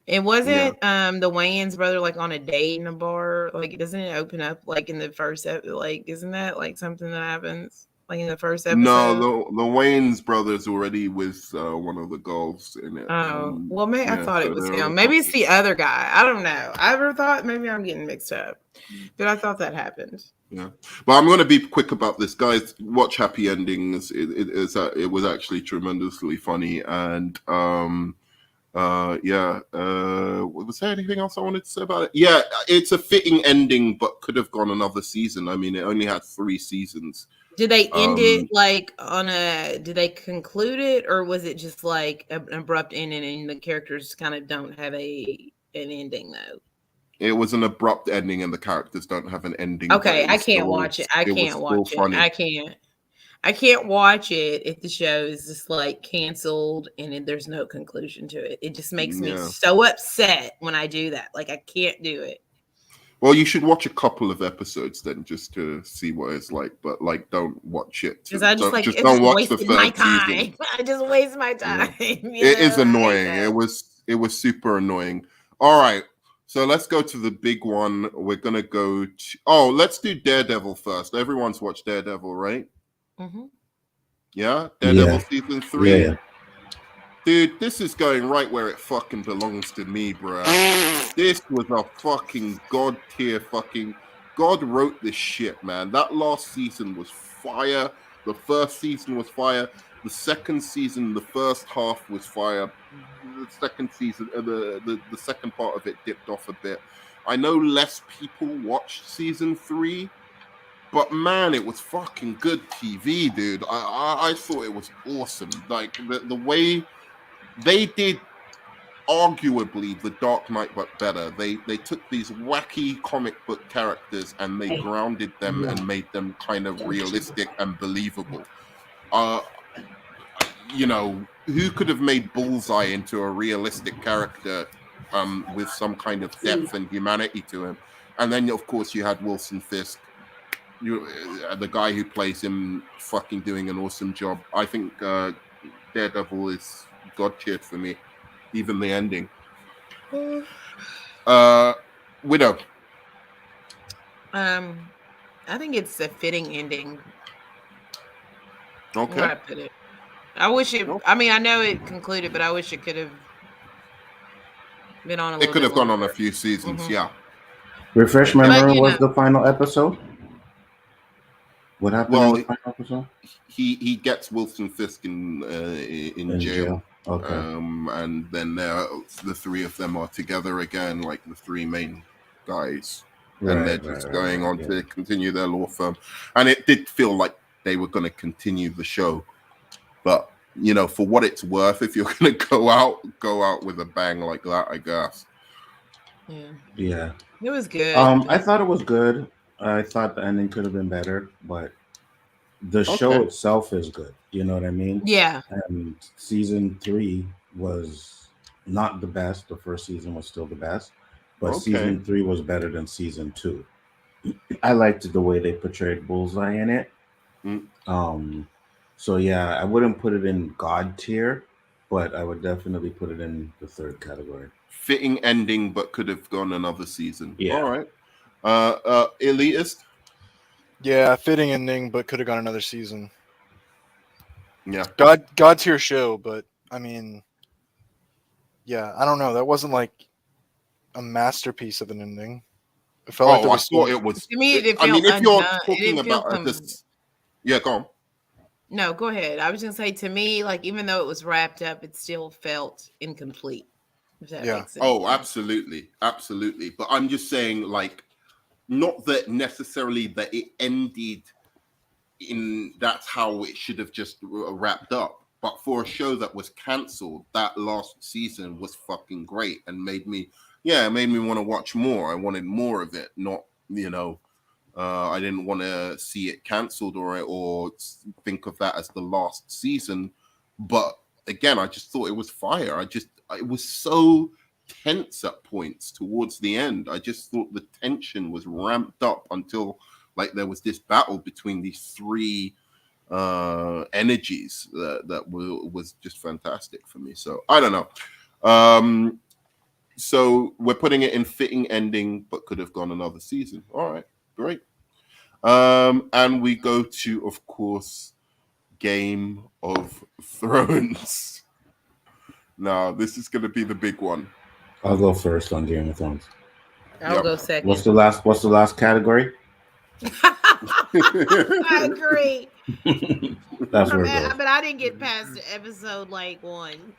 It wasn't the Wayans brother like on a date in a bar. Like, doesn't it open up like in the first like isn't that like something that happens like in the first episode? No, the Wayans brothers already with one of the girls in it. Oh, well, maybe I thought it was they're him. Maybe it's the other guy. I don't know. I ever thought maybe I'm getting mixed up, but I thought that happened. Yeah, but I'm going to be quick about this, guys. Watch Happy Endings. It was actually tremendously funny, and was there anything else I wanted to say about it? Yeah, it's a fitting ending, but could have gone another season. I mean, it only had 3 seasons. Did they end it like did they conclude it, or was it just like an abrupt ending and the characters kind of don't have an ending though? It was an abrupt ending and the characters don't have an ending. Okay, I can't watch it. I can't watch it. I can't watch it if the show is just like canceled and there's no conclusion to it. It just makes me so upset when I do that. Like, I can't do it. Well, you should watch a couple of episodes then, just to see what it's like. But like, don't watch it. Because I just don't watch the third season. I just waste my time. Yeah. It is annoying. It was super annoying. All right, so let's go to the big one. We're gonna go to let's do Daredevil first. Everyone's watched Daredevil, right? Mm-hmm. Yeah, Daredevil season 3. Yeah. Dude, this is going right where it fucking belongs to me, bro. This was a fucking god tier fucking... God wrote this shit, man. That last season was fire. The first season was fire. The second season, the first half was fire. The second season, the second part of it dipped off a bit. I know less people watched season 3, but man, it was fucking good TV, dude. I thought it was awesome. Like the way they did, arguably the Dark Knight, but better. They took these wacky comic book characters and they grounded them and made them kind of realistic and believable. You know, who could have made Bullseye into a realistic character with some kind of depth and humanity to him? And then, of course, you had Wilson Fisk, the guy who plays him, fucking doing an awesome job. I think Daredevil is god tiered for me, even the ending. Widow. I think it's a fitting ending. Okay. Where I put it. I wish it. I mean, I know it concluded, but I wish it could have been on a little. It could have longer. gone on a few seasons. Yeah. Refresh my memory. Was the final episode? What happened in the final episode? He gets Wilson Fisk in jail. Okay. And then the 3 of them are together again, like the 3 main guys, and they're just going on to continue their law firm. And it did feel like they were going to continue the show, but you know, for what it's worth, if you're going to go out with a bang like that, I guess. Yeah. It was good. I thought it was good. I thought the ending could have been better, but the show itself is good. You know what I mean? Yeah. And season 3 was not the best. The first season was still the best, but season 3 was better than season 2. I liked the way they portrayed Bullseye in it. So yeah, I wouldn't put it in God tier, but I would definitely put it in the 3rd category. Fitting ending, but could have gone another season. Yeah. All right. Elitist. Yeah, fitting ending, but could have gone another season. Yeah. God tier show, but I mean, yeah, I don't know. That wasn't like a masterpiece of an ending. It felt like I thought it was. To me, I mean, if you're talking about this, yeah, go on. No, go ahead. I was gonna say, to me, like, even though it was wrapped up, it still felt incomplete. If that makes sense. Oh, absolutely, absolutely. But I'm just saying, like, not that necessarily that it ended that's how it should have just wrapped up. But for a show that was cancelled, that last season was fucking great and made me want to watch more. I wanted more of it, not, I didn't want to see it cancelled or think of that as the last season. But again, I just thought it was fire. It was so tense at points towards the end. I just thought the tension was ramped up until like there was this battle between these three energies that was just fantastic for me. So I don't know. So we're putting it in fitting ending, but could have gone another season. All right, great. And we go to, of course, Game of Thrones. Now, this is going to be the big one. I'll go first on Game of Thrones. I'll go second. What's the last category? I agree. That's where it goes. But I didn't get past the episode 1.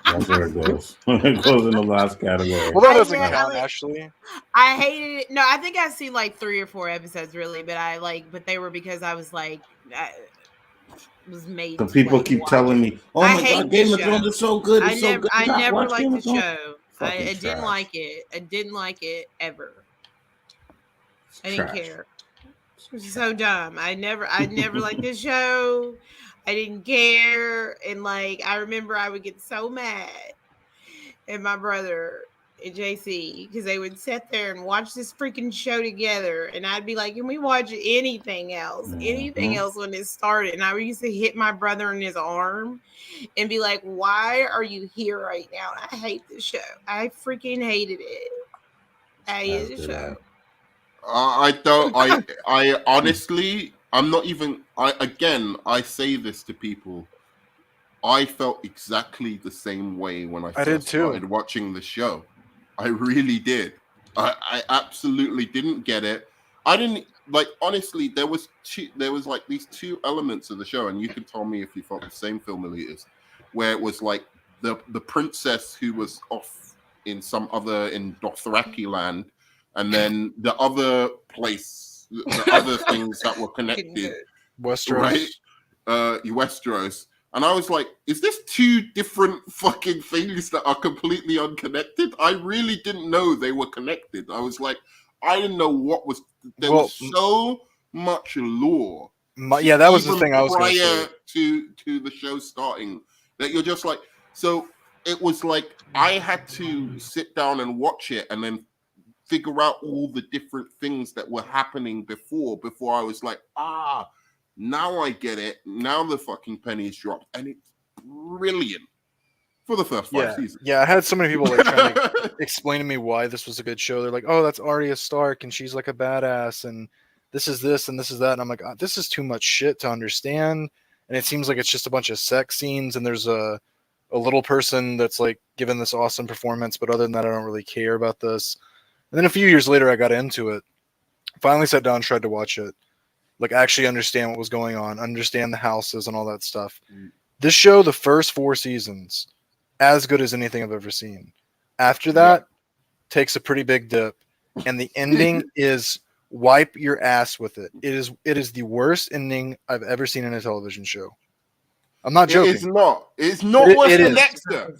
That's where it goes. It goes in the last category. Well, that doesn't count, Ashley. I hated it. No, I think I've seen 3 or 4 episodes really, but they were because I was was made. So people keep telling me, "Oh my God, Game of Thrones is so good! It's so good." I never liked the show. I didn't like it. I didn't like it ever. I didn't care. It was so dumb. I never liked this show. I didn't care. And I remember I would get so mad at my brother and JC because they would sit there and watch this freaking show together. And I'd be like, can we watch anything else? Mm-hmm. Anything else when it started? And I used to hit my brother in his arm and be like, why are you here right now? And I hate this show. I freaking hated it. I hated the show. I honestly, I'm not even, I say this to people. I felt exactly the same way when I first started watching the show. I really did. I absolutely didn't get it. I didn't, honestly, there was these two elements of the show, and you can tell me if you felt the same, Film Elitist, where it was the princess who was off in in Dothraki land, and then the other place, the other things that were connected, Westeros, right? Westeros, and I was like, "Is this two different fucking things that are completely unconnected?" I really didn't know they were connected. I was like, I didn't know what was. There was so much lore. That was the thing I was going to say. To the show starting, that you're just like, so it was like I had to sit down and watch it, and then figure out all the different things that were happening before I was like, now I get it. Now the fucking pennies dropped, and it's brilliant for the first 5 seasons. Yeah, I had so many people trying to explain to me why this was a good show. They're like, "Oh, that's Arya Stark, and she's like a badass, and this is this, and this is that." And I'm like, "This is too much shit to understand." And it seems like it's just a bunch of sex scenes, and there's a little person that's given this awesome performance, but other than that, I don't really care about this. And then a few years later, I got into it. Finally sat down and tried to watch it. Actually understand what was going on, understand the houses and all that stuff. This show, the first 4 seasons, as good as anything I've ever seen. After that, takes a pretty big dip. And the ending is wipe your ass with it. It is the worst ending I've ever seen in a television show. I'm not joking. It's not. It's not worse than Dexter.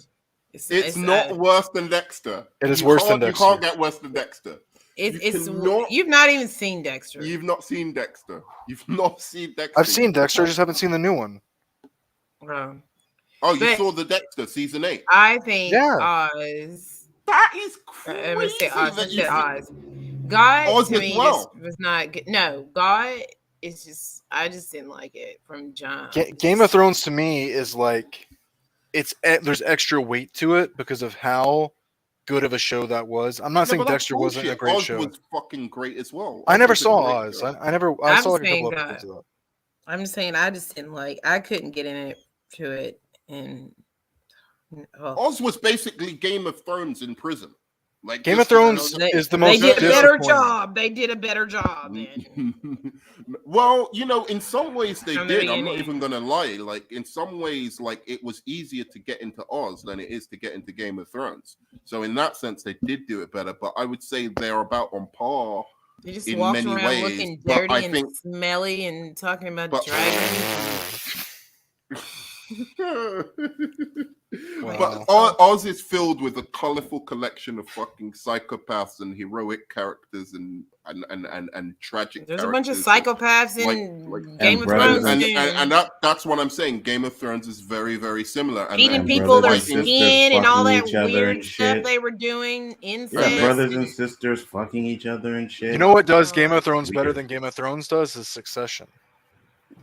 It's not worse than Dexter. It is worse than Dexter. You can't get worse than Dexter. You've not even seen Dexter. You've not seen Dexter. You've not seen Dexter. I've seen Dexter, I just haven't seen the new one. You saw the Dexter season 8. I think Oz. That is crazy. Oz. God to me was not good. No, God is just. I just didn't like it from John. Game of Thrones to me is there's extra weight to it because of how good of a show that was. I'm not saying Dexter wasn't a great show. Oz was fucking great as well. I never saw Oz. I saw a couple episodes of that. I'm just saying I just didn't I couldn't get into it. And Oz was basically Game of Thrones in prison. Game of Thrones is the most. They did a better job. They did a better job. Well, in some ways they did. I'm not even gonna lie. In some ways, it was easier to get into Oz than it is to get into Game of Thrones. So in that sense, they did do it better. But I would say they're about on par He just in walks many around ways. looking But dirty I and think, smelly and talking about but, dragons. but Oz is filled with a colorful collection of fucking psychopaths and heroic characters and tragic. There's a bunch of psychopaths in Game of Thrones, and that's what I'm saying. Game of Thrones is very, very similar. Eating people their skin and all that weird stuff they were doing. Yeah, brothers and sisters fucking each other and shit. You know what does Game of Thrones better than Game of Thrones does is Succession.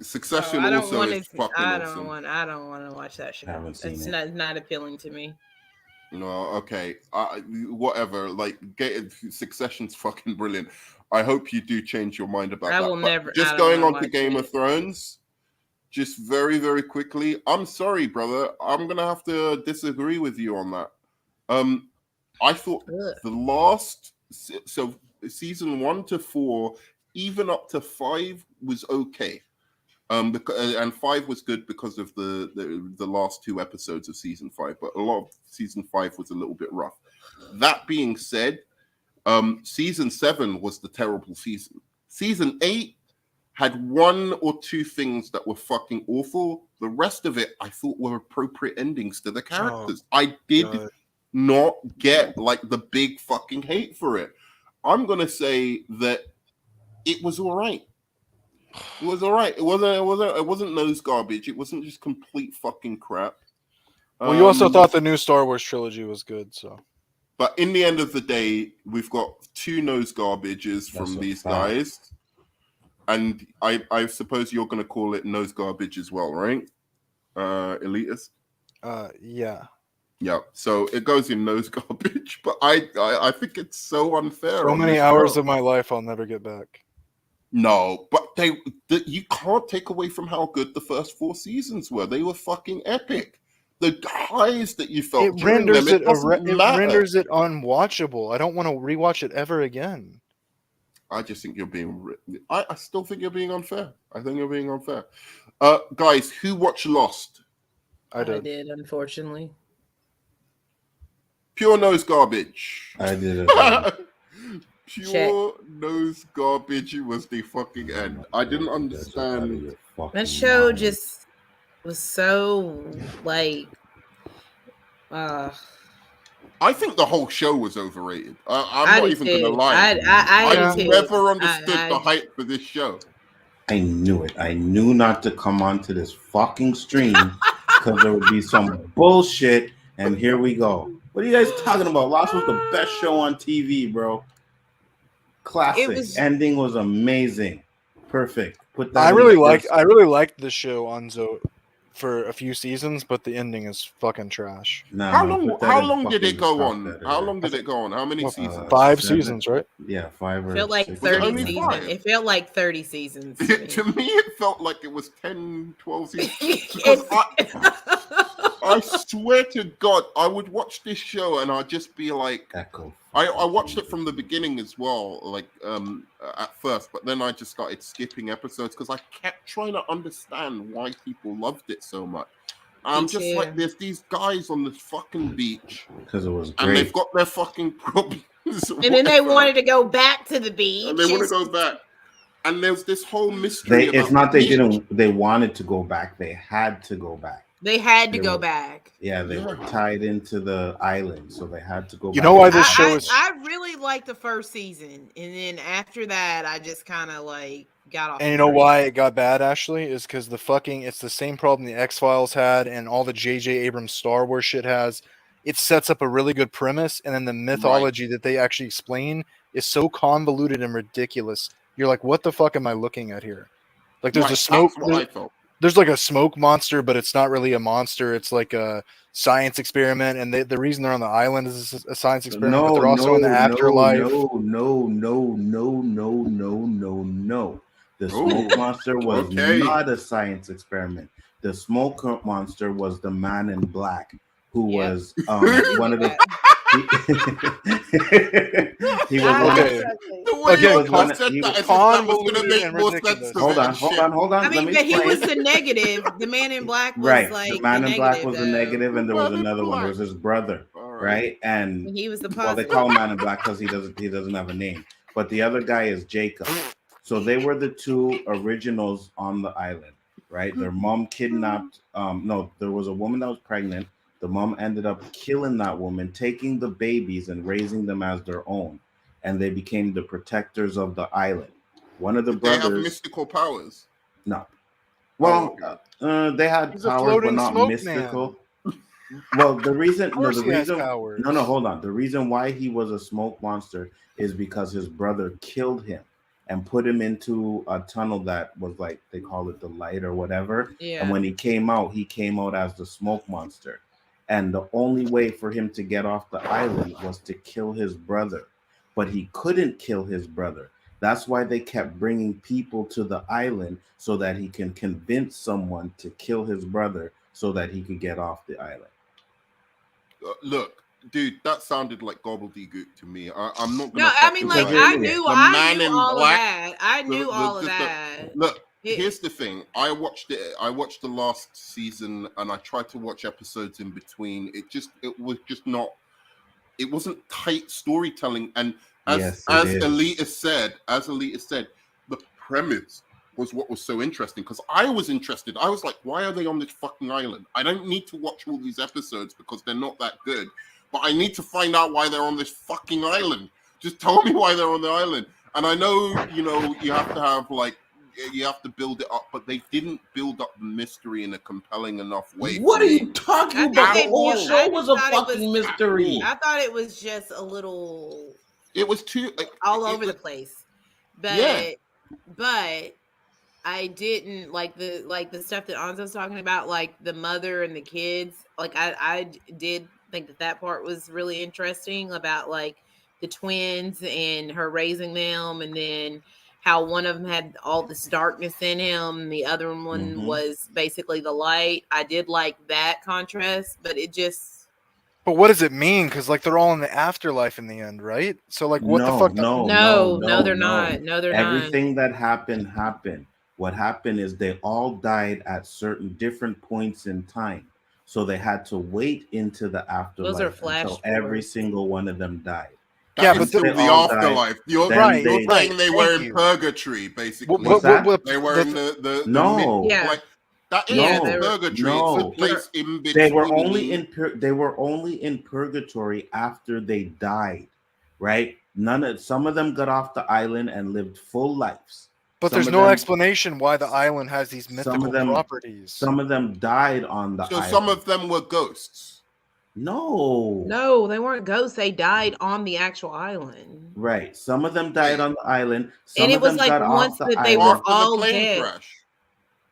Succession also is fucking awesome. I don't want to watch that shit. It's not appealing to me. No, okay, whatever. Like, Succession's fucking brilliant. I hope you do change your mind about that. I will never. Just going on to Game of Thrones, just very, very quickly. I'm sorry, brother. I'm gonna have to disagree with you on that. I thought the last season 1 to 4, even up to 5, was okay. And 5 was good because of the last 2 episodes of season 5, but a lot of season 5 was a little bit rough. That being said, season 7 was the terrible season. Season 8 had 1 or 2 things that were fucking awful. The rest of it, I thought, were appropriate endings to the characters. I did not get like the big fucking hate for it. I'm gonna say that it was all right. It was all right. It wasn't nose garbage. It wasn't just complete fucking crap. Well, you also thought the new Star Wars trilogy was good, so. But in the end of the day, we've got 2 nose garbages from these guys, and I suppose you're going to call it nose garbage as well, right? Elitist. Yeah. Yeah. So it goes in nose garbage, but I think it's so unfair. So many hours of my life I'll never get back. No, but you can't take away from how good the first 4 seasons were. They were fucking epic. The highs that you felt It renders it renders it unwatchable. I don't want to rewatch it ever again. I just think you're being. I still think you're being unfair. I think you're being unfair. Guys, who watched Lost? I did. I did, unfortunately. Pure nose garbage. I did as well. Pure nose garbage was the fucking end. I didn't understand. That show just was so like. I think the whole show was overrated. I'm not even going to lie. I never understood the hype for this show. I knew it. I knew not to come onto this fucking stream because there would be some bullshit. And here we go. What are you guys talking about? Lost was the best show on TV, bro. Classic. Ending was amazing. Perfect. Put that. I really liked the show on Zoe for a few seasons, but the ending is fucking trash. How long did it go on? How long did it go on? How many seasons? 5 seasons, right? Yeah, 5 or felt like 6. 30 seasons. It felt like 30 seasons. To me, it felt like it was 10, 12 seasons. I swear to God, I would watch this show and I'd just be like, Echo. I watched it from the beginning as well, like at first, but then I just started skipping episodes because I kept trying to understand why people loved it so much. I'm just like, there's these guys on this fucking beach because it was great. And they've got their fucking problems. And then they wanted to go back to the beach. And they want to go back. And there's this whole mystery. It's not they didn't. They wanted to go back. They had to go back. They had to go back. Yeah, they were tied into the island, so they had to go back. You know why this show is... I really liked the first season, and then after that, I just kind of like got off. And you know why it got bad, Ashley? Is because it's the same problem the X-Files had and all the J.J. Abrams Star Wars shit has. It sets up a really good premise, and then the mythology that they actually explain is so convoluted and ridiculous. You're like, what the fuck am I looking at here? Like, there's a smoke... There's like a smoke monster, but it's not really a monster. It's like a science experiment, and the reason they're on the island is a science experiment. But they're also in the afterlife. No. The smoke monster was not a science experiment. The smoke monster was the man in black, who was one of the. He was Hold on. I mean, but he was the negative. The man in black was like the man in black was the negative, and there was another one. There was his brother, right? And he was the positive. Well, they call him man in black because he doesn't have a name. but the other guy is Jacob. So they were the two originals on the island, right? Their mom kidnapped. No, there was a woman that was pregnant. The mom ended up killing that woman, taking the babies and raising them as their own, and they became the protectors of the island. One of the Did they have brothers. mystical powers? No. Well, they had He's a powers, but floating not smoke mystical. Well, the reason, Of course the he has reason, powers. no, hold on. The reason why he was a smoke monster is because his brother killed him and put him into a tunnel that was like, they call it the light or whatever. Yeah. And when he came out as the smoke monster. And the only way for him to get off the island was to kill his brother, but he couldn't kill his brother. That's why they kept bringing people to the island so that he can convince someone to kill his brother so that he could get off the island. Look, dude, that sounded like gobbledygook to me. I'm not gonna. No, I mean, like, I knew all of that. I knew all of that. Look, here's the thing. I watched the last season, and I tried to watch episodes in between. It wasn't tight storytelling. And as Alita said, the premise was what was so interesting, because I was interested. I was like, why are they on this fucking island? I don't need to watch all these episodes because they're not that good, but I need to find out why they're on this fucking island. Just tell me why they're on the island. And I know, you have to build it up, but they didn't build up the mystery in a compelling enough way. What are you talking about? The whole show was a fucking mystery. I thought it was just a little. It was too all over the place, but I didn't like the stuff that Anzo's talking about, like the mother and the kids. Like I did think that part was really interesting, about like the twins and her raising them, and then how one of them had all this darkness in him, the other one was basically the light. I did like that contrast, but it just. But what does it mean? Because like they're all in the afterlife in the end, right? So like, what the fuck? No, they're not. No, they're not. Everything that happened. What happened is they all died at certain different points in time. So they had to wait into the afterlife until every single one of them died. But the afterlife. You're right. You're saying they were in purgatory, basically. They were in the no. That is purgatory. No. It's a place in between. They were only in purgatory after they died, right? Some of them got off the island and lived full lives. But there's no explanation why the island has these mythical properties. Some of them died on the island. So some of them were ghosts. No, they weren't ghosts. They died on the actual island. Right. Some of them died on the island. And it was like once that they were all dead.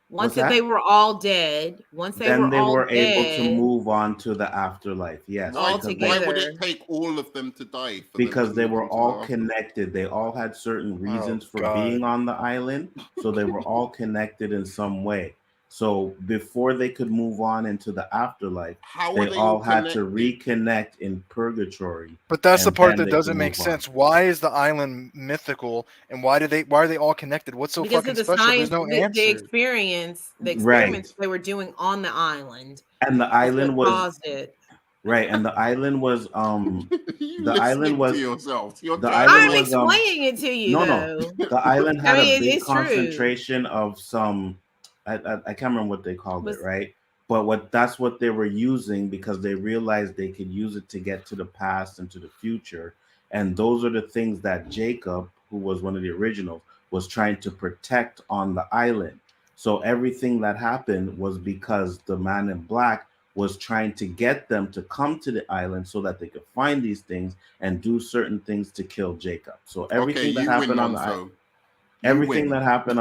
Once that they were all dead, then they were able to move on to the afterlife. Yes, all together. Why would it take all of them to die? Because they were all connected. They all had certain reasons for being on the island, so they were all connected in some way. So before they could move on into the afterlife, they all had to reconnect in purgatory. But that's the part that doesn't make sense. Why is the island mythical, and why are they all connected? What's so fucking special? There's no answer. The experiments they were doing on the island, and the island was caused it. Right, and the island was the island was to yourself. I'm explaining it to you. No, the island had a big concentration of some. I can't remember what they called it, right? But that's what they were using because they realized they could use it to get to the past and to the future. And those are the things that Jacob, who was one of the originals, was trying to protect on the island. So everything that happened was because the man in black was trying to get them to come to the island so that they could find these things and do certain things to kill Jacob. So everything that happened on the island, that happened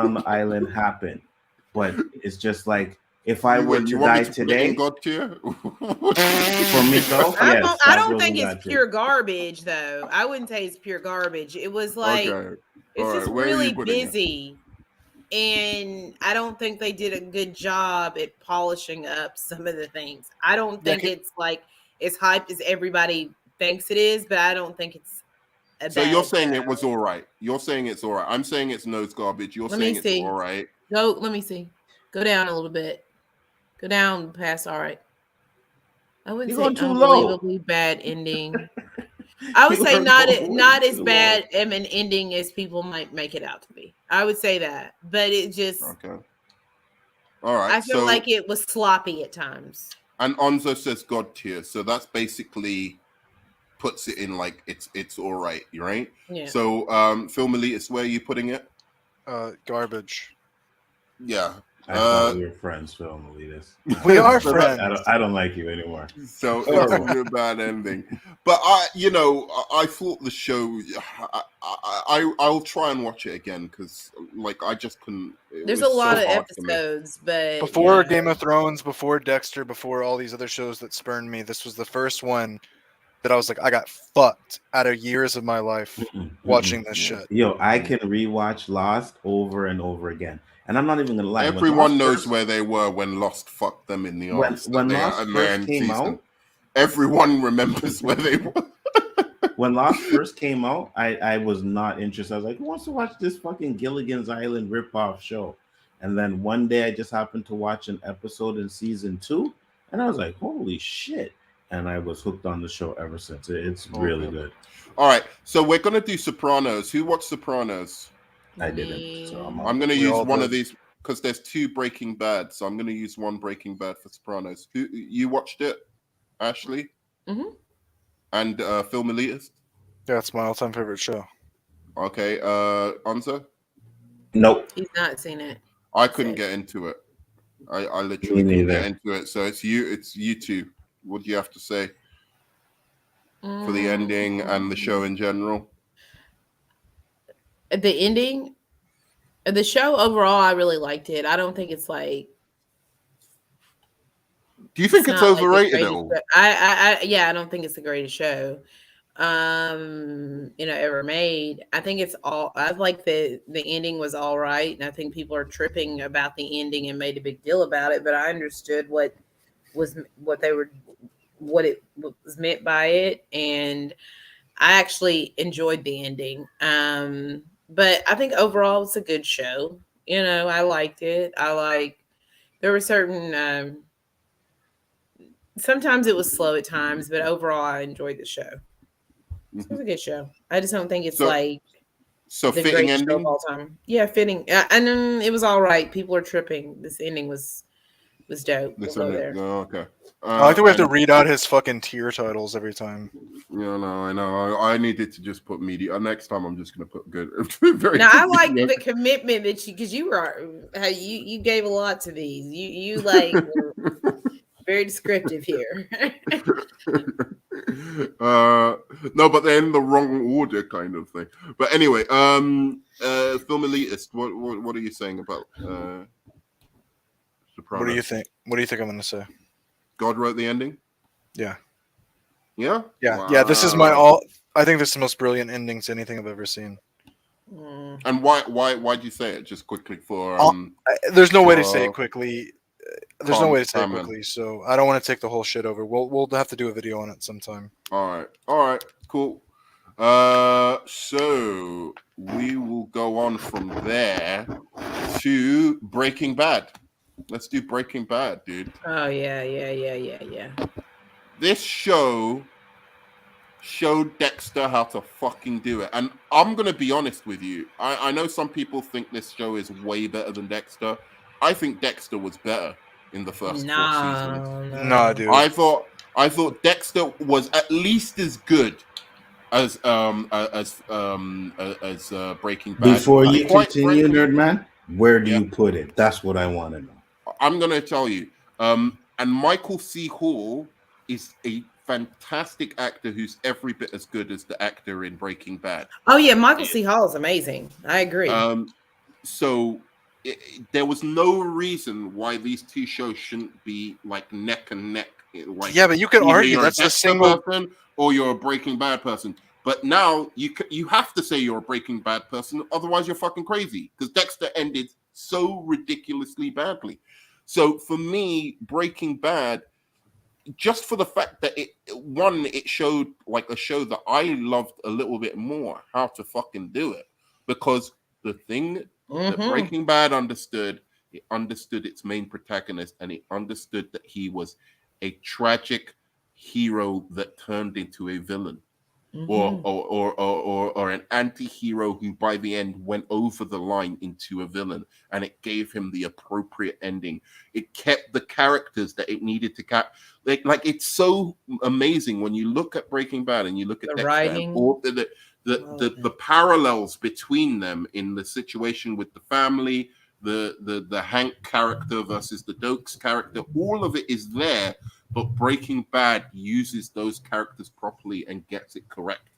happened. But it's just like, if I were to die today, for me, though, I don't think it's pure garbage, though. I wouldn't say it's pure garbage. It was like it's just really busy, and I don't think they did a good job at polishing up some of the things. I don't think it's like as hyped as everybody thinks it is, but I don't think it's. So you're saying it was all right. You're saying it's all right. I'm saying it's nose garbage. You're saying it's all right. Let me see. Go down a little bit. Go down past all right. I wouldn't say unbelievably bad ending. I would You say are not going not way as too bad of an ending as people might make it out to be. I would say that, but it just Okay. All right. I feel like it was sloppy at times. And Onzo says God tier, so that's basically puts it in like it's all right, right? Yeah. So Film Elitist, where are you putting it? Garbage. Yeah. I thought we were friends, Phil Elitist. We are So friends. I don't like you anymore. So it's a bad ending. But I thought the show. I'll try and watch it again because, like, I just couldn't. There's a lot of episodes, but before Game of Thrones, before Dexter, before all these other shows that spurned me, this was the first one that I was like, I got fucked out of years of my life watching this shit. Yo, I can rewatch Lost over and over again. And I'm not even gonna lie. Everyone knows where they were when Lost fucked them in the arse. When Lost first came out, everyone remembers where they were. When Lost first came out, I was not interested. I was like, who wants to watch this fucking Gilligan's Island ripoff show? And then one day I just happened to watch an episode in season 2, and I was like, holy shit. And I was hooked on the show ever since. It's really good. All right, so we're gonna do Sopranos. Who watched Sopranos? I didn't. So I'm going to use one of these because there's 2 Breaking Bad. So I'm going to use one Breaking Bad for Sopranos. Who you watched it, Ashley? Mm-hmm. And Film Elitist? Yeah, it's my all-time favorite show. Okay, Anza? Nope. He's not seen it. I couldn't get into it. I literally couldn't get into it. So it's you two. What do you have to say for the ending and the show in general? The ending, the show overall, I really liked it. I don't think it's like. Do you think it's overrated at all? I don't think it's the greatest show, ever made. I think it's all. I like the ending was all right, and I think people are tripping about the ending and made a big deal about it. But I understood what was meant by it, and I actually enjoyed the ending. But I think overall it's a good show. I liked it. There were certain, sometimes it was slow at times, but overall I enjoyed the show. It was a good show. I just don't think it's the fitting greatest ending show of all time. Yeah, fitting. And then it was all right. People are tripping. This ending was dope. We'll go there. Okay. I think we have to read out his fucking tier titles every time. Yeah, no, I know. I needed to just put media. Next time, I'm just gonna put good. Now I like the commitment that because you gave a lot to these. You like were very descriptive here. No, but they're in the wrong order, kind of thing. But anyway, Film Elitist. What are you saying about Sopranos? What do you think? What do you think I'm gonna say? God wrote the ending? Yeah. Yeah? Yeah. Wow. Yeah. This is I think this is the most brilliant ending to anything I've ever seen. And why do you say it? Just quickly for there's no way to say it quickly. There's no way to say it quickly, so I don't want to take the whole shit over. We'll have to do a video on it sometime. All right, cool. So we will go on from there to Breaking Bad. Let's do Breaking Bad, dude. Oh yeah. This show showed Dexter how to fucking do it. And I'm going to be honest with you. I know some people think this show is way better than Dexter. I think Dexter was better in the first 4 seasons. No, dude. I thought Dexter was at least as good as Breaking Bad. Before you continue, Nerdman, where do you put it? That's what I want to know. I'm going to tell you. And Michael C. Hall is a fantastic actor who's every bit as good as the actor in Breaking Bad. Oh yeah, Michael C. Hall is amazing. I agree. So there was no reason why these 2 shows shouldn't be like neck and neck. Like, yeah, but you could argue that's the single person or you're a Breaking Bad person. But now you have to say you're a Breaking Bad person, otherwise you're fucking crazy. Because Dexter ended so ridiculously badly. So for me, Breaking Bad, just for the fact that it showed like a show that I loved a little bit more how to fucking do it. Because the thing that Breaking Bad understood, it understood its main protagonist, and it understood that he was a tragic hero that turned into a villain. or an anti-hero who by the end went over the line into a villain, and it gave him the appropriate ending. It kept the characters that it needed to cap. Like it's so amazing when you look at Breaking Bad and you look at The Dexter writing. and all the parallels between them in the situation with the family, the Hank character versus the Dokes character, all of it is there. But Breaking Bad uses those characters properly and gets it correct.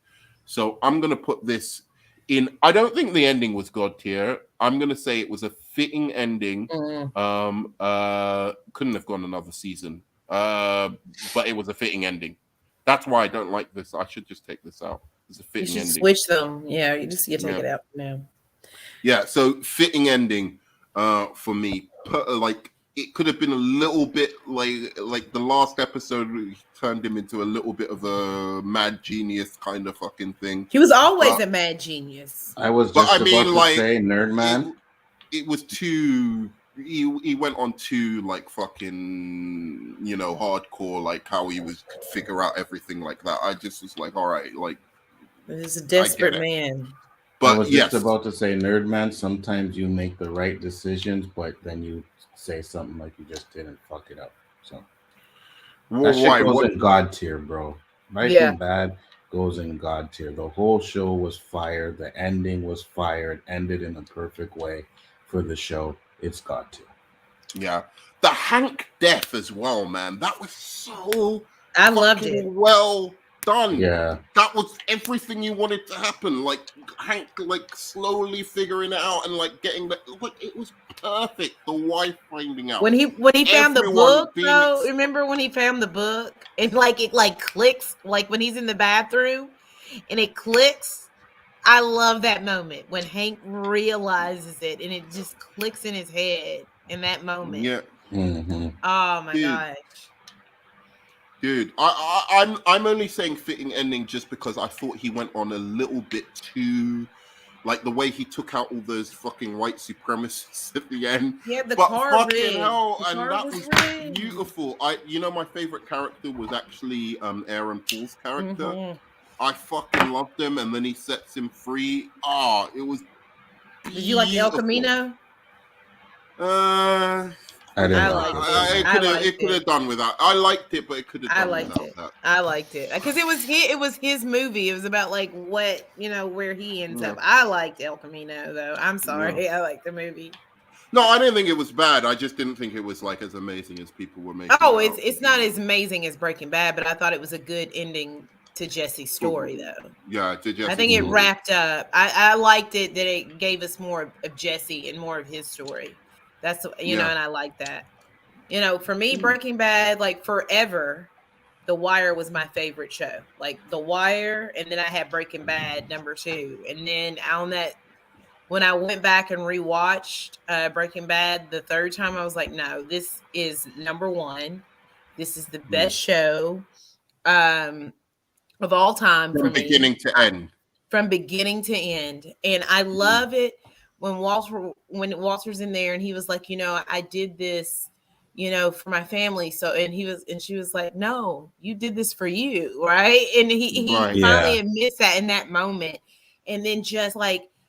So I'm going to put this in. I don't think the ending was God tier. I'm going to say it was a fitting ending. Couldn't have gone another season. But it was a fitting ending. That's why I don't like this. I should just take this out. It's a fitting ending. Switch them. Yeah, you take it out now. Yeah, so fitting ending for me. Like, it could have been a little bit like the last episode turned him into a little bit of a mad genius kind of fucking thing. He was always a mad genius. I was just about to say, Nerd Man. It was too. He went on too like fucking hardcore, like how he could figure out everything like that. I just was like, all right, like he's a desperate man. But I was just about to say, Nerd Man. Sometimes you make the right decisions, but then you say something like you just did and fuck it up. So that shit goes in God tier, bro. Breaking Bad goes in God tier. The whole show was fire. The ending was fire. It ended in a perfect way for the show. It's God tier. Yeah. The Hank death as well, man. That was so I loved it. Well done. Yeah. That was everything you wanted to happen. Like Hank slowly figuring it out and getting that. It was perfect. The wife finding out. When he found the book, though, remember when he found the book and it clicks, like when he's in the bathroom and it clicks. I love that moment when Hank realizes it and it just clicks in his head in that moment. Yeah. Mm-hmm. Oh my gosh. Dude, I'm only saying fitting ending just because I thought he went on a little bit too, like the way he took out all those fucking white supremacists at the end. Yeah, the but car fucking rigged. hell, and that was beautiful. My favorite character was actually Aaron Paul's character. Mm-hmm. I fucking loved him, and then he sets him free. It was beautiful. Did you like El Camino? I didn't like it. It could have done without. I liked it, but it could have done without that. I liked it because it was his movie. It was about what where he ends up. I liked El Camino though. I'm sorry, I liked the movie. No, I didn't think it was bad. I just didn't think it was as amazing as people were making. Oh, it's not as amazing as Breaking Bad, but I thought it was a good ending to Jesse's story though. Yeah, to Jesse. I think it wrapped up. I liked it that it gave us more of Jesse and more of his story. That's know, and I like that. For me, Breaking Bad, forever, The Wire was my favorite show. The Wire, and then I had Breaking Bad number 2. And then when I went back and rewatched Breaking Bad the third time, I was like, no, this is number 1. This is the best show of all time from beginning to end. From beginning to end. And I love it when Walter's in there and he was like, I did this, for my family. So, and she was like, no, you did this for you. Right. And he finally admits that in that moment. And then just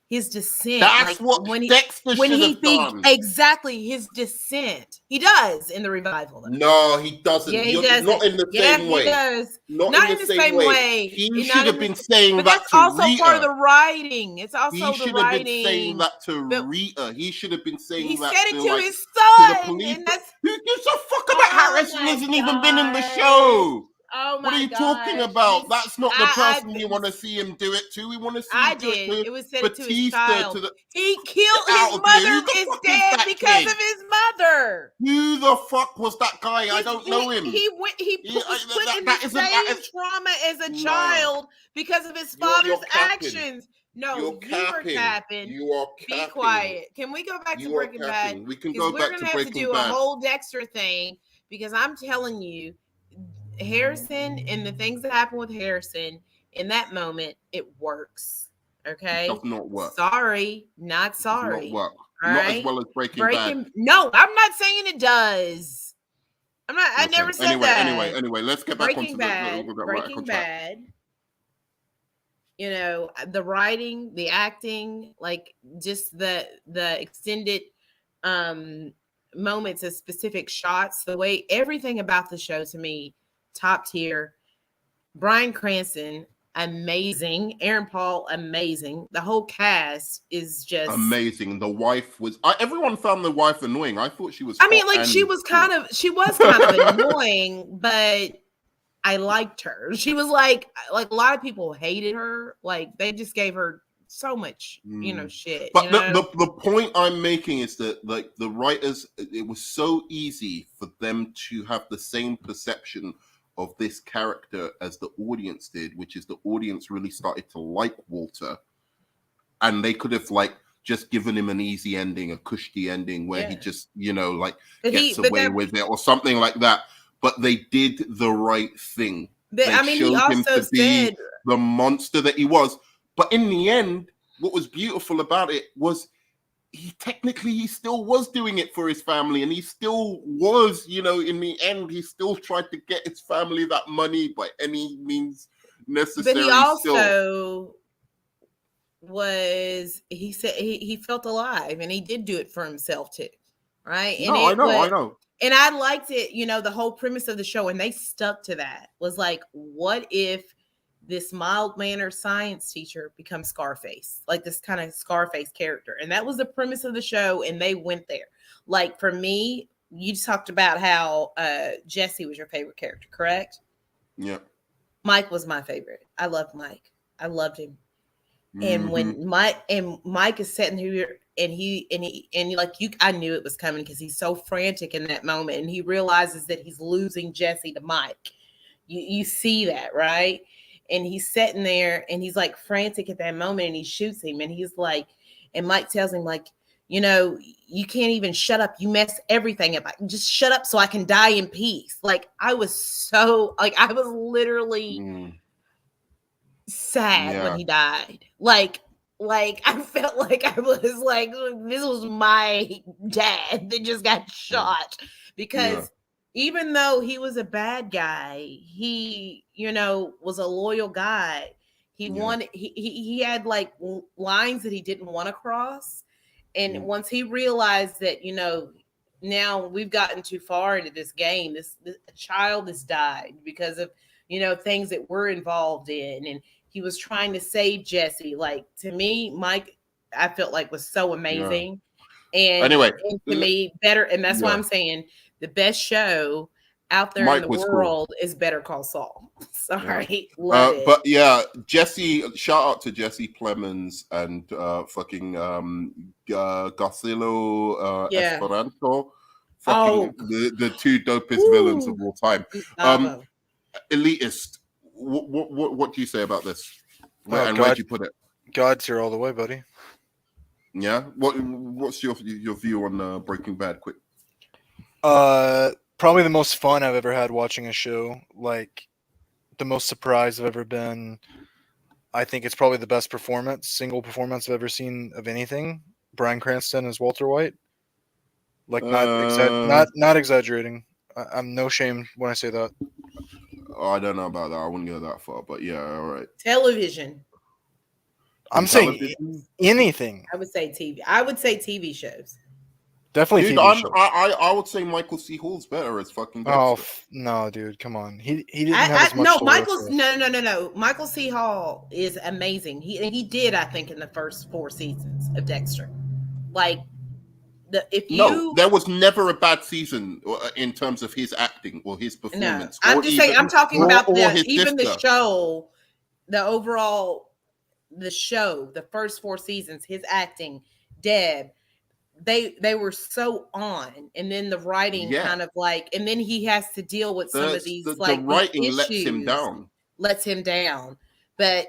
his descent. That's what Dexter should have done. Exactly, his descent. He does in the revival. Though. No, he doesn't. Yeah, he does. Not in the same way. He does. Not in the same way. He should have been saying that to Rita. But that's also part of the writing. It's also the writing. He should have been saying that to Rita. He should have been saying that to his son. And that's, who gives a fuck about Harrison? Hasn't even been in the show. Oh my what are you talking about? That's not the person you want to see him do it to. We want to see him do it to it was said to his child. He killed his mother is dead because of his mother. Who the fuck was that guy? I don't know him. He was put in the same trauma as a child because of his father's actions. No, you were capping. You are capping. Be quiet. Can we go back to Breaking Bad? We can go back to Breaking Bad. We're going to have to do a whole Dexter thing because I'm telling you, Harrison and the things that happen with Harrison in that moment, it works. Okay, it does not work. Sorry, not sorry. It does not work. All not right? As well as Breaking Bad. No, I'm not saying it does. I'm not. Okay. I never said that. Anyway, let's get back Breaking Bad. Breaking Bad you know, the writing, the acting, like just the extended moments of specific shots, the way everything about the show to me, top tier. Bryan Cranston, amazing. Aaron Paul, amazing. The whole cast is just amazing. The wife was. Everyone found the wife annoying. I thought she was. I mean, like she was kind of annoying, but I liked her. She was like a lot of people hated her. Like they just gave her so much, you know, shit. But you know? the point I'm making is that like the writers, it was so easy for them to have the same perception of this character as the audience did, which is the audience really started to like Walter, and they could have like just given him an easy ending, a cushy ending where he just, you know, like gets away with it or something like that. But they did the right thing. They showed him to be the monster that he was. But in the end, what was beautiful about it was he still was doing it for his family, and he still was, you know, in the end, he still tried to get his family that money by any means necessary. But he also he said he felt alive, and he did do it for himself too, right? And I know. And I liked it, you know, the whole premise of the show, and they stuck to that, was like, what if this mild-mannered science teacher becomes Scarface, like this kind of Scarface character? And that was the premise of the show, and they went there. Like for me, you talked about how Jesse was your favorite character, correct? Yeah. Mike was my favorite. I loved Mike. I loved him. And when Mike is sitting here and like I knew it was coming because he's so frantic in that moment, and he realizes that he's losing Jesse to Mike. You see that, right? And he's sitting there and he's like frantic at that moment, and he shoots him, and he's like, and Mike tells him like, you know, you can't even shut up. You mess everything up. Just shut up so I can die in peace. Like I was so like I was literally sad when he died. Like I felt like I was like, this was my dad that just got shot. Because even though he was a bad guy, he, you know, was a loyal guy. He wanted, he had like lines that he didn't want to cross. And once he realized that, you know, now we've gotten too far into this game, this child has died because of, you know, things that we're involved in. And he was trying to save Jesse. Like, to me, Mike, I felt like was so amazing. And anyway, and to me, better. And that's why I'm saying the best show out there Mike in the world is Better Call Saul. Sorry. Love it. But yeah, Jesse, shout out to Jesse Plemons and fucking Garcilo Esperanto. Fucking the two dopest villains of all time. Elitist. What do you say about this? Where'd you put it? God's here all the way, buddy. Yeah. What's your view on Breaking Bad? Quick. Probably the most fun I've ever had watching a show. Like the most surprised I've ever been. I think it's probably the best single performance I've ever seen of anything. Bryan Cranston as Walter White. Like not exaggerating. I'm no shame when I say that. I don't know about that. I wouldn't go that far, but yeah, all right. Television. I'm saying anything. I would say TV. I would say TV shows. Definitely dude, TV shows. I would say Michael C. Hall's better as fucking Dexter. Oh no, dude, come on. He didn't have as much. No. Michael C. Hall is amazing. He did, I think, in the first 4 seasons of Dexter. Like there was never a bad season in terms of his acting or his performance. No, I'm just saying. I'm talking about the show, the overall, the show, the first 4 seasons, his acting, Deb. They were so on, and then the writing kind of like, and then he has to deal with some of these the writing issues, lets him down. But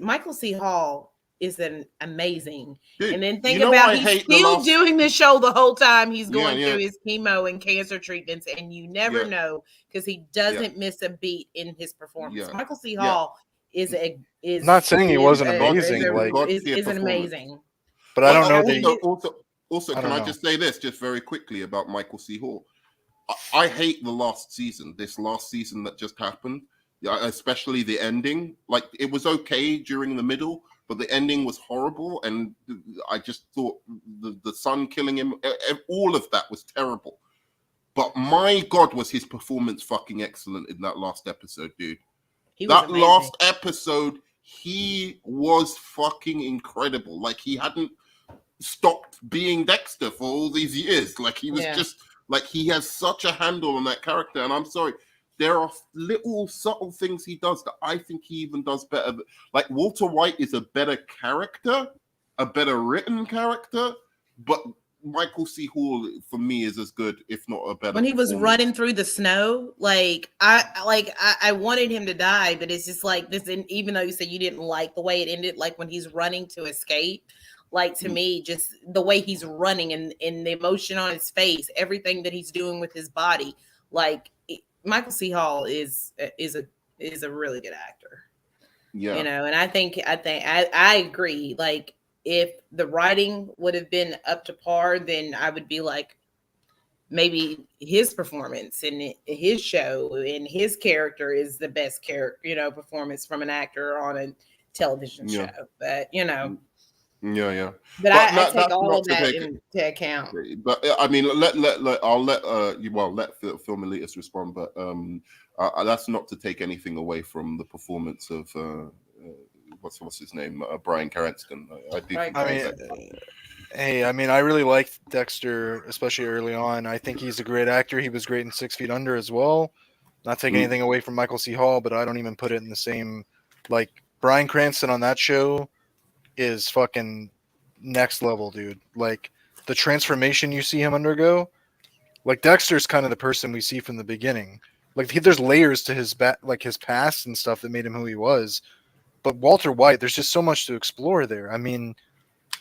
Michael C. Hall is an amazing. Dude, and then think about he's still doing the show the whole time he's going through his chemo and cancer treatments, and you never know because he doesn't miss a beat in his performance. Michael C. Hall is not saying he wasn't amazing. Is amazing. But I don't know Also, can I just say this just very quickly about Michael C. Hall? I hate the last season, this last season that just happened, especially the ending. Like, it was okay during the middle, but the ending was horrible, and I just thought the son killing him, all of that was terrible. But my God, was his performance fucking excellent in that last episode, dude. That last episode, he was fucking incredible. Like, he hadn't stopped being Dexter for all these years. Like, he was just like, he has such a handle on that character. And I'm sorry, there are little subtle things he does that I think he even does better. Like, Walter White is a better character, a better written character, but Michael C. Hall for me is as good, if not a better. When he was running through the snow, I wanted him to die, but it's just like this. And even though you said you didn't like the way it ended, like when he's running to escape, like to me, just the way he's running and the emotion on his face, everything that he's doing with his body, like Michael C. Hall is a really good actor. Yeah, you know, and I think I agree. Like, if the writing would have been up to par, then I would be like, maybe his performance in his show and his character is the best character, performance from an actor on a television show. But yeah. But I take all of that into account. But I mean, I'll let Film Elitis respond. But that's not to take anything away from the performance of what's his name, Bryan Cranston. I mean, I really liked Dexter, especially early on. I think he's a great actor. He was great in 6 Feet Under as well. Not taking anything away from Michael C. Hall, but I don't even put it in the same. Like, Bryan Cranston on that show is fucking next level, dude. Like, the transformation you see him undergo. Like, Dexter's kind of the person we see from the beginning. Like, there's layers to his his past and stuff that made him who he was. But Walter White, there's just so much to explore there. I mean,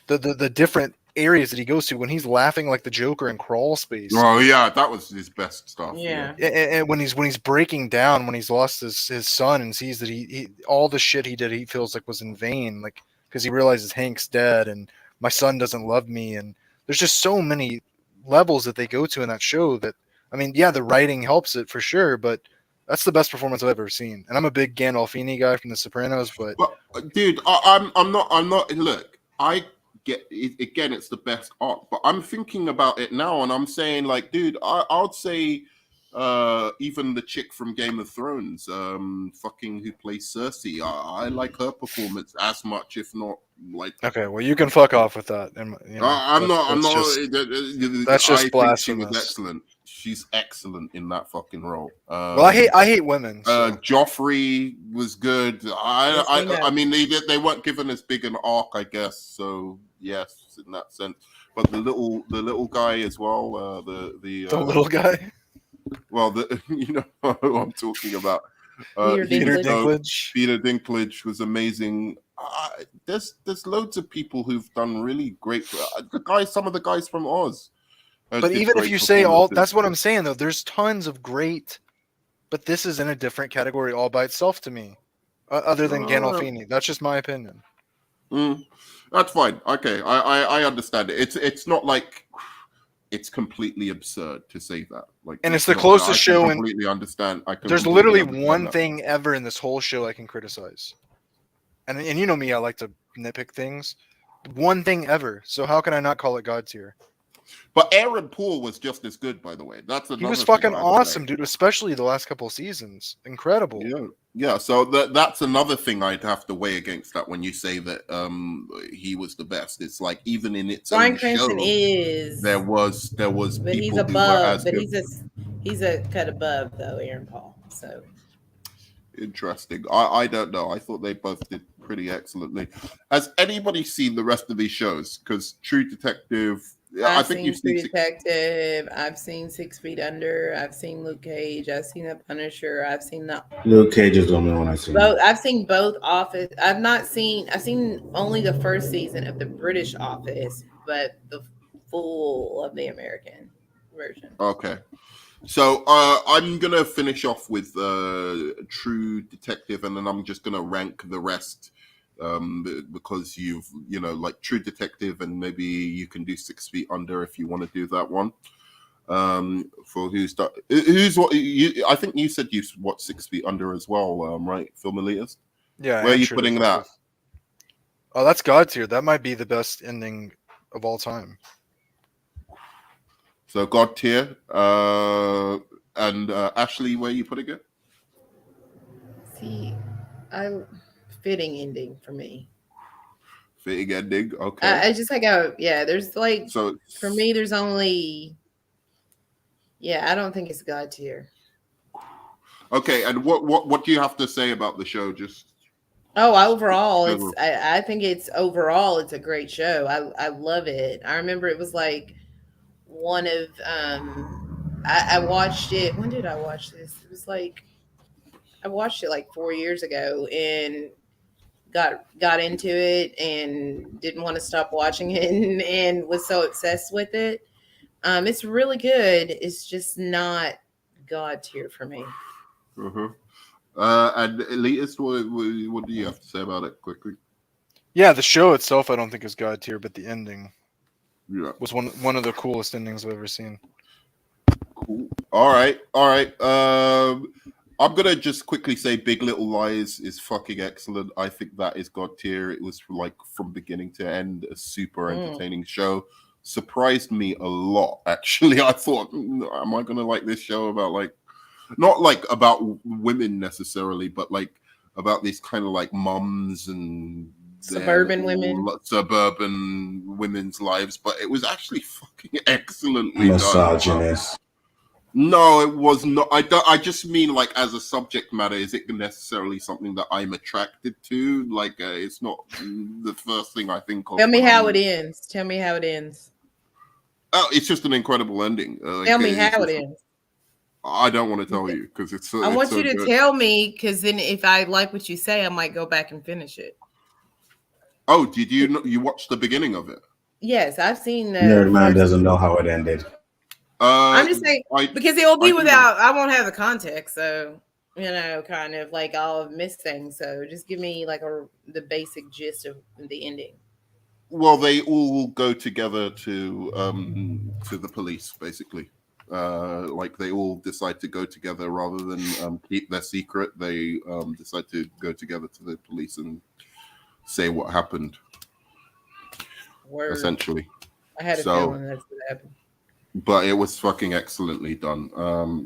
the different areas that he goes to when he's laughing like the Joker in Crawl Space. Oh yeah, that was his best stuff. Yeah. And when he's breaking down, when he's lost his son and sees that he all the shit he did, he feels like was in vain, like because he realizes Hank's dead and my son doesn't love me, and there's just so many levels that they go to in that show that, I mean, yeah, the writing helps it for sure, but that's the best performance I've ever seen. And I'm a big Gandolfini guy from The Sopranos, but dude, I'm not. Look, I get it, again, it's the best art, but I'm thinking about it now, and I'm saying, like, dude, I'd say even the chick from Game of Thrones, fucking who plays Cersei, I like her performance as much, if not like. Okay, well, you can fuck off with that. And I'm not. That's just I blasphemous. think she was excellent. She's excellent in that fucking role. Well, I hate women. So. Joffrey was good. I mean, they weren't given as big an arc, I guess. So yes, in that sense. But the little guy as well. The little guy. Well, you know who I'm talking about. Peter Dinklage. Peter Dinklage was amazing. There's loads of people who've done really great. Some of the guys from Oz. But even if you say all, that's what I'm saying though. There's tons of great, but this is in a different category all by itself to me, other than Gandolfini. That's just my opinion. That's fine. Okay, I understand it. It's not like it's completely absurd to say that. Like, and it's the closest show. I completely understand. There's literally one thing ever in this whole show I can criticize, and you know me, I like to nitpick things. One thing ever. So how can I not call it God tier? But Aaron Paul was just as good, by the way. He was fucking awesome, dude. Especially the last couple of seasons, incredible. Yeah. So that's another thing I'd have to weigh against that when you say that he was the best. It's like even in its own show, there was but people he's above, who were as but good. he's a cut above though, Aaron Paul. So interesting. I don't know. I thought they both did pretty excellently. Has anybody seen the rest of these shows? Because True Detective. I think you've seen Detective. I've seen 6 Feet Under. I've seen Luke Cage. I've seen The Punisher. I've seen the Luke Cage is the only one I've seen. Both. I've seen both Office. I've seen only the first season of the British Office, but the full of the American version. Okay. So I'm gonna finish off with True Detective, and then I'm just gonna rank the rest. Because like True Detective, and maybe you can do 6 Feet Under if you want to do that one. For who's what you. I think you said you watched 6 Feet Under as well, right? Film Elias. Yeah. Where are and you Shirley putting that? Temple. Oh, that's God tier. That might be the best ending of all time. So God tier. And Ashley, where are you putting it? See, fitting ending for me. Fitting ending. Okay. I just there's like, So for me, there's only, I don't think it's God tier. Okay, and what do you have to say about the show? Just overall, general. I think it's a great show. I love it. I remember it was like one of I watched it. When did I watch this? It was like I watched it like 4 years ago and got into it and didn't want to stop watching it and was so obsessed with it. It's really good. It's just not God tier for me. Uh-huh. And Elitist, what do you have to say about it quickly? Yeah, the show itself I don't think is God tier, but the ending was one of the coolest endings I've ever seen. Cool. All right. I'm gonna just quickly say Big Little Lies is fucking excellent. I think that is God tier. It was like from beginning to end a super entertaining show. Surprised me a lot, actually. I thought, am I gonna like this show about like not like about women necessarily, but like about these kind of like mums and suburban women's lives. But it was actually fucking excellently misogynist. done. No, it was not. I just mean like as a subject matter, is it necessarily something that I'm attracted to? Like it's not the first thing I think of. Tell me how it ends. Oh, it's just an incredible ending. Tell me how it ends. I don't want to tell you because it's. I want you to tell me, because then if I like what you say, I might go back and finish it. Oh, did you watch the beginning of it? Yes, I've seen the. Nerd man doesn't know how it ended. I'm just saying because it will be without. I won't have the context, so kind of like I'll miss things. So just give me like the basic gist of the ending. Well, they all go together to the police, basically. Like they all decide to go together rather than keep their secret. They decide to go together to the police and say what happened. Word. Essentially, I had a feeling that's what happened. But it was fucking excellently done.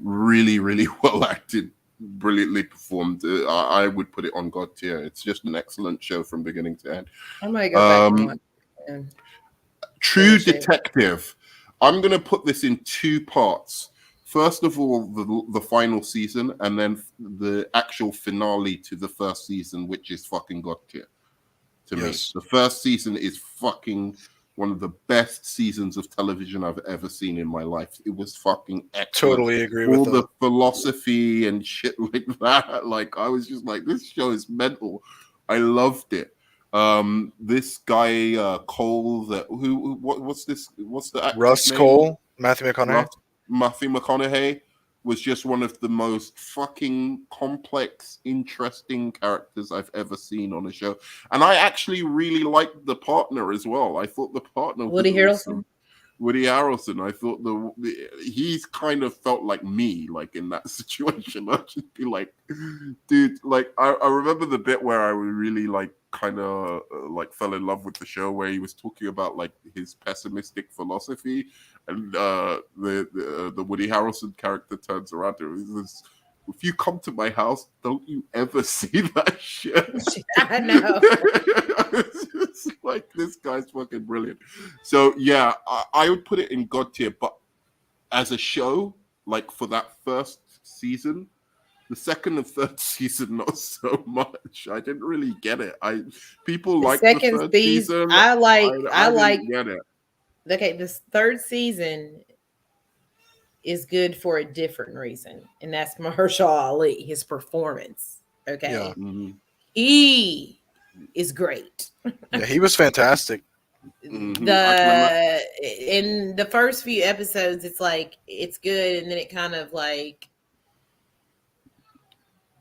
Really, really well acted, brilliantly performed. I would put it on God tier. It's just an excellent show from beginning to end. I might go back and watch it. True Detective. I'm going to put this in 2 parts. First of all, the final season, and then the actual finale to the first season, which is fucking God tier to me. The first season is fucking one of the best seasons of television I've ever seen in my life. It was fucking excellent. Totally agree with that. All the philosophy and shit like that. Like I was just like, this show is mental. I loved it. This guy Cole, what's the actor's Russ name? Cole, Matthew McConaughey. Matthew McConaughey was just one of the most fucking complex, interesting characters I've ever seen on a show. And I actually really liked the partner as well. I thought the partner Woody Harrelson. I thought he's kind of felt like me, like in that situation. I'd just be like, dude, like I remember the bit where I really like kind of like fell in love with the show where he was talking about like his pessimistic philosophy, and the Woody Harrelson character turns around to him and says, if you come to my house, don't you ever see that shit. I know. It's like, this guy's fucking brilliant. So yeah, I would put it in God tier, but as a show, like for that first season, the second and third season, not so much. I didn't really get it. People like the third season. I didn't get it. Okay, this third season is good for a different reason, and that's Mahershala Ali, his performance. Okay, Yeah. He is great. Yeah, he was fantastic. In the first few episodes, it's like it's good, and then it kind of like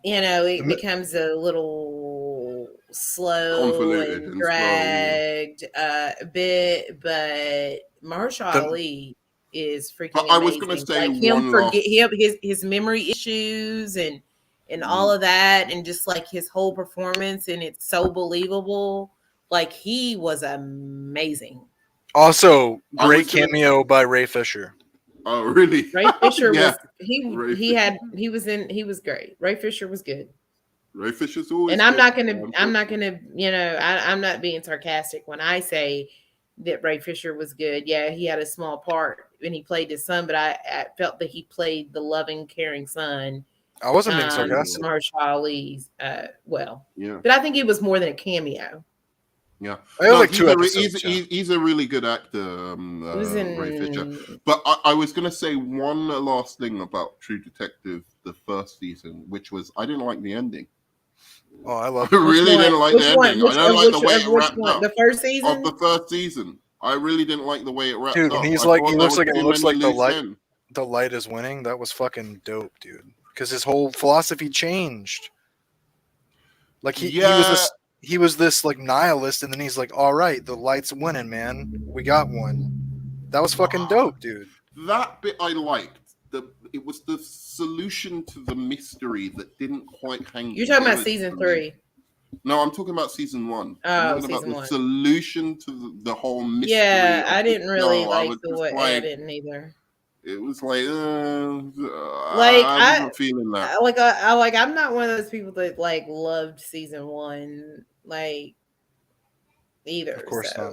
it becomes a little slow and dragged a bit, but Mahershala Ali is freaking I was gonna amazing. say Like him one forget last. his memory issues and all of that, and just like his whole performance, and it's so believable. Like he was amazing. Also, I great was gonna- cameo by Ray Fisher. Oh, really? Ray Fisher Yeah. was he was great. Ray Fisher was good. Ray Fisher's always. And I'm good. not gonna, I'm not being sarcastic when I say that Ray Fisher was good. Yeah, he had a small part when he played his son, but I felt that he played the loving, caring son. I wasn't being sarcastic. Mahershala Ali's, well, Yeah. but I think it was more than a cameo. Yeah, I was like 2 episodes. He's a really good actor, Ray Fisher. But I was going to say one last thing about True Detective, the first season, which was I didn't like the ending. Oh, I love. I really didn't like the ending. I don't like the way it wrapped up. The first season of the first season. I really didn't like the way it wrapped Dude, up. he looks like the light is winning. That was fucking dope, dude. Because his whole philosophy changed. Like he was this like nihilist, and then he's like, all right, the light's winning, man. We got one. That was fucking dope, dude. That bit I liked. It was the solution to the mystery that didn't quite hang. You're talking about season 3. No, I'm talking about season 1. Oh, I'm talking about the solution to the whole mystery. Yeah, I didn't really like the way. I didn't either. It was like, I'm not feeling that. I'm not one of those people that like loved season 1 like either. Of course not.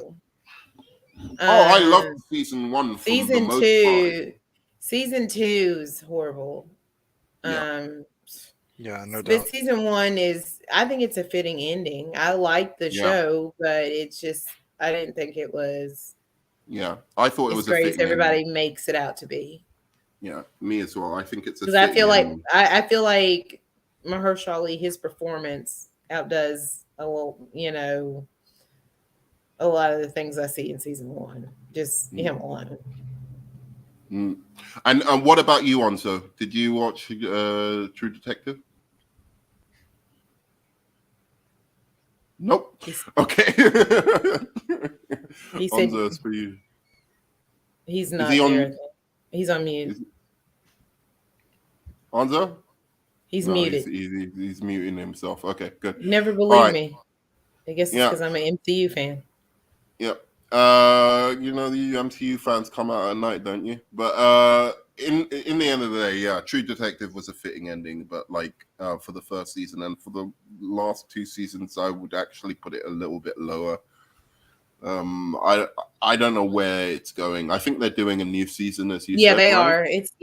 I loved season 1. Season 2. Season 2 is horrible. Yeah. Yeah, no doubt. But season 1 is, I think it's a fitting ending. I like the show, but it's just, I didn't think it was. Yeah, I thought it was great as everybody makes it out to be. Yeah, me as well. I think it's because I feel like I feel like Mahershala Ali, his performance outdoes a lot of the things I see in season 1. Just him alone. And what about you, Onzo? Did you watch True Detective? Nope. Okay. He said Onzo's for you. He's not there. He's on mute. Onzo? He's muted. He's muting himself. Okay, good. Never believe me. I guess it's because I'm an MCU fan. Yep. The MCU fans come out at night, don't you? But in the end of the day, True Detective was a fitting ending. But for the first season and for the last 2 seasons, I would actually put it a little bit lower. I don't know where it's going. I think they're doing a new season, as you said. Yeah, they are. It's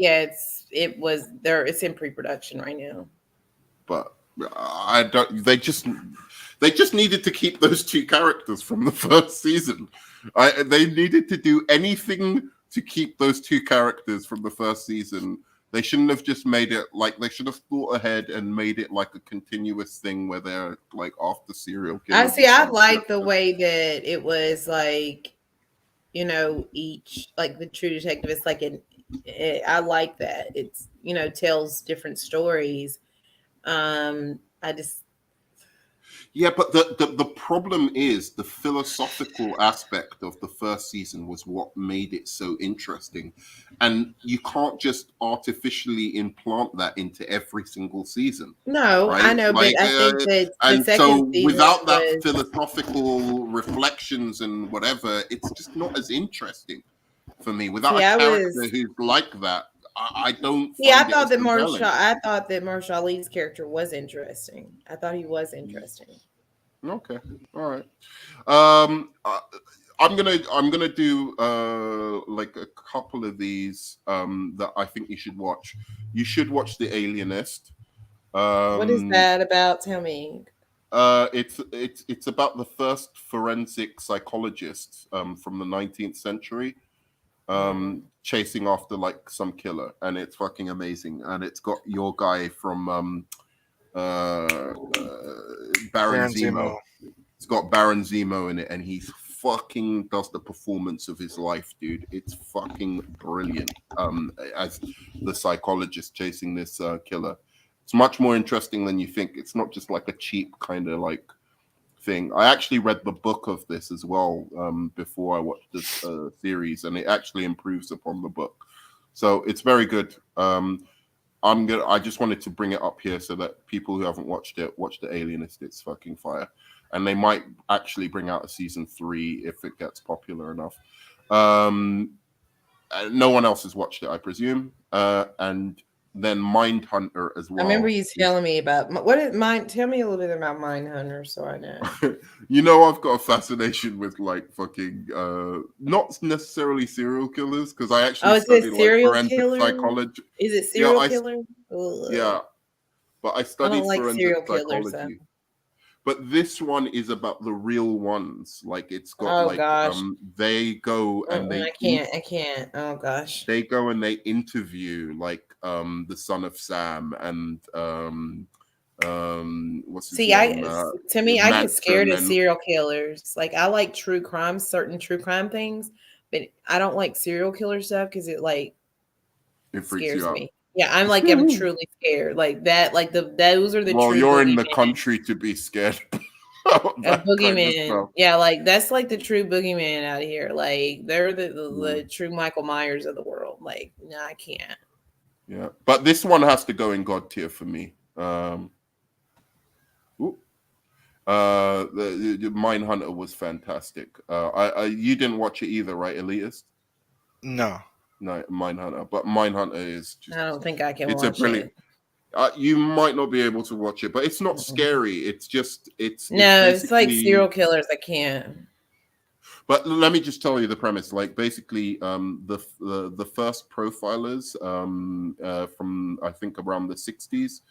in pre-production right now. But I don't. They just needed to keep those 2 characters from the first season. They needed to do anything to keep those 2 characters from the first season. They shouldn't have just made it they should have thought ahead and made it like a continuous thing where they're like after serial killers. I like the way that it was each the True Detective is I like that. It's tells different stories. Yeah, but the problem is the philosophical aspect of the first season was what made it so interesting. And you can't just artificially implant that into every single season. No, right? I know, but I think that and so without that philosophical reflections and whatever, it's just not as interesting for me. Without a character who's like that, I don't. Yeah, I thought that Mahershala Ali's character was interesting. I thought he was interesting. Okay, all right. I'm gonna do a couple of these that I think you should watch. You should watch The Alienist. What is that about? Tell me. It's about the first forensic psychologist from the 19th century. Chasing after some killer, and it's fucking amazing. And it's got your guy from Baron Zemo. It's got Baron Zemo in it, and he fucking does the performance of his life, dude. It's fucking brilliant. As the psychologist chasing this killer, it's much more interesting than you think. It's not just like a cheap kind of thing. I actually read the book of this as well before I watched this series, and it actually improves upon the book. So it's very good. I just wanted to bring it up here so that people who haven't watched it watch The Alienist. It's fucking fire, and they might actually bring out a season 3 if it gets popular enough. No one else has watched it, I presume. And then Mindhunter as well. I remember you telling me about what is Mind. Tell me a little bit about Mindhunter, so I know. You know, I've got a fascination with like fucking not necessarily serial killers, because I actually studied like forensic psychology. Is it serial killer? Yeah, but I studied like forensic serial psychology. killers, But this one is about the real ones. Like it's got gosh. They go and they I can't. Oh gosh. They go and they interview like the son of Sam and what's his name? To me, I get scared of and serial killers. Like I like true crime, certain true crime things, but I don't like serial killer stuff because it freaks scares you out. me. Yeah, I'm truly scared. Like that, like those are the well, true you're in the boogeyman. country to be scared. A boogeyman. Kind of yeah, like that's like the true boogeyman out here. Like they're the true Michael Myers of the world. Like, no, I can't. Yeah, but this one has to go in God tier for me. The Mindhunter was fantastic. You didn't watch it either, right, Elitist? No, Mindhunter. But Mindhunter is just, I don't think I can. It's watch a brilliant. You might not be able to watch it, but it's not scary. It's just it's like serial killers. I can't. But let me just tell you the premise. Like basically, the first profilers from I think around the 60s,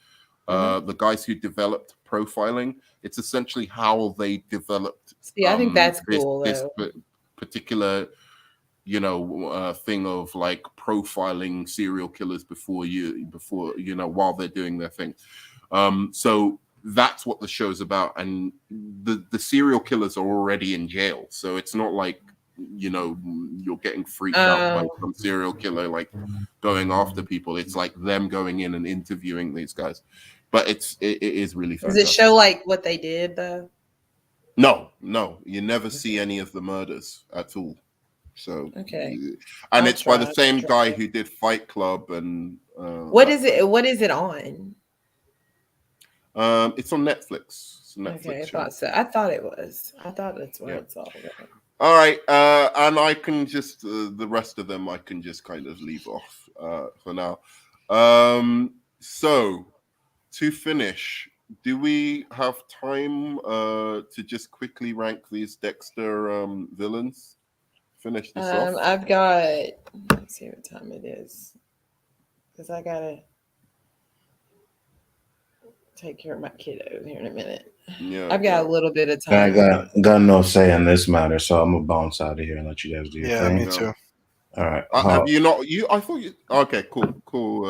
the guys who developed profiling. It's essentially how they developed. See, I think that's cool. This particular, thing of like profiling serial killers before while they're doing their thing. So that's what the show's about, and the serial killers are already in jail, so it's not like you're getting freaked out by some serial killer like going after people. It's like them going in and interviewing these guys. But it is really fantastic. Does it show like what they did though? No, you never see any of the murders at all. So okay, and it's by the same guy who did Fight Club and what is it? What is it on? It's on Netflix. It's a Netflix okay, show. I thought so. I thought it was. I thought that's what it's all about. All right, and I can just the rest of them I can just kind of leave off for now. So to finish, do we have time to just quickly rank these Dexter villains? Finish this off. I've got. Let's see what time it is, because I gotta take care of my kiddo here in a minute. Yeah, I've got a little bit of time. I got no say in this matter, so I'm gonna bounce out of here and let you guys do your thing. Me too. All right. Have you not? I thought you. Okay, cool.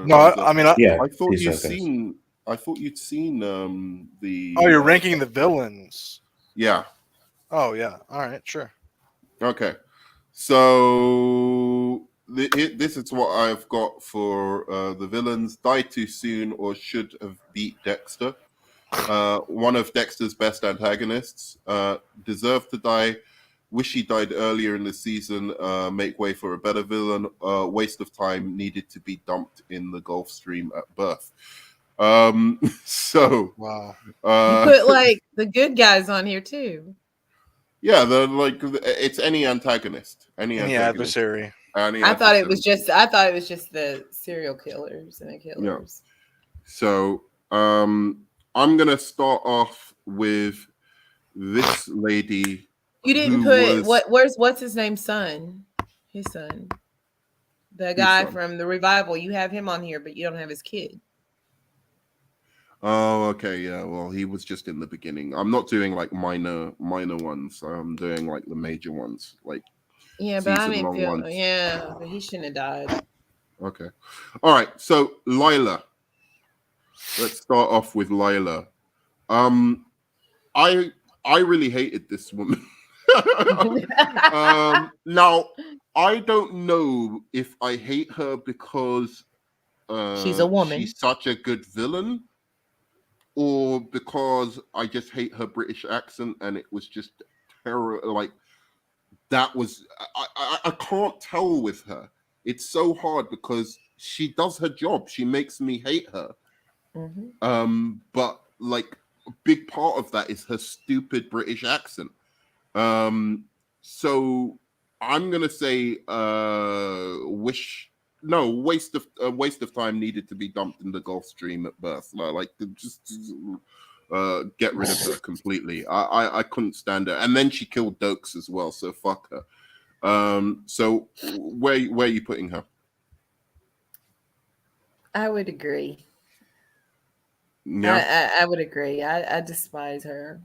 No, I mean, I thought you'd seen. I thought you'd seen the. Oh, you're ranking the villains. Yeah. Oh yeah. All right. Sure. Okay. So this is what I've got for the villains. Die too soon or should have beat Dexter. One of Dexter's best antagonists. Deserved to die. Wish he died earlier in the season. Make way for a better villain. Waste of time. Needed to be dumped in the Gulf Stream at birth. So wow. You put like the good guys on here too. Yeah, it's any antagonist, any adversary. I thought it was just the serial killers and the killers. Yeah. So I'm gonna start off with this lady. You didn't put what's his name's son? His son. The guy from the revival. You have him on here, but you don't have his kid. Oh, okay, yeah. Well, he was just in the beginning. I'm not doing like minor ones. I'm doing like the major ones, like but I didn't feel. But he shouldn't have died. Okay, all right. So Lila, let's start off with Lila. I really hated this woman. Now I don't know if I hate her because she's a woman. She's such a good villain. or because I just hate her British accent and it was just terror. Like that was I can't tell with her. It's so hard because she does her job. She makes me hate her. But like a big part of that is her stupid British accent. So I'm gonna say waste of time needed to be dumped in the Gulf Stream at birth. Like just get rid of her completely. I couldn't stand her, and then she killed Dokes as well. So fuck her. So where are you putting her? I would agree. Yeah, I would agree. I despise her,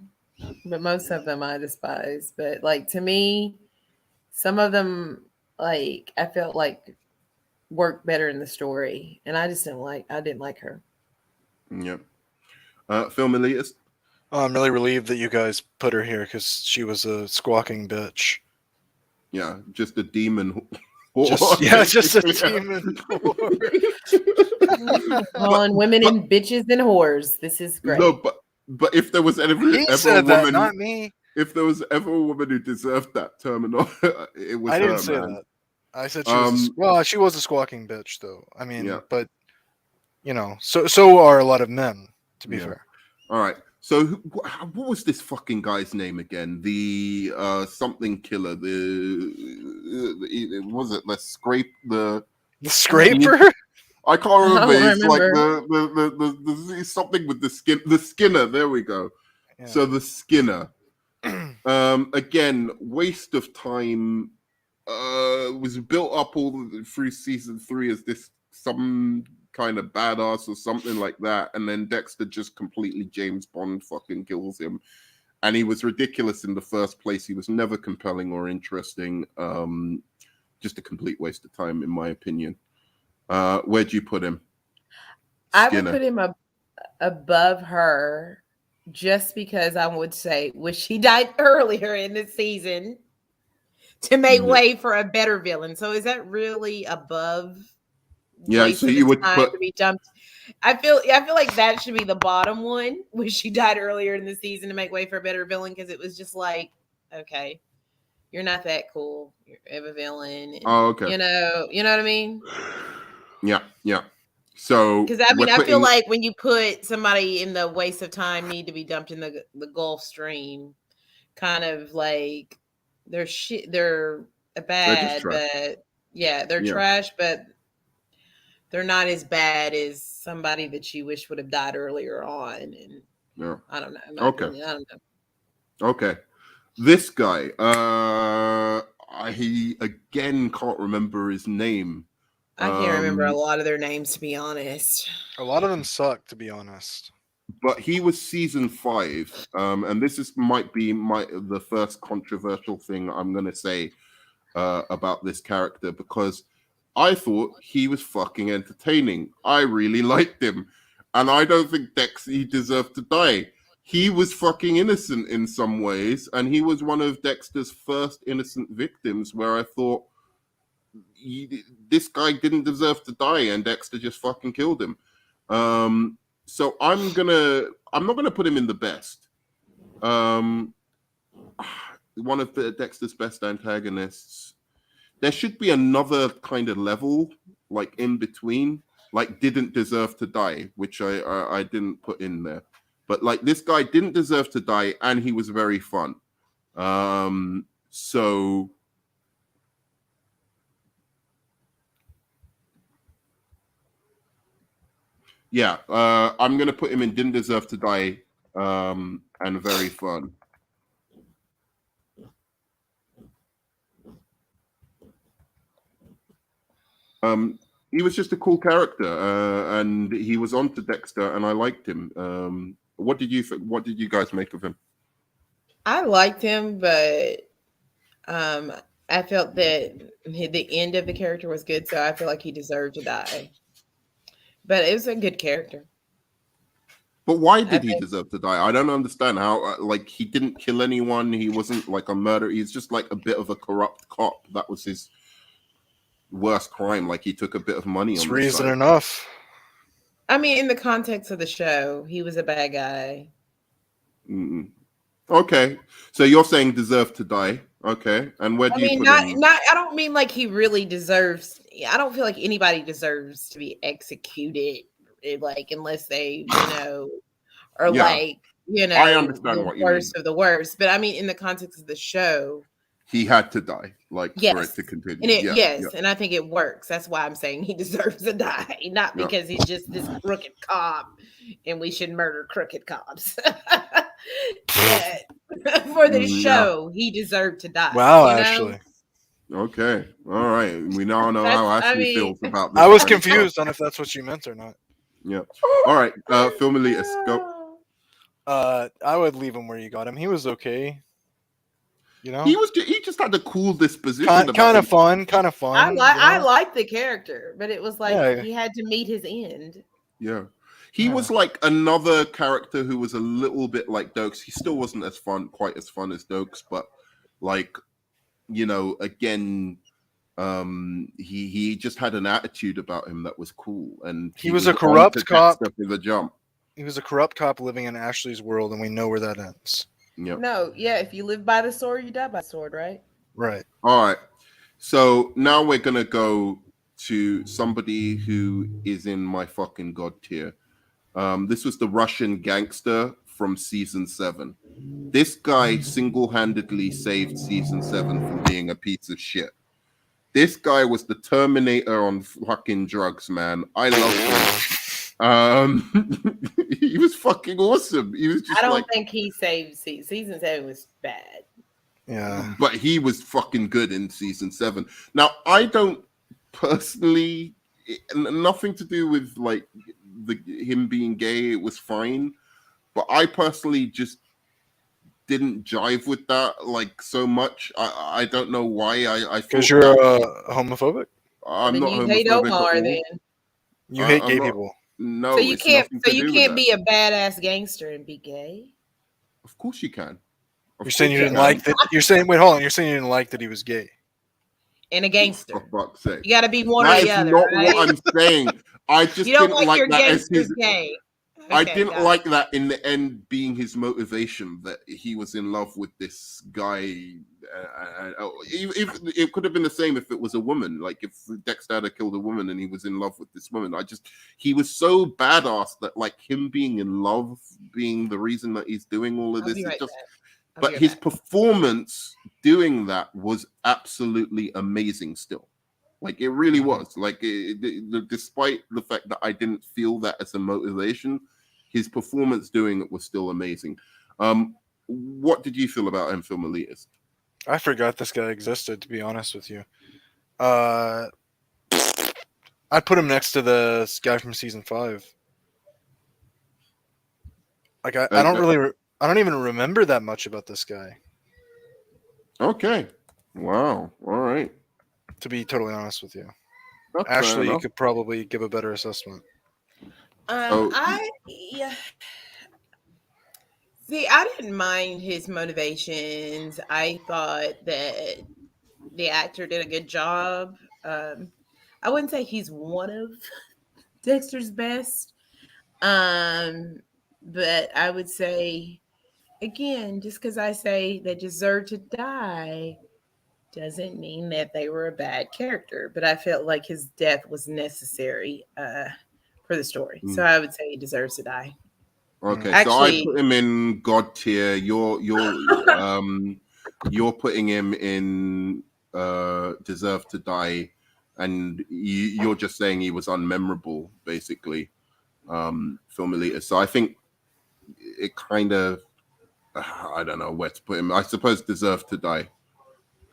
but most of them I despise. But like to me, some of them like I felt like worked better in the story, and I didn't like her. Yeah. Film elitist. Oh, I'm really relieved that you guys put her here because she was a squawking bitch. Yeah, just a demon. Just a demon. Calling women and bitches and whores. This is great. No, but if there was ever said a that, woman, not me. If there was ever a woman who deserved that terminology, it was I her, didn't say man. that. I said she was she was a squawking bitch, though. I mean, but you know, so are a lot of men. To be fair. All right. So what was this fucking guy's name again? The something killer. Was it the scraper? I can't remember. It's like remember. the something with the skin. The Skinner. There we go. Yeah. So the Skinner. Again, waste of time. Was built up all through season 3 as this some kind of badass or something like that, and then Dexter just completely James Bond fucking kills him, and he was ridiculous in the first place. He was never compelling or interesting. Just a complete waste of time, in my opinion. Where'd you put him? Skinner. I would put him above her, just because I would say, wish he died earlier in the season to make way for a better villain. So is that really above? Yeah, so you would put to be dumped. I feel like that should be the bottom one. Wish she died earlier in the season to make way for a better villain, because it was just like, okay, you're not that cool. You're a villain. And, okay. You know what I mean? Yeah. So because I feel like when you put somebody in the waste of time need to be dumped in the Gulf Stream, kind of like they're bad, but they're trash, but they're not as bad as somebody that you wish would have died earlier on. And I don't know. Opinion, I don't know. Okay. This guy, he again can't remember his name. I can't remember a lot of their names, to be honest. A lot of them suck, to be honest. But he was season 5, and this might be the first controversial thing I'm going to say about this character, because I thought he was fucking entertaining. I really liked him. And I don't think he deserved to die. He was fucking innocent in some ways. And he was one of Dexter's first innocent victims where I thought this guy didn't deserve to die. And Dexter just fucking killed him. So I'm not gonna put him in the best. One of Dexter's best antagonists. There should be another kind of level, like in between, like didn't deserve to die, which I didn't put in there. But like this guy didn't deserve to die, and he was very fun. So yeah, I'm gonna put him in didn't deserve to die, and very fun. He was just a cool character, and he was on to Dexter, and I liked him. What did you guys make of him? I liked him, but I felt that the end of the character was good, so I feel like he deserved to die. But it was a good character. But why did he deserve to die? I don't understand how. Like, he didn't kill anyone. He wasn't like a murderer. He's just like a bit of a corrupt cop. That was his worst crime. Like, he took a bit of money. It's on reason enough. I mean, in the context of the show, he was a bad guy. Mm-mm. Okay, so you're saying deserve to die. Okay, and where do you put him? I don't mean like he really deserves. I don't feel like anybody deserves to be executed, like unless they, or I understand the what you mean. worst of the worst. But I mean, in the context of the show, he had to die, like yes, for it to continue. And and I think it works. That's why I'm saying he deserves to die, not because he's just this crooked cop, and we should murder crooked cops. For the show, he deserved to die. Wow, Ashley. Okay, all right. We now know how Ashley feels about this. I was confused on if that's what you meant or not. Yeah. All right, Filmelitas, go. I would leave him where you got him. He was okay. He just had a cool disposition. Kind of fun. I like the character, but it was like he had to meet his end. Yeah. He was like another character who was a little bit like Dokes. He still wasn't quite as fun as Dokes, but like, again, he just had an attitude about him that was cool, and he was a corrupt cop. In the jump. He was a corrupt cop living in Ashley's world, and we know where that ends. Yep. No, if you live by the sword, you die by the sword, right? Right. All right. So now we're gonna go to somebody who is in my fucking god tier. This was the Russian gangster from season 7. This guy single-handedly saved season 7 from being a piece of shit. This guy was the Terminator on fucking drugs, man. I love him. He was fucking awesome. He was just I don't think he saved season 7 was bad. Yeah. But he was fucking good in season 7. Now, I don't personally, nothing to do with like him being gay, it was fine. But I personally just didn't jive with that like so much. I don't know why. I because you're homophobic. I'm not homophobic. Hate Omar, then you hate gay people. No, so you can't. So you can't be a badass gangster and be gay. Of course you can. You're saying you didn't like that. You're saying wait, hold on. You're saying you didn't like that he was gay. And a gangster. For fuck's sake. You got to be one or the other. That's not right? what I'm saying. I just you don't didn't like your that as his. Gay. Okay, I didn't like that in the end being his motivation that he was in love with this guy. If it could have been the same if it was a woman, like if Dexter had killed a woman and he was in love with this woman. He was so badass that like him being in love being the reason that he's doing all of this. But his performance doing that was absolutely amazing still. Like it really was. Like despite the fact that I didn't feel that as a motivation, his performance doing it was still amazing. What did you feel about him, Filmelitas? I forgot this guy existed, to be honest with you. I'd put him next to the guy from season 5. Like I don't even remember that much about this guy. Okay. Wow. All right. To be totally honest with you. That's Ashley, you could probably give a better assessment. See, I didn't mind his motivations. I thought that the actor did a good job. I wouldn't say he's one of Dexter's best. But I would say, again, just because I say they deserve to die doesn't mean that they were a bad character. But I felt like his death was necessary for the story. So I would say he deserves to die. Okay, actually, so I put him in God tier. You're putting him in deserve to die, and you're just saying he was unmemorable, basically. Filmelitas. So I think it kind of I don't know where to put him. I suppose deserve to die.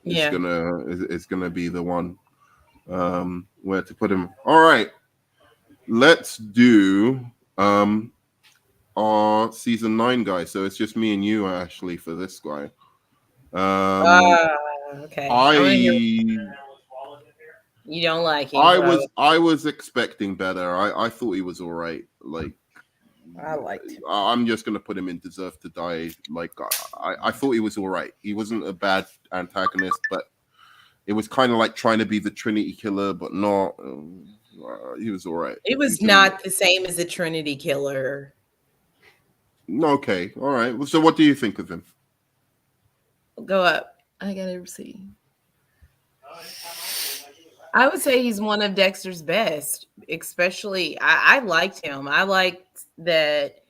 It's gonna be the one where to put him. All right, let's do our season 9 guy. So it's just me and you, Ashley, for this guy. Okay. You don't like him. I was expecting better. I thought he was all right. Like I liked him. I'm just gonna put him in deserve to die. Like I thought he was all right. He wasn't a bad antagonist, but it was kind of like trying to be the Trinity Killer, but not. He was all right. It was not the same as a Trinity Killer. Okay, all right. Well, so what do you think of him? Go up. I gotta see. I would say he's one of Dexter's best, especially I liked him. I liked that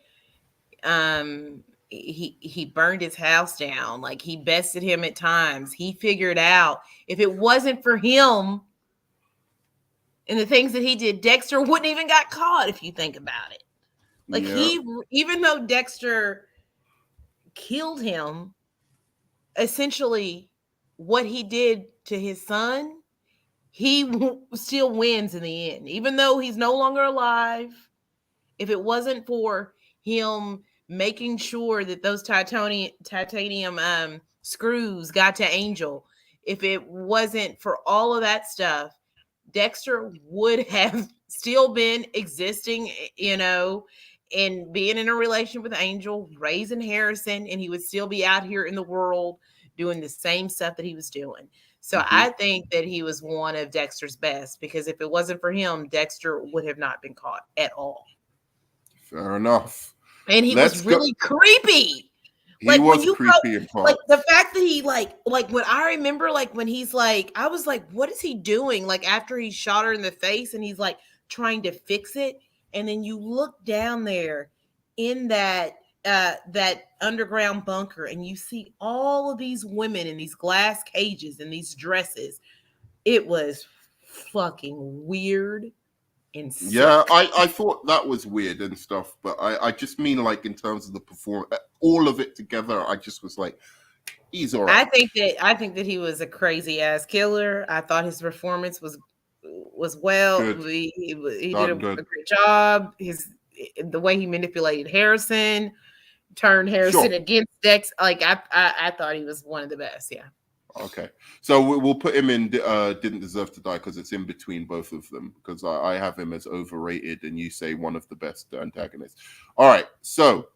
he burned his house down. Like, he bested him at times. He figured out if it wasn't for him and the things that he did, Dexter wouldn't even got caught, if you think about it. Like, even though Dexter killed him, essentially what he did to his son, he still wins in the end, even though he's no longer alive. If it wasn't for him making sure that those titanium screws got to Angel, if it wasn't for all of that stuff, Dexter would have still been existing, and being in a relationship with Angel, raising Harrison, and he would still be out here in the world doing the same stuff that he was doing. So I think that he was one of Dexter's best, because if it wasn't for him, Dexter would have not been caught at all. Fair enough. And he was really creepy. He was creepy in part. Like, the fact that he like when I remember, like, when he's like, I was like, what is he doing? Like, after he shot her in the face and he's like trying to fix it. And then you look down there in that underground bunker and you see all of these women in these glass cages and these dresses. It was fucking weird and sick. Yeah, I thought that was weird and stuff, but I just mean, like, in terms of the performance, all of it together, I just was like, he's all right. I think that he was a crazy ass killer. I thought his performance was well. He did a great job. The way he manipulated Harrison, turned Harrison against Dex. Like, I thought he was one of the best. Yeah. Okay, so we'll put him in Didn't Deserve to Die, because it's in between both of them, because I have him as overrated and you say one of the best antagonists. All right, so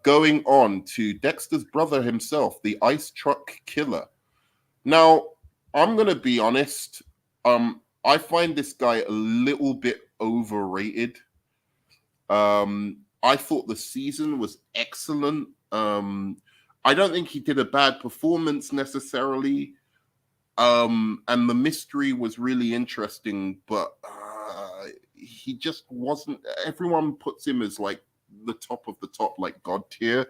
going on to Dexter's brother himself, the Ice Truck Killer. Now, I'm going to be honest. I find this guy a little bit overrated. I thought the season was excellent. I don't think he did a bad performance necessarily. And the mystery was really interesting, but he just wasn't. Everyone puts him as like the top of the top, like God tier.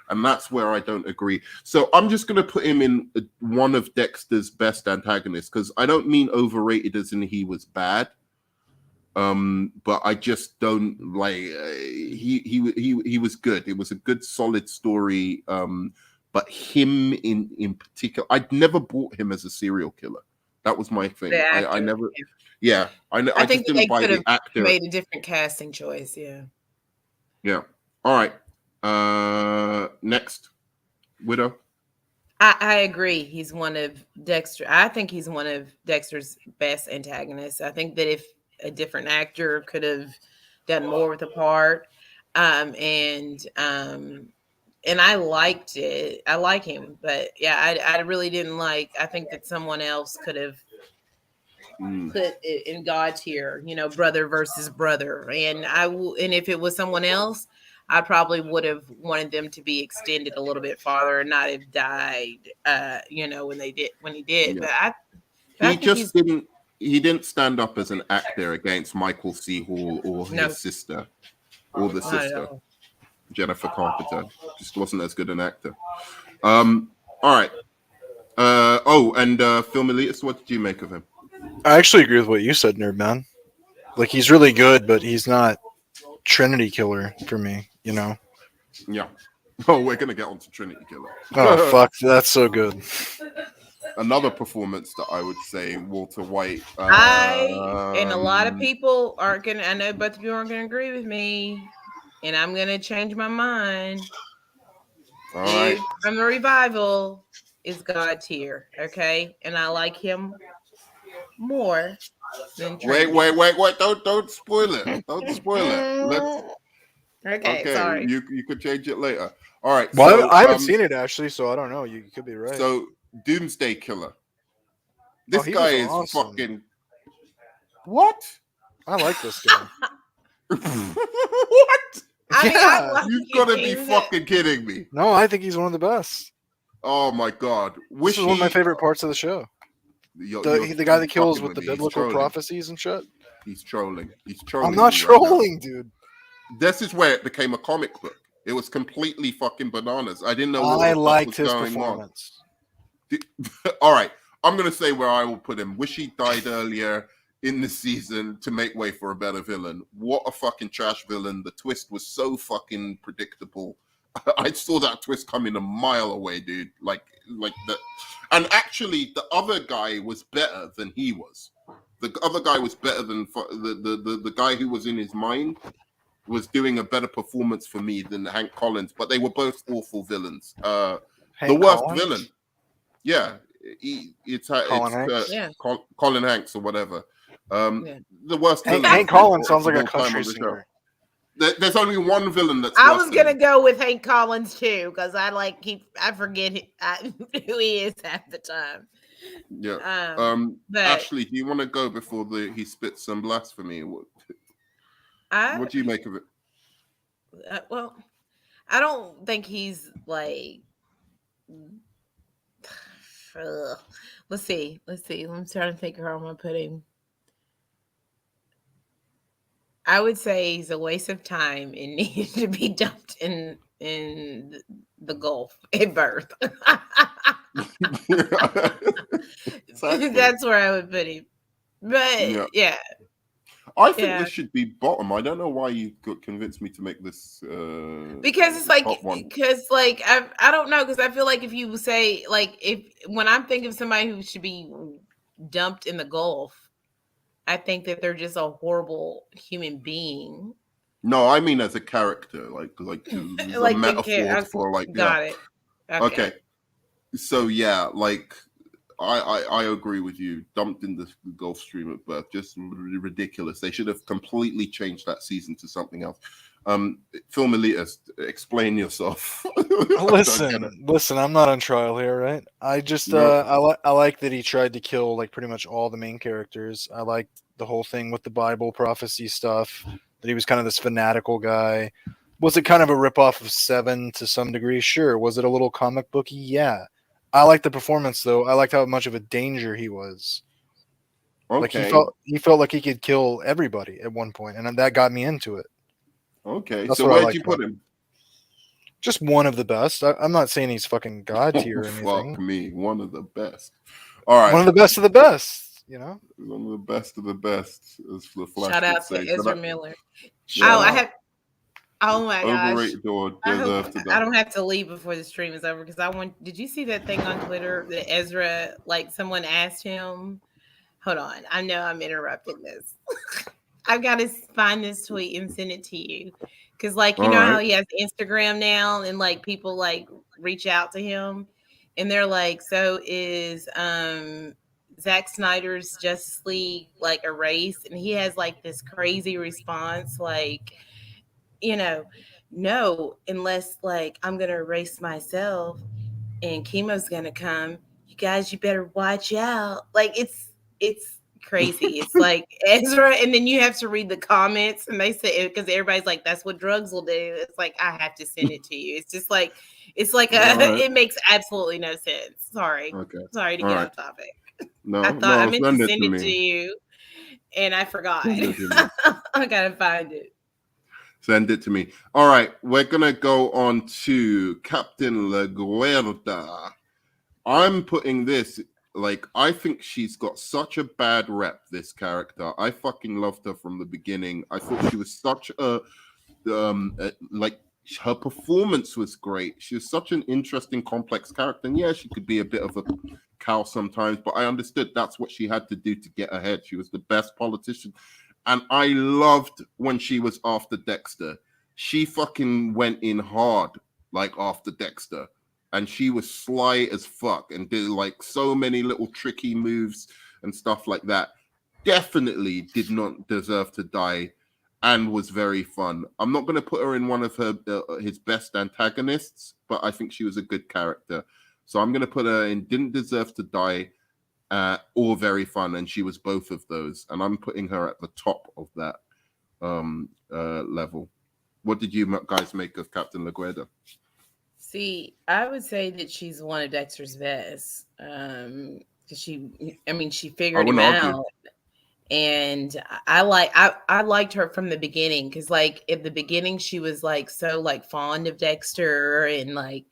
And that's where I don't agree. So I'm just going to put him in one of Dexter's best antagonists, because I don't mean overrated as in he was bad. But I just don't like he was good. It was a good, solid story. But him in particular, I'd never bought him as a serial killer. That was my thing. I never. Yeah, I think just didn't buy the actor. Made a different casting choice. Yeah. Yeah. All right. Next, Widow. I agree. He's one of Dexter. I think he's one of Dexter's best antagonists. I think that if a different actor could have done more with the part, and I liked it. I like him, but yeah, I really didn't like. I think that someone else could have put it in God tier, brother versus brother, and if it was someone else, I probably would have wanted them to be extended a little bit farther and not have died, when he did. Yeah. But he didn't stand up as an actor against Michael C. Hall or his sister, or the sister, Jennifer Carpenter. Just wasn't as good an actor. All right. And Phil Milius, what did you make of him? I actually agree with what you said, Nerd Man. Like, he's really good, but he's not Trinity Killer for me, Yeah. Oh, we're gonna get on to Trinity Killer. Oh fuck, that's so good. Another performance that I would say, Walter White. And a lot of people aren't gonna. I know both of you aren't gonna agree with me, and I'm gonna change my mind. All right. From the Revival is God tier, okay, and I like him more than Trinity. Wait! Don't spoil it. Don't spoil it. Okay, sorry. You could change it later. All right. Well, I haven't seen it, Ashley, so I don't know. You could be right. So, Doomsday Killer. This guy is awesome. fucking. What? I like this guy. What? I mean, I like You've got to be fucking kidding me. No, I think he's one of the best. Oh my god! This is one of my favorite parts of the show. The guy that kills with the biblical prophecies and shit. He's trolling. He's trolling. I'm not trolling, dude. This is where it became a comic book. It was completely fucking bananas. I didn't know what I the fuck liked was his going performance. on. All right, I'm gonna say where I will put him. Wish he died earlier in the season to make way for a better villain. What a fucking trash villain. The twist was so fucking predictable. I saw that twist coming a mile away, dude. Like that. And actually, the other guy was better than he was. The other guy was better than the guy who was in his mind was doing a better performance for me than Hank Collins. But they were both awful villains. The worst villain. Yeah. Colin Hanks or whatever. The worst villain. Hank Collins sounds like a country singer. There's only one villain that's. I was gonna go with Hank Collins too because I forget who he is half the time. Yeah. But Ashley, do you want to go before he spits some blasphemy? What do you make of it? Well, I don't think he's like. Let's see. I'm trying to think where I'm gonna put him. I would say he's a waste of time and needs to be dumped in the Gulf at birth. Exactly. That's where I would put him. But yeah. I think this should be bottom. I don't know why you convinced me to make this. Because it's like, I don't know. Because I feel like if you say when I'm thinking of somebody who should be dumped in the Gulf, I think that they're just a horrible human being. No, I mean as a character, like a metaphor for Got it. Okay. So yeah, I agree with you. Dumped in the Gulf Stream at birth, just ridiculous. They should have completely changed that season to something else. Film elitist, explain yourself. Listen, I'm not on trial here, right? I just I like that he tried to kill pretty much all the main characters. I like the whole thing with the Bible prophecy stuff, that he was kind of this fanatical guy. Was it kind of a ripoff of Seven to some degree? Sure. Was it a little comic booky? Yeah. I liked the performance though. I liked how much of a danger he was. Okay. He felt like he could kill everybody at one point, and that got me into it. Okay, so where'd you put him? Just one of the best. I'm not saying he's fucking god tier or anything. Fuck me, one of the best. All right, one of the best of the best. You know, one of the best of the best. As the Flash shout out to Ezra Miller. Oh my gosh! Overrated or deserve to die. I don't have to leave before the stream is over because Did you see that thing on Twitter that Ezra? Someone asked him. Hold on, I know I'm interrupting this. I've got to find this tweet and send it to you. Because, how he has Instagram now and, people, reach out to him. And they're like, so is Zack Snyder's Justice League, erased? And he has, this crazy response, no, unless, I'm going to erase myself and chemo's going to come. You better watch out. It's crazy. It's Ezra, and then you have to read the comments, and they say because everybody's like, "That's what drugs will do." It's I have to send it to you. It's just it makes absolutely no sense. Sorry, sorry to get off topic. No, I thought I meant to send it to you, and I forgot. I gotta find it. Send it to me. All right, we're gonna go on to Captain LaGuardia. I'm putting this. I think she's got such a bad rep, this character. I fucking loved her from the beginning. I thought she was such her performance was great. She was such an interesting, complex character. And yeah, she could be a bit of a cow sometimes, but I understood that's what she had to do to get ahead. She was the best politician. And I loved when she was after Dexter. She fucking went in hard, after Dexter. And she was sly as fuck and did so many little tricky moves and stuff like that. Definitely did not deserve to die and was very fun. I'm not going to put her in one of his best antagonists, but I think she was a good character. So I'm going to put her in didn't deserve to die or very fun, and she was both of those. And I'm putting her at the top of that level. What did you guys make of Captain LaGuardia? See, I would say that she's one of Dexter's best. Because she figured him out. And I liked her from the beginning, because like at the beginning she was like so like fond of Dexter, and like,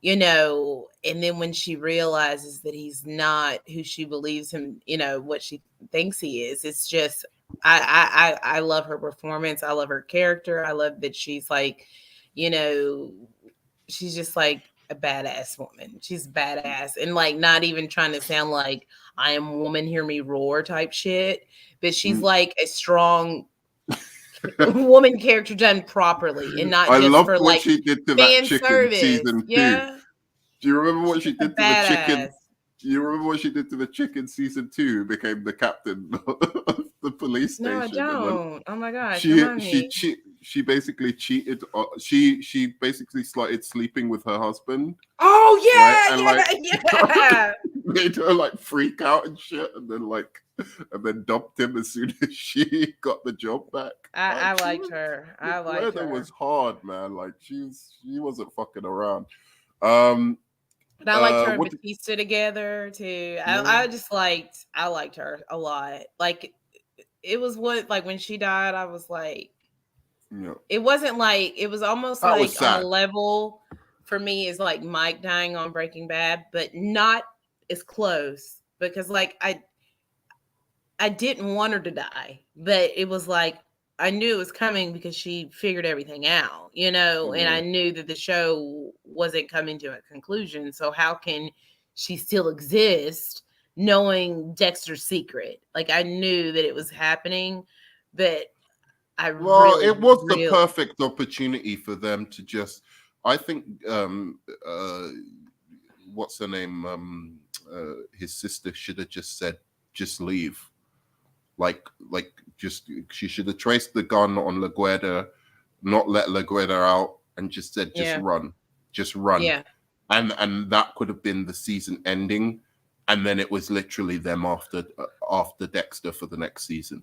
you know, and then when she realizes that he's not who she believes him, you know, what she thinks he is, it's just I love her performance. I love her character. I love that she's like, you know, she's just like a badass woman. She's badass, and like not even trying to sound like I am woman, hear me roar type shit. But she's like a strong woman character done properly, and not just for like she did to fan that chicken service. season 2. Yeah. Do you remember what she did to badass. the chicken? Do you remember what she did to the chicken season 2? Became the captain of the police station. No, I don't. Oh my gosh. She basically cheated. She basically started sleeping with her husband. Oh yeah, right? yeah. Made her like freak out and shit, and then dumped him as soon as she got the job back. I liked her. I liked her. It was hard, man. Like she wasn't fucking around. But I liked her and Batista together too. Yeah. I liked her a lot. Like it was when she died, I was like, yeah. It wasn't like, it was almost that like on a level for me is like Mike dying on Breaking Bad, but not as close, because like I didn't want her to die, but it was like I knew it was coming because she figured everything out, you know, and I knew that the show wasn't coming to a conclusion. So how can she still exist knowing Dexter's secret? Like I knew that it was happening, but it was the perfect opportunity for them to just, I think, what's her name? His sister should have just said, just leave. She should have traced the gun on LaGuardia, not let LaGuardia out, and just said, run. Yeah. And that could have been the season ending. And then it was literally them after Dexter for the next season.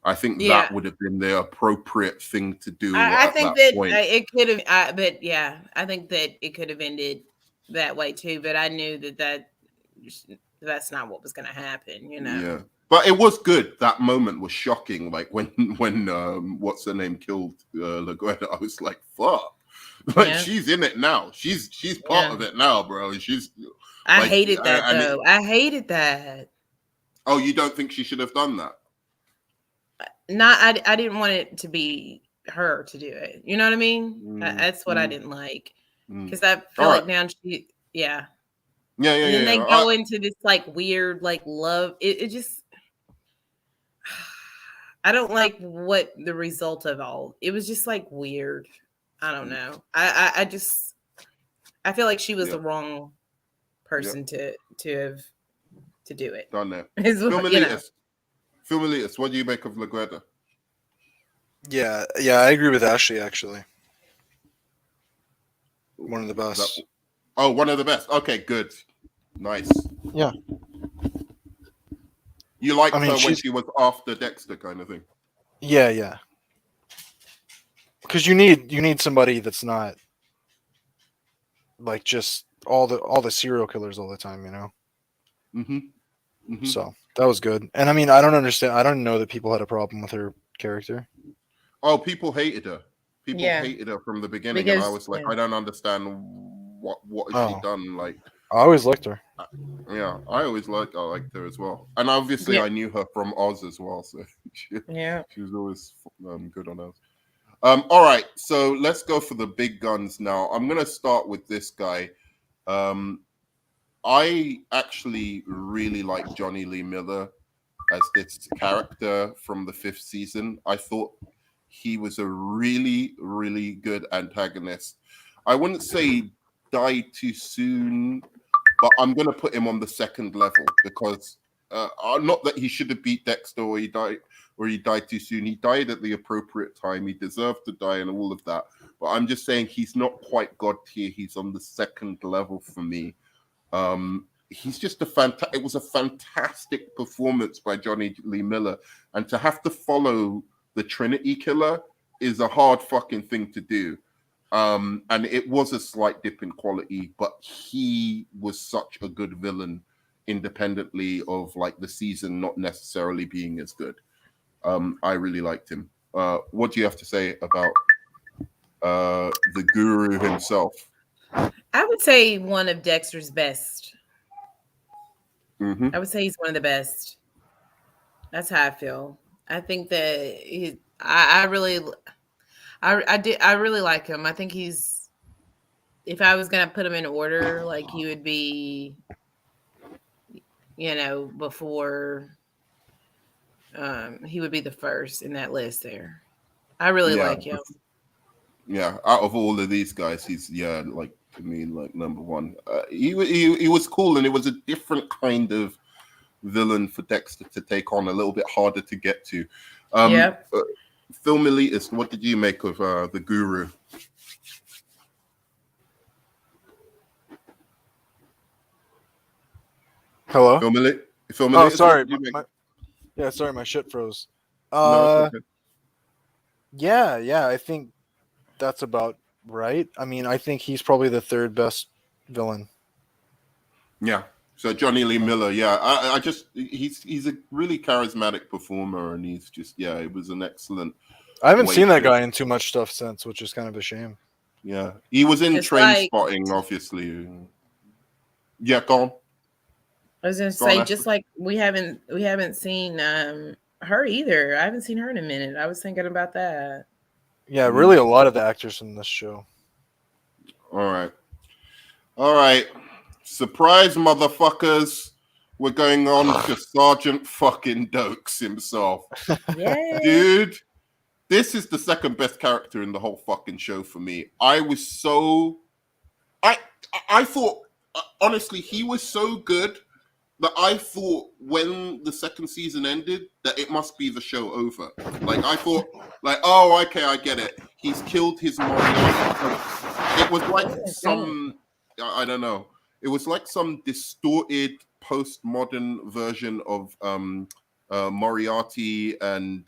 I think that would have been the appropriate thing to do. I think that it could have, I think that it could have ended that way too. But I knew that's not what was going to happen, you know? Yeah. But it was good. That moment was shocking. Like when what's her name killed LaGuardia, I was like, fuck. Like she's in it now. She's part of it now, bro. And I hated that though. I hated that. Oh, you don't think she should have done that? I didn't want it to be her to do it. You know what I mean? That's what I didn't like. Because I feel like now she, Yeah. And then they go into this like weird like love. It just, I don't like what the result of all. It was just like weird. I don't know. I feel like she was the wrong person to do it. Done there. Philmelius, what do you make of LaGuardia? Yeah, I agree with Ashley, actually. One of the best. One of the best. Okay, good. Nice. Yeah. You liked her when she was after Dexter kind of thing? Yeah. Because you need somebody that's not like just all the serial killers all the time, you know? Mm-hmm. So that was good. And I mean, I don't understand. I don't know that people had a problem with her character. Oh, people hated her. People hated her from the beginning, and I was like, I don't understand what has she done. Like, I always liked her. I always liked her as well. And obviously, I knew her from Oz as well, so she was always good on Oz. All right, so let's go for the big guns now. I'm gonna start with this guy. I actually really like Johnny Lee Miller as this character from the 5th season. I thought he was a really, really good antagonist. I wouldn't say died too soon, but I'm going to put him on the 2nd level because not that he should have beat Dexter or he died too soon. He died at the appropriate time. He deserved to die and all of that. But I'm just saying he's not quite God tier. He's on the 2nd level for me. he's just it was a fantastic performance by Johnny Lee Miller, and to have to follow the Trinity Killer is a hard fucking thing to do. And it was a slight dip in quality, but he was such a good villain independently of like the season not necessarily being as good. I really liked him. What do you have to say about the Guru himself? I would say one of Dexter's best. Mm-hmm. I would say he's one of the best. That's how I feel. I think that I really like him. I think he's, if I was gonna put him in order, like he would be, before he would be the first in that list there. I really like him. Yeah, out of all of these guys, he's like to me like number one. He was cool, and it was a different kind of villain for Dexter to take on, a little bit harder to get to. Film elitist, what did you make of the Guru? Hello? Film elitist, oh, sorry. Sorry, my shit froze. No, it's okay. Yeah, I think that's about right. I mean, I think he's probably the third best villain. Yeah. So Johnny Lee Miller, I just he's a really charismatic performer, and he's just it was an excellent. I haven't seen that guy in too much stuff since, which is kind of a shame. Yeah, he was in Train Spotting, obviously. Yeah, go on. I was gonna say, just like we haven't seen her either. I haven't seen her in a minute. I was thinking about that. Yeah, really a lot of the actors in this show. All right. Surprise, motherfuckers. We're going on to Sergeant fucking Dokes himself. Yeah. Dude, this is the second best character in the whole fucking show for me. I thought, honestly, he was so good that I thought when the second season ended that it must be the show over. Like, I thought, like, oh, okay, I get it. He's killed his Moriarty. It was like I don't know. It was like some distorted postmodern version of Moriarty and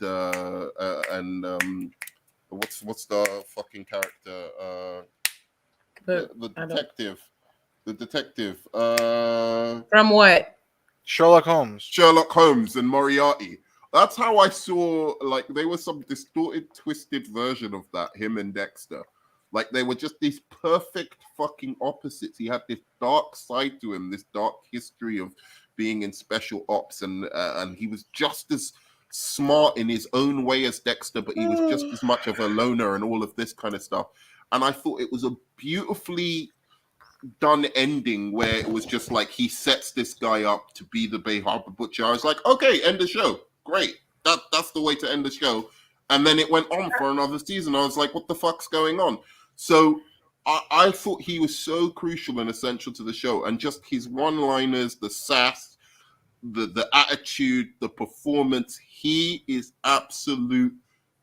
what's the fucking character? The detective. The detective. From what? Sherlock Holmes And Moriarty. That's how I saw, like, there was some distorted, twisted version of that, him and Dexter. Like, they were just these perfect fucking opposites. He had this dark side to him, this dark history of being in special ops, and he was just as smart in his own way as Dexter, but he was just as much of a loner and all of this kind of stuff. And I thought it was a beautifully done ending where it was just like he sets this guy up to be the Bay Harbor Butcher. I was like, okay, end the show. Great. That's the way to end the show. And then it went on for another season. I was like, what the fuck's going on? So I thought he was so crucial and essential to the show. And just his one-liners, the sass, the attitude, the performance, he is absolute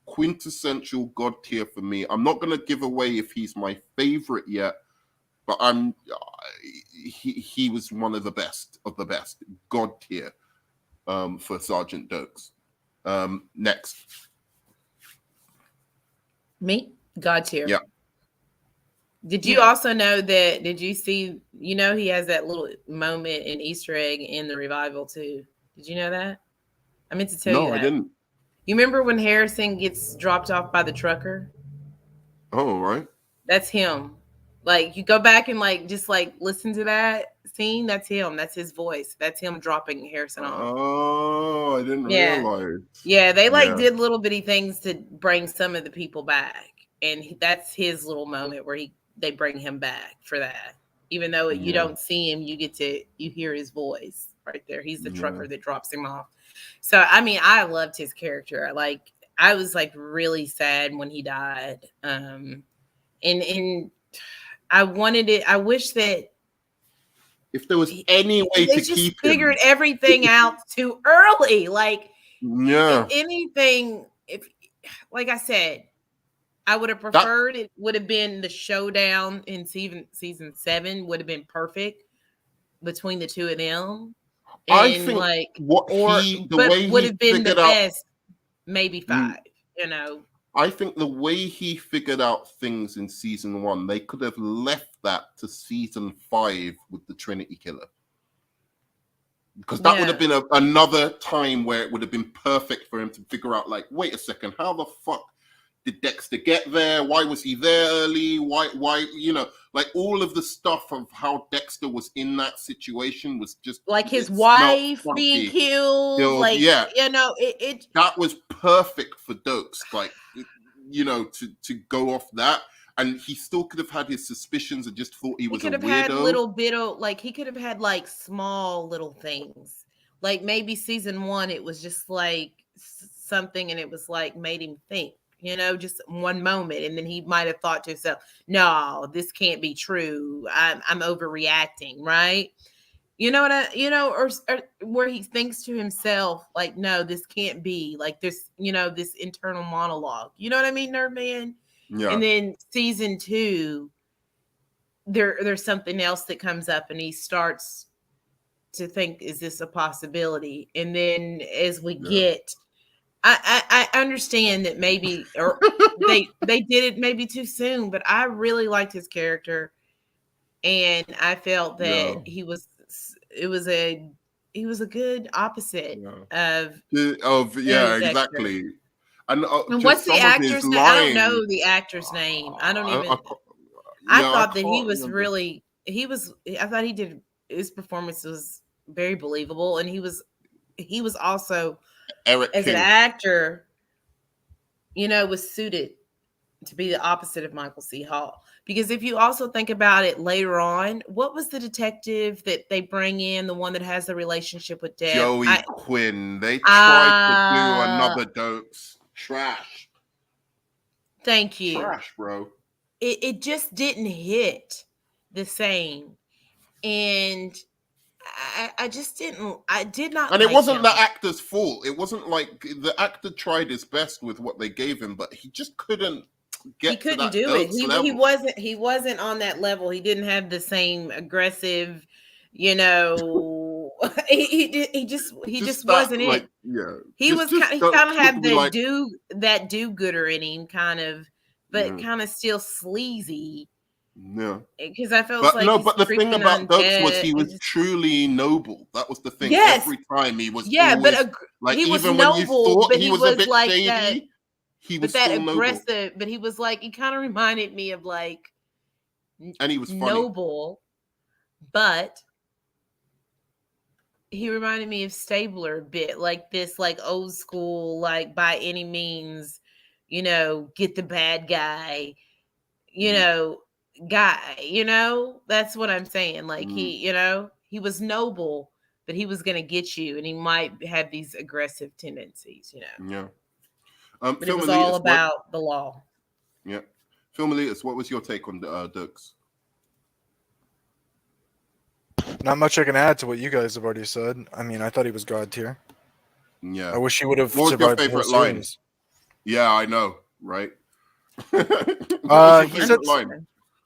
quintessential God tier for me. I'm not going to give away if he's my favorite yet, but he was one of the best God tier for Sergeant Dokes. Next. Me? God tier. Yeah. Did you also know that, did you see, he has that little moment in Easter egg in the revival too. Did you know that? I meant to tell you that. No, I didn't. You remember when Harrison gets dropped off by the trucker? Oh, right. That's him. Like, you go back and just listen to that scene. That's him. That's his voice. That's him dropping Harrison off. Oh, I didn't realize. Yeah, they did little bitty things to bring some of the people back, and that's his little moment where they bring him back for that. Even though you don't see him, you hear his voice right there. He's the trucker that drops him off. So I mean, I loved his character. I was really sad when he died. And I wanted it. I wish that if there was any way to keep him, figured everything out too early. If anything, like I said, I would have preferred it would have been the showdown in season 7 would have been perfect. between the two of them. I And think like, the but way would he have been the figured out, best, maybe 5, you know. I think the way he figured out things in season 1, they could have left that to season 5 with the Trinity Killer. Because that would have been another time where it would have been perfect for him to figure out, like, wait a second, how the fuck did Dexter get there? Why was he there early? Why, you know, like all of the stuff of how Dexter was in that situation was just like his wife being killed. Like, yeah, you know, it that was perfect for Dokes, like, you know, to go off that. And he still could have had his suspicions and just thought he was a weirdo. Had little bit of, like, he could have had like small little things. Like maybe season 1, it was just like something, and it was like made him think, you know, just one moment, and then he might have thought to himself, "No, this can't be true. I'm overreacting," right? You know what or where he thinks to himself, like, "No, this can't be." Like this, you know, this internal monologue. You know what I mean, Nerd Man? Yeah. And then season 2, there's something else that comes up, and he starts to think, is this a possibility? And then as we get, I understand that maybe, or they did it maybe too soon, but I really liked his character, and I felt that he was a good opposite of exactly. And what's the actor's name? I don't know the actor's name. I don't even. I thought that he was really. I thought he did. His performance was very believable, and he was also Eric as King. an actor, you know, was suited to be the opposite of Michael C. Hall. Because if you also think about it later on, what was the detective that they bring in, the one that has the relationship with Deb? Joey Quinn. They tried to do another Dokes. Trash. Thank you. Trash, bro. It just didn't hit the same. And I just didn't. I did not. And it wasn't the actor's fault. It wasn't like the actor tried his best with what they gave him, but he just couldn't get. He couldn't do it. He wasn't on that level. He didn't have the same aggressive, you know. he just wasn't like, it. Yeah. He kind of had that do-gooder in him, kind of, but kind of still sleazy. Yeah, because I felt but the thing about Dokes was he was truly noble. That was the thing. Yes. Every time he was but he was noble, but he was a bit like shady, that. He was that aggressive, noble. But he was like, he kind of reminded me of like, and he was funny. Noble, but he reminded me of Stabler a bit, like this, like old school, like by any means, you know, get the bad guy, you know. Guy, you know, that's what I'm saying. Like he, you know, he was noble, but he was gonna get you, and he might have these aggressive tendencies, you know. Yeah. But it was all about the law. Yeah. Film Elitis, what was your take on Dokes? Not much I can add to what you guys have already said. I mean, I thought he was God tier. Yeah. I wish he would have survived. What was your favorite line? Yeah, I know, right?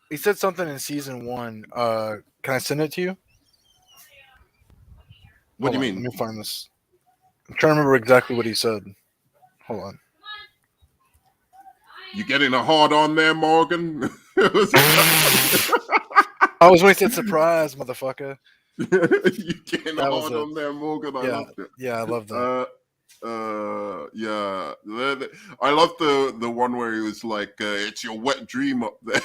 He said something in season 1. Can I send it to you? What do you mean? Let me find this. I'm trying to remember exactly what he said. Hold on. You getting a hard on there, Morgan? I was when he said surprise, motherfucker. You getting a hard on there, Morgan? I loved it. Yeah, I love that. Yeah. I love the one where he was like, it's your wet dream up there.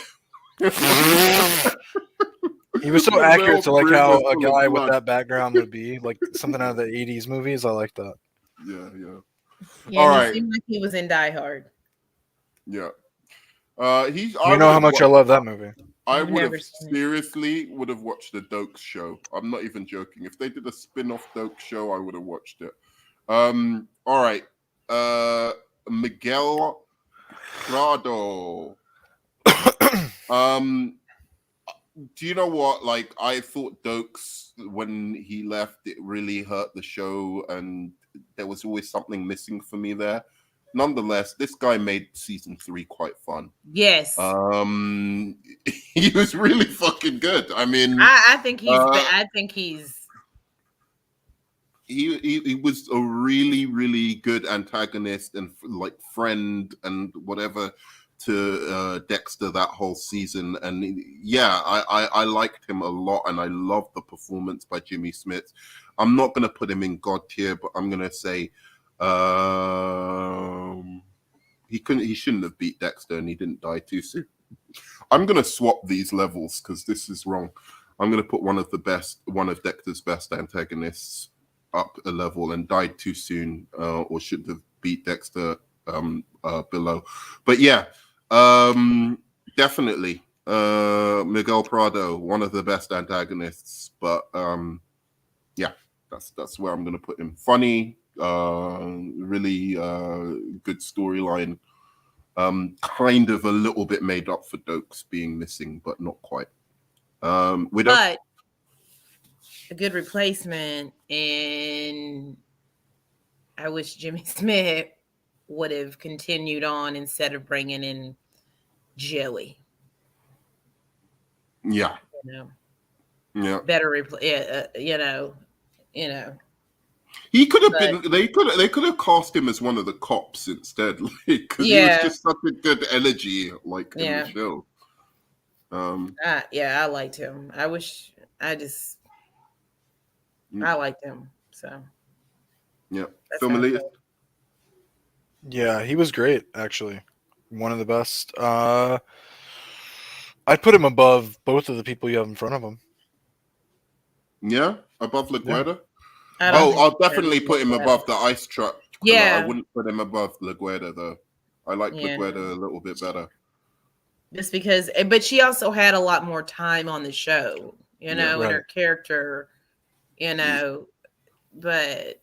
He was so accurate to like how a guy with that background would be, like something out of the 80s movies. I like that. Yeah. All right. It seemed like he was in Die Hard. Yeah. You know how much I love that movie. I would have watched the Dokes show. I'm not even joking. If they did a spin-off Dokes show, I would have watched it. All right. Miguel Prado. Do you know what? Like, I thought Dokes, when he left, it really hurt the show, and there was always something missing for me there. nonetheless, this guy made season 3 quite fun. Yes. He was really fucking good. I mean, I think he's. He was a really, really good antagonist and like friend and whatever to Dexter that whole season. And yeah, I liked him a lot, and I loved the performance by Jimmy Smits. I'm not going to put him in God tier, but I'm going to say he shouldn't have beat Dexter, and he didn't die too soon. I'm going to swap these levels because this is wrong. I'm going to put one of Dexter's best antagonists up a level and died too soon, or should have beat Dexter below. But yeah, definitely Miguel Prado, one of the best antagonists. But yeah, that's where I'm going to put him. Funny, really good storyline. Kind of a little bit made up for Dokes being missing, but not quite. But a good replacement, and I wish Jimmy Smith would have continued on instead of bringing in Joey. Yeah. Yeah. Better He could have been. They could have cast him as one of the cops instead, because he was just such a good energy, like in the show. I liked him. I liked him. So yeah, yeah, he was great. Actually, one of the best. I'd put him above both of the people you have in front of him. Yeah, above LaGuardia. Yeah. I'll definitely put him above the ice truck. Yeah, I wouldn't put him above LaGuardia though. I like LaGuardia a little bit better. Just because, but she also had a lot more time on the show, and her character, but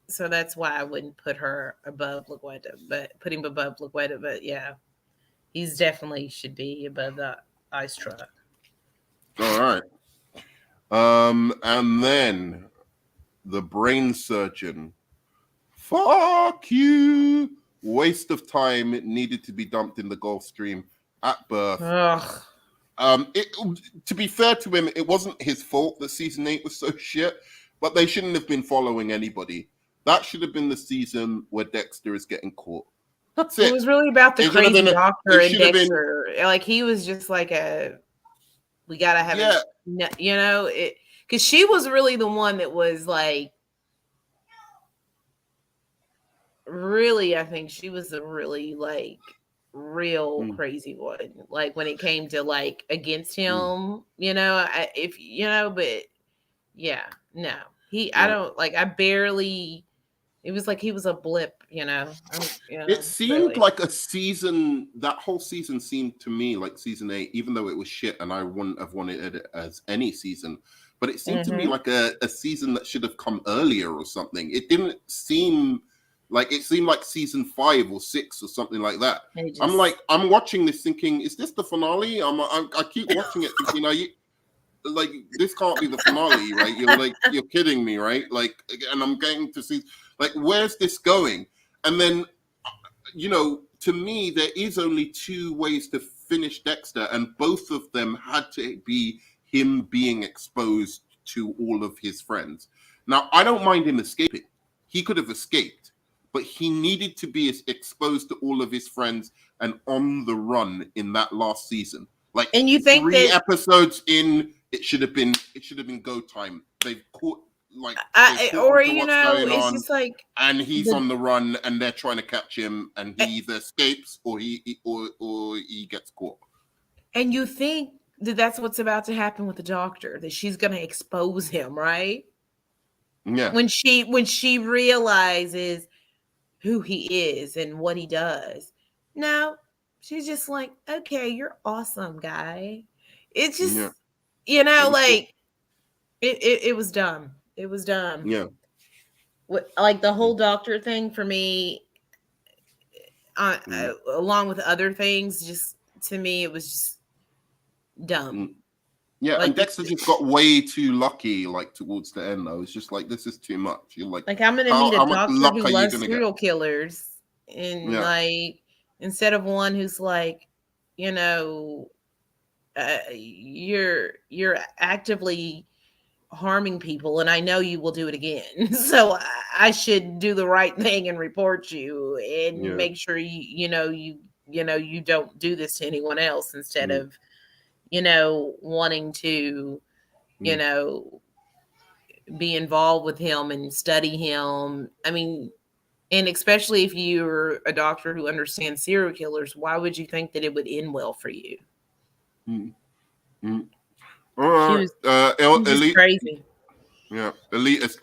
so that's why I wouldn't put her above LaGuardia, but put him above LaGuardia. But yeah, he's definitely should be above the ice truck. All right. And then the brain surgeon. Fuck you. Waste of time. It needed to be dumped in the Gulf Stream at birth. Ugh. To be fair to him, it wasn't his fault that season 8 was so shit, but they shouldn't have been following anybody. That should have been the season where Dexter is getting caught. That's it. It was really about the crazy doctor and Dexter. Like, he was just like we gotta have it, because she was really the one that was like, really, I think she was the really like real crazy one. Like when it came to like against him, but yeah, no, I don't like. I barely. It was like he was a blip, It seemed like a season. That whole season seemed to me like season 8, even though it was shit, and I wouldn't have wanted it as any season. But it seemed to me like a season that should have come earlier or something. It didn't seem like it seemed like season 5 or 6 or something like that. I'm watching this thinking, is this the finale? I keep watching it thinking, like this can't be the finale, right? You're kidding me, right? Like, and I'm getting to see, like, where's this going? And then, to me, there is only 2 ways to finish Dexter, and both of them had to be him being exposed to all of his friends. Now, I don't mind him escaping. He could have escaped, but he needed to be exposed to all of his friends and on the run in that last season. Like, and you think 3 episodes in, it should have been go time. They've caught it's just like, and he's on the run, and they're trying to catch him, and he either escapes or he gets caught. And you think that's what's about to happen with the doctor, that she's going to expose him, right? Yeah. When she realizes who he is and what he does. No, she's just like, okay, you're awesome, guy. It's just, like, it was dumb. It was dumb. Yeah. Like the whole doctor thing for me, along with other things, just to me, it was just dumb. Yeah, like, and Dexter just got way too lucky, like towards the end. Though it's just like, this is too much. You're like I'm gonna meet a doctor who loves serial killers. and like instead of one who's like, you know, you're actively harming people, and I know you will do it again. So I should do the right thing and report you and make sure you don't do this to anyone else instead of, wanting to, be involved with him and study him. I mean, and especially if you're a doctor who understands serial killers, why would you think that it would end well for you? All right. He was just crazy. Yeah, elitist.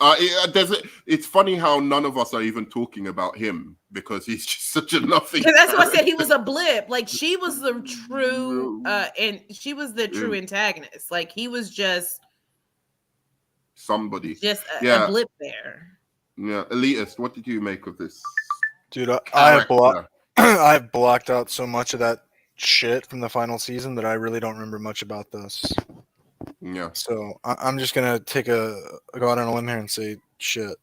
It's funny how none of us are even talking about him because he's just such a nothing. That's why I said he was a blip. Like she was the true, and she was the true antagonist. Like he was just somebody, just a blip there. Yeah, elitist. What did you make of this, dude? I've blocked out so much of that shit from the final season that I really don't remember much about this. Yeah. So I'm just gonna go out on a limb here and say shit.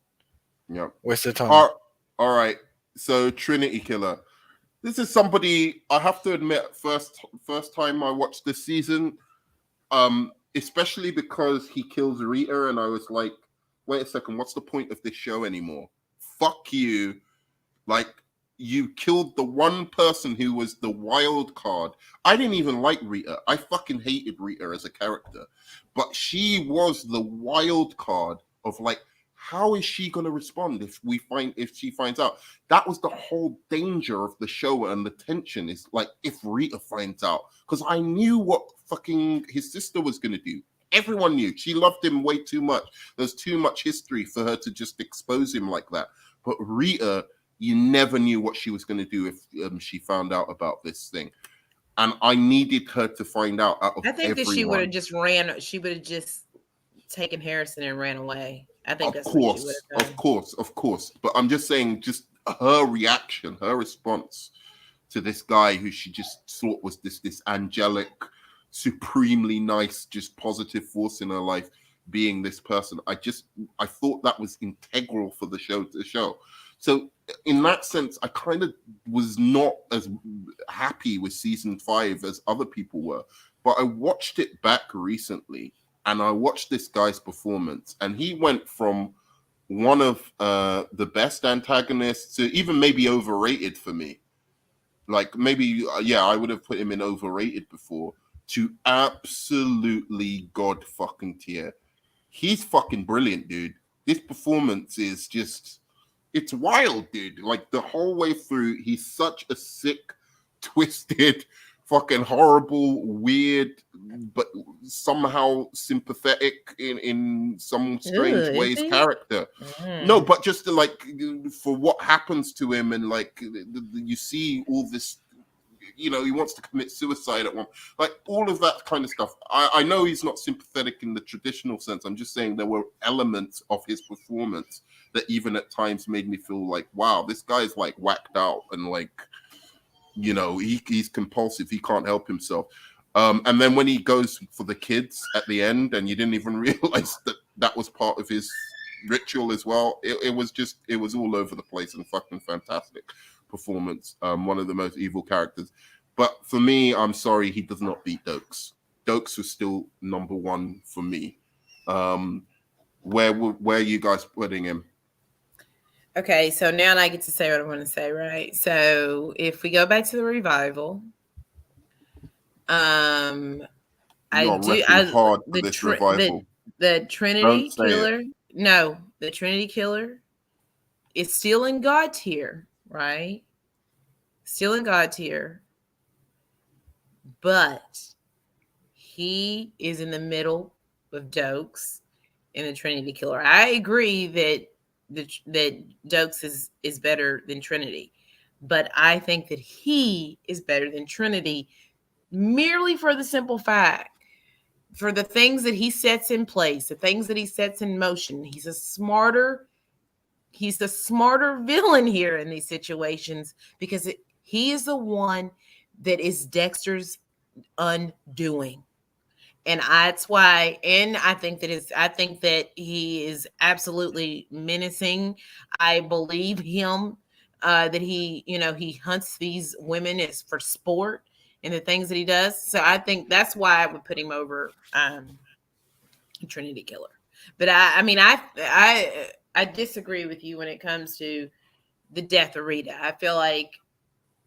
Yeah. Waste of time. All right. So Trinity Killer. This is somebody I have to admit, first time I watched this season, especially because he kills Rita, and I was like, wait a second, what's the point of this show anymore? Fuck you. Like, you killed the one person who was the wild card. I didn't even like Rita. I fucking hated Rita as a character. But she was the wild card of like, how is she going to respond if she finds out? That was the whole danger of the show, and the tension is like, if Rita finds out. Because I knew what fucking his sister was going to do. Everyone knew. She loved him way too much. There's too much history for her to just expose him like that. But Rita, you never knew what she was going to do if she found out about this thing. And I needed her to find out. I think that she would have just ran. She would have just taken Harrison and ran away. I think that's what she would have done. Of course. But I'm just saying, just her reaction, her response to this guy who she just thought was this angelic, supremely nice, just positive force in her life, being this person. I thought that was integral for the show to show. So in that sense, I kind of was not as happy with season 5 as other people were. But I watched it back recently, and I watched this guy's performance, and he went from one of the best antagonists to even maybe overrated for me. Like maybe, I would have put him in overrated before, to absolutely god fucking tier. He's fucking brilliant, dude. This performance is just... it's wild, dude. Like the whole way through, he's such a sick, twisted, fucking horrible, weird, but somehow sympathetic in some strange ways character. No, but just like for what happens to him, and like you see all this, he wants to commit suicide at one, like all of that kind of stuff. I know he's not sympathetic in the traditional sense. I'm just saying there were elements of his performance that even at times made me feel like, wow, this guy's like whacked out, and like, he's compulsive. He can't help himself. And then when he goes for the kids at the end, and you didn't even realize that was part of his ritual as well. It was all over the place, and fucking fantastic performance. One of the most evil characters. But for me, I'm sorry, he does not beat Dokes. Dokes was still number one for me. Where are you guys putting him? Okay, so now I get to say what I want to say, right? So if we go back to the revival, the Trinity Killer. No, the Trinity Killer is still in God tier, right? Still in God tier, but he is in the middle of Dokes and the Trinity Killer. I agree that Dokes is better than Trinity, but I think that he is better than Trinity merely for the simple fact, for the things that he sets in place, the things that he sets in motion. He's the smarter villain here in these situations, because he is the one that is Dexter's undoing. And that's why, and I think that he is absolutely menacing. I believe him that he, he hunts these women is for sport and the things that he does. So I think that's why I would put him over Trinity Killer. But I disagree with you when it comes to the death of Rita. I feel like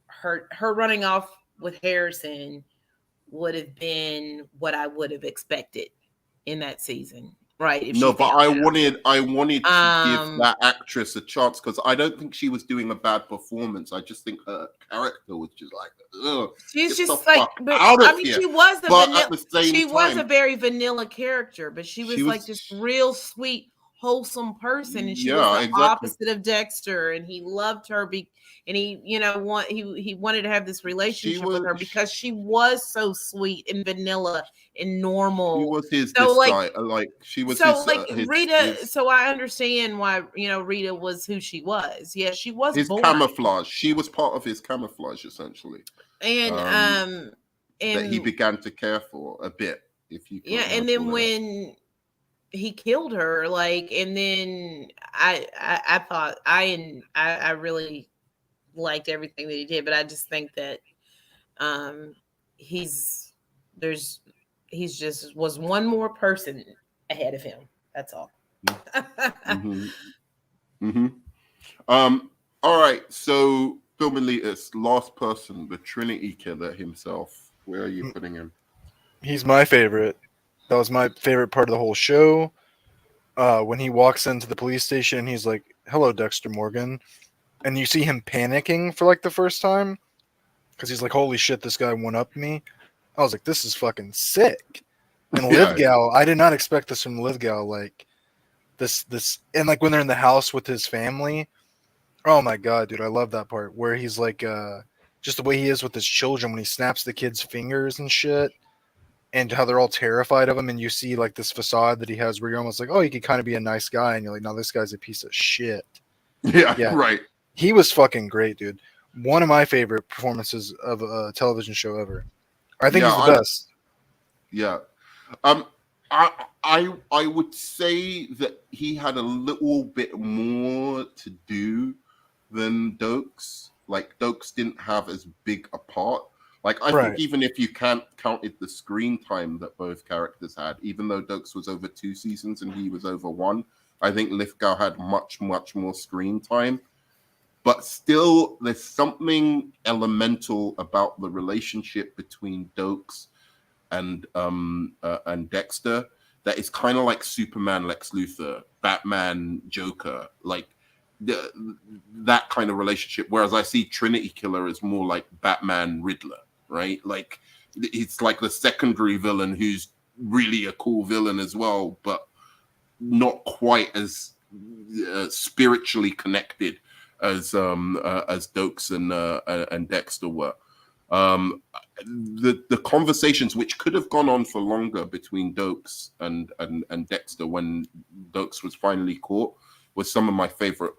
her running off with Harrison would have been what I would have expected in that season. Right. No, but I wanted to give that actress a chance because I don't think she was doing a bad performance. I just think her character was just like, ugh. She's just like, but she was a very vanilla character, but she was like this real sweet, wholesome person, and she was the opposite of Dexter, and he loved her, and he, he wanted to have this relationship with her because she was so sweet and vanilla and normal. She was his she was Rita. So I understand why Rita was who she was. Yeah, she was his camouflage. She was part of his camouflage essentially, and that he began to care for a bit. If you and then when he killed her, and then I thought I really liked everything that he did, but I just think that he's just was one more person ahead of him. That's all. All right. So Film Elitist, last person, the Trinity Killer himself. Where are you putting him? He's my favorite. That was my favorite part of the whole show. When he walks into the police station and he's like, "Hello, Dexter Morgan," and you see him panicking for the first time because he's like, "Holy shit, this guy one upped me." I was like, "This is fucking sick." And Lithgow, I did not expect this from Lithgow. This, and when they're in the house with his family. Oh my god, dude, I love that part where he's just the way he is with his children when he snaps the kids' fingers and shit. And how they're all terrified of him, and you see this facade that he has where you're almost like, oh, he could kind of be a nice guy, and you're like, no, this guy's a piece of shit. Yeah, right. He was fucking great, dude. One of my favorite performances of a television show ever. I think he's the best. Yeah. I would say that he had a little bit more to do than Dokes. Dokes didn't have as big a part. I think even if you counted the screen time that both characters had, even though Dokes was over 2 seasons and he was over 1, I think Lithgow had much, much more screen time. But still, there's something elemental about the relationship between Dokes and Dexter that is kind of like Superman, Lex Luthor, Batman, Joker, that kind of relationship. Whereas I see Trinity Killer as more like Batman, Riddler, right? It's like the secondary villain who's really a cool villain as well, but not quite as spiritually connected as Dokes and Dexter were. The conversations which could have gone on for longer between Dokes and Dexter when Dokes was finally caught was some of my favorite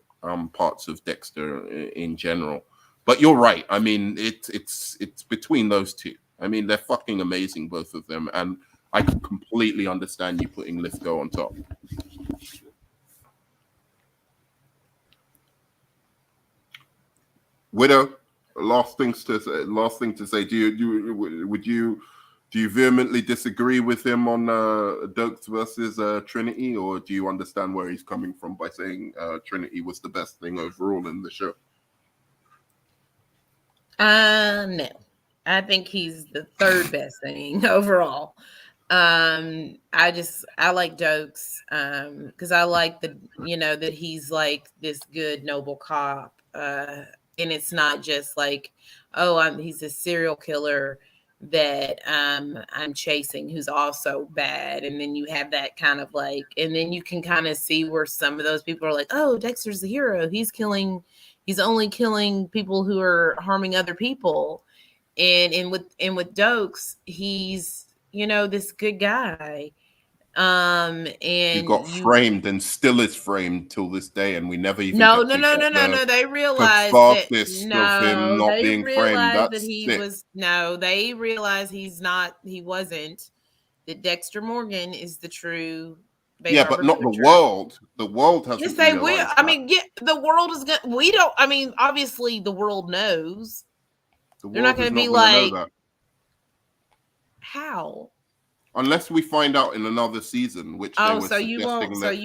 parts of Dexter in general. But you're right. I mean, it's between those two. I mean, they're fucking amazing, both of them, and I can completely understand you putting Lithgow on top. Widow, last thing to say. Do you vehemently disagree with him on Dokes versus Trinity, or do you understand where he's coming from by saying Trinity was the best thing overall in the show? No, I think he's the third best thing overall. I like Dokes because I like that he's this good noble cop. And it's not just he's a serial killer that I'm chasing who's also bad. And then you have that kind of and then you can kind of see where some of those people are like, oh, Dexter's the hero. He's only killing people who are harming other people. And with Dokes, he's, this good guy. And he got framed and still is framed till this day, and we never even no. They realized they realized he wasn't. That Dexter Morgan is the true Yeah, but not the world. The world hasn't. Yes, they will. I mean, the world is going. We don't. I mean, obviously, the world knows. They're not going to be like, how? Unless we find out in another season, which they were suggesting you won't. That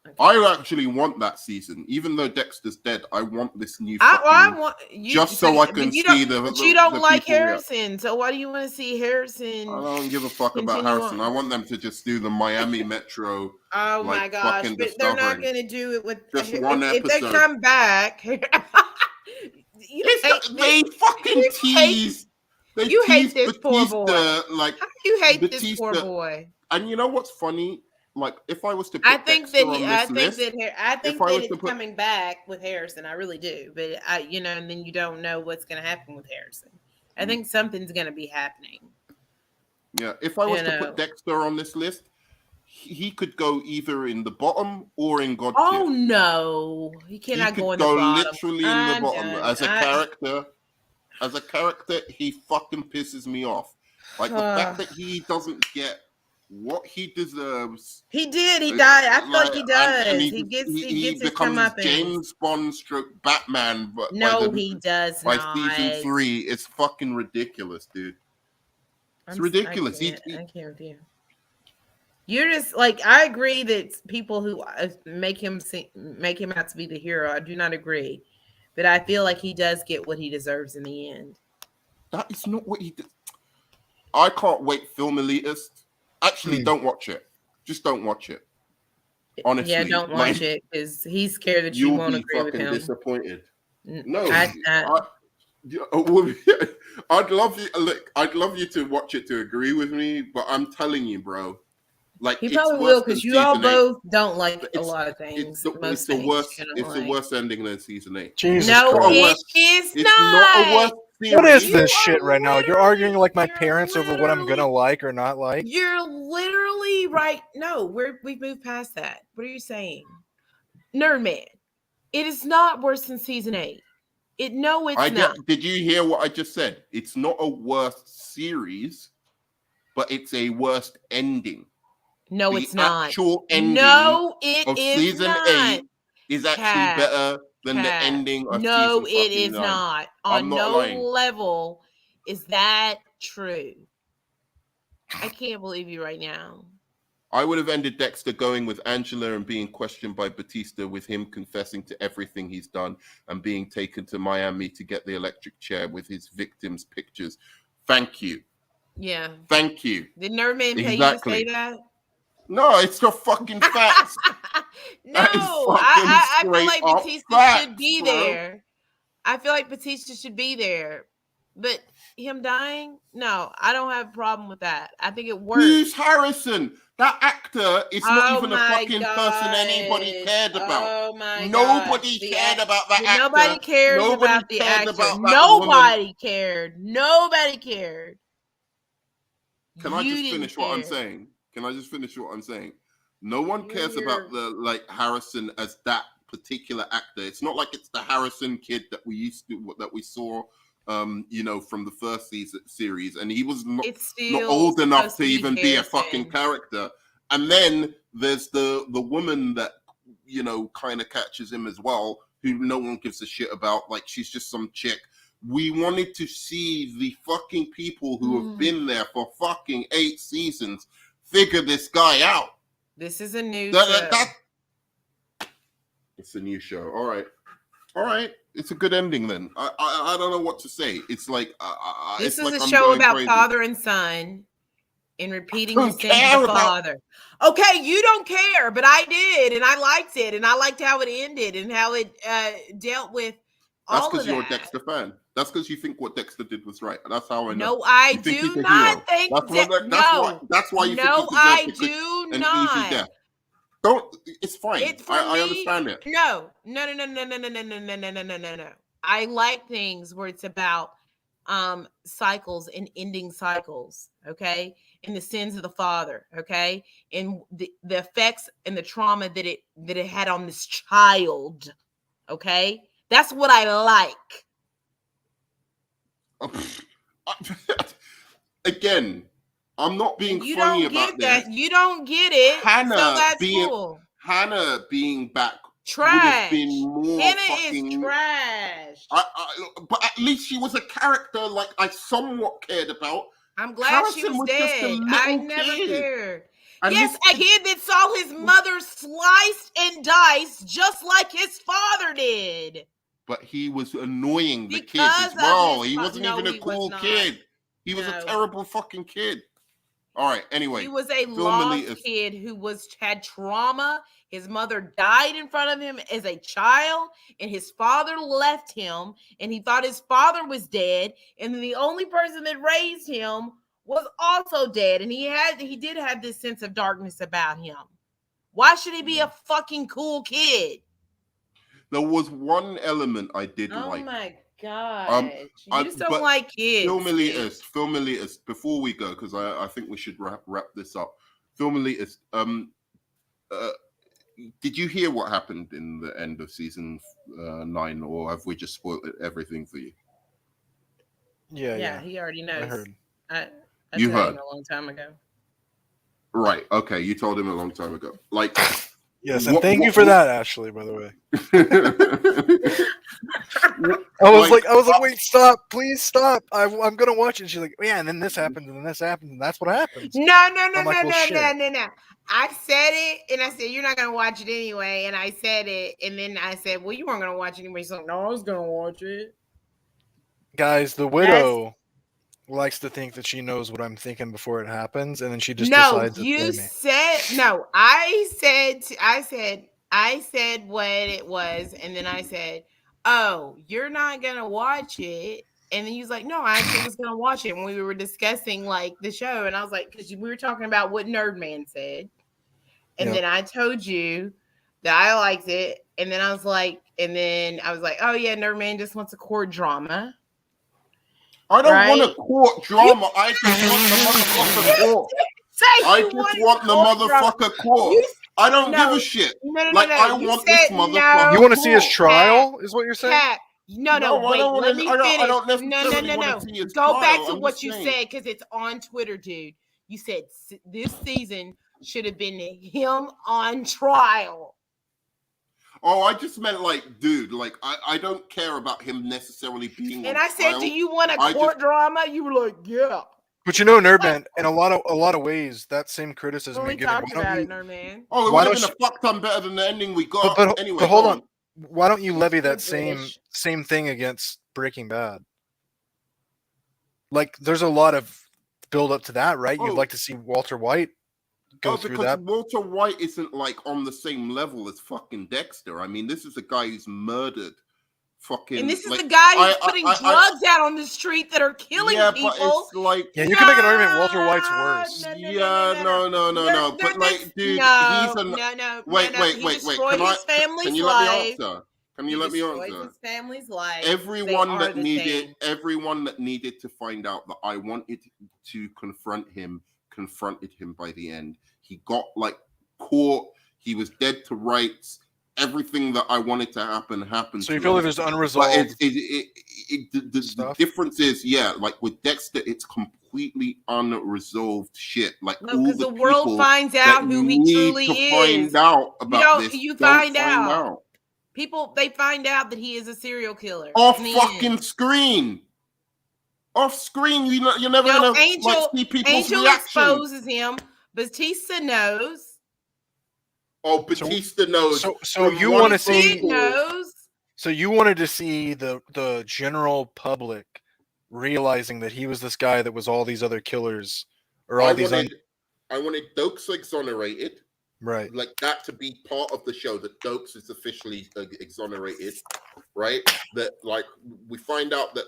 Okay. I actually want that season, even though Dexter's dead. I want this new. I want you just so I can see the. But you don't like Harrison, so why do you want to see Harrison? I don't give a fuck about Harrison. I want them to just do the Miami Metro. Oh my gosh! But they're not going to do it with just one episode. If they come back, they fucking tease. You hate this poor boy. Like, how do you hate this poor boy? And you know what's funny? Like, if I was to put I think Dexter that it's coming back with Harrison. I really do, but and then you don't know what's going to happen with Harrison. I think something's going to be happening. Yeah, if I was to put Dexter on this list, he could go either in the bottom or in God tier. Oh no, he cannot go in the bottom. Literally in the bottom as a character. As a character, he fucking pisses me off. Like the fact that he doesn't get what he deserves. He did. He died. I feel like he does. And he gets his comeuppance. James Bond / Batman. But he does by not. season 3, it's fucking ridiculous, dude. It's ridiculous. I can't with you. You're just like, I agree that people who make him out to be the hero. I do not agree, but I feel like he does get what he deserves in the end. That is not what he did. I can't wait. Film elitist. Actually, don't watch it. Just don't watch it. Honestly, yeah, don't watch it because he's scared that you won't agree with him. You'll be fucking disappointed. No, I'd love you. Look, I'd love you to watch it to agree with me, but I'm telling you, bro. Like he probably will because you all both don't like a lot of things. It's the worst ending than season 8. Jesus no, Christ. it's not. A worst series. What is this shit right now? You're arguing like my parents over what I'm gonna like or not like. You're literally right. No, we've moved past that. What are you saying, Nerdman? It is not worse than season 8. It's not. Did you hear what I just said? It's not a worst series, but it's a worst ending. No, it's not. The actual ending of season 8 is actually better than the ending of season 9. No, it is not. On no level is that true. I can't believe you right now. I would have ended Dexter going with Angela and being questioned by Batista, with him confessing to everything he's done and being taken to Miami to get the electric chair with his victims' pictures. Thank you. Yeah. Thank you. Did Nerdman pay you to say that? No, it's your fucking facts. No, I feel like Batista should be there. I feel like Batista should be there. But him dying? No, I don't have a problem with that. I think it works. Who's Harrison? That actor is not even a fucking person anybody cared about. Oh my Nobody cared about that actor. Nobody cares about the actor. Nobody cared. Nobody cared. Can I just finish what I'm saying? Can I just finish what I'm saying? No one cares about the Harrison as that particular actor. It's not like it's the Harrison kid that we saw from the first series, and he was not old enough to even be a fucking character. And then there's the woman that kind of catches him as well, who no one gives a shit about. Like, she's just some chick. We wanted to see the fucking people who have been there for fucking 8 seasons figure this guy out. This is a new show. It's a new show. All right. It's a good ending then. I don't know what to say. It's like this is a show about father and son and repeating the sins of the father. Okay, you don't care, but I did, and I liked it, and I liked how it ended and how it dealt with all of that. That's because you're a Dexter fan. That's because you think what Dexter did was right. That's how I know. No, I do not think that's why you think I do not. Don't. It's fine. I understand it. No. I like things where it's about cycles and ending cycles, okay? And the sins of the father, okay? And the effects and the trauma that it had on this child, okay? That's what I like. Again, I'm not being You funny don't about get this. that. You don't get it. Hannah so that's being cool. Hannah being back would have Trash. been more Hannah fucking. is trash. But at least she was a character like I somewhat cared about. I'm glad she Harrison was just a dead. little I never kid. cared. And Yes, this a kid that saw his mother sliced and diced just like his father did. But he was annoying the kid Because as of well. his He fa- wasn't No, even a he was cool not. kid. He was a No. terrible fucking kid. All right. Anyway, He was a Phil lost Melita- kid who had trauma. His mother died in front of him as a child, and his father left him, and he thought his father was dead, and then the only person that raised him was also dead, and he did have this sense of darkness about him. Why should he be a fucking cool kid? There was one element I did Oh like. my god! You just don't but like kids. Phil Militis, before we go, because I think we should wrap this up. Phil Militis, did you hear what happened in the end of season 9, or have we just spoiled everything for you? Yeah. He already knows. I heard. I You told heard him a long time ago. Right. Okay. You told him a long time ago. Like, yes, and thank you for that, Ashley. By the way, I was like, wait, stop, please stop. I'm gonna watch it. And she's like, yeah, and then this happens, and then this happens, and that's what happens. No. I said it, and I said you're not gonna watch it anyway, and I said it, and then I said, well, you weren't gonna watch it anyway. So no, I was gonna watch it. Guys, the widow likes to think that she knows what I'm thinking before it happens, and then she just decides. I said what it was, and then I said, oh, you're not gonna watch it. And then he was like, no, I actually was gonna watch it when we were discussing like the show, and I was like, because we were talking about what Nerdman said, and then I told you that I liked it, and then I was like, oh yeah, Nerdman just wants a court drama. I don't want a court drama. I just want the motherfucker court. I just want the motherfucker court. I don't give a shit. I want this motherfucker. You want to see his trial? Is what you're saying? No, wait. Let me finish. I don't necessarily want to see his Go trial. back to what you said, because it's on Twitter, dude. You said this season should have been him on trial. Oh, I just meant like, dude, like I don't care about him necessarily being. And I said, do you want a court drama? You were like, yeah. But you know, Nerdman, in a lot of ways, that same criticism we you're getting. talked about it, Nerdman. Oh, it would have been a fuck ton better than the ending we got. But anyway, but hold on. Why don't you levy that same thing against Breaking Bad? Like, there's a lot of build up to that, right? You'd like to see Walter White go through that. Walter White isn't like on the same level as fucking Dexter. I mean, this is a guy who's murdered fucking. And this is the guy who's putting drugs out on the street that are killing people. But it's like, you can make an argument Walter White's worse. No. But like, dude, he's a wait. Can you let me answer? Can you let me answer? His family's life. Everyone that needed to find out that I wanted to confronted him by the end. He got like caught. He was dead to rights. Everything that I wanted to happen happened. So you feel like there's unresolved. But the difference is, like with Dexter, it's completely unresolved shit. Like because the world finds out who he truly is. Find out about this. You find out. People, they find out that he is a serial killer. Off fucking screen. Off screen, you're never gonna see people's Angel reaction. Exposes him. Batista knows. Oh, Batista knows. So you want to see? So you wanted to see the general public realizing that he was this guy that was all these other killers, or all these. I wanted Dokes exonerated. Right. Like that to be part of the show, that Dokes is officially exonerated, right? That like we find out that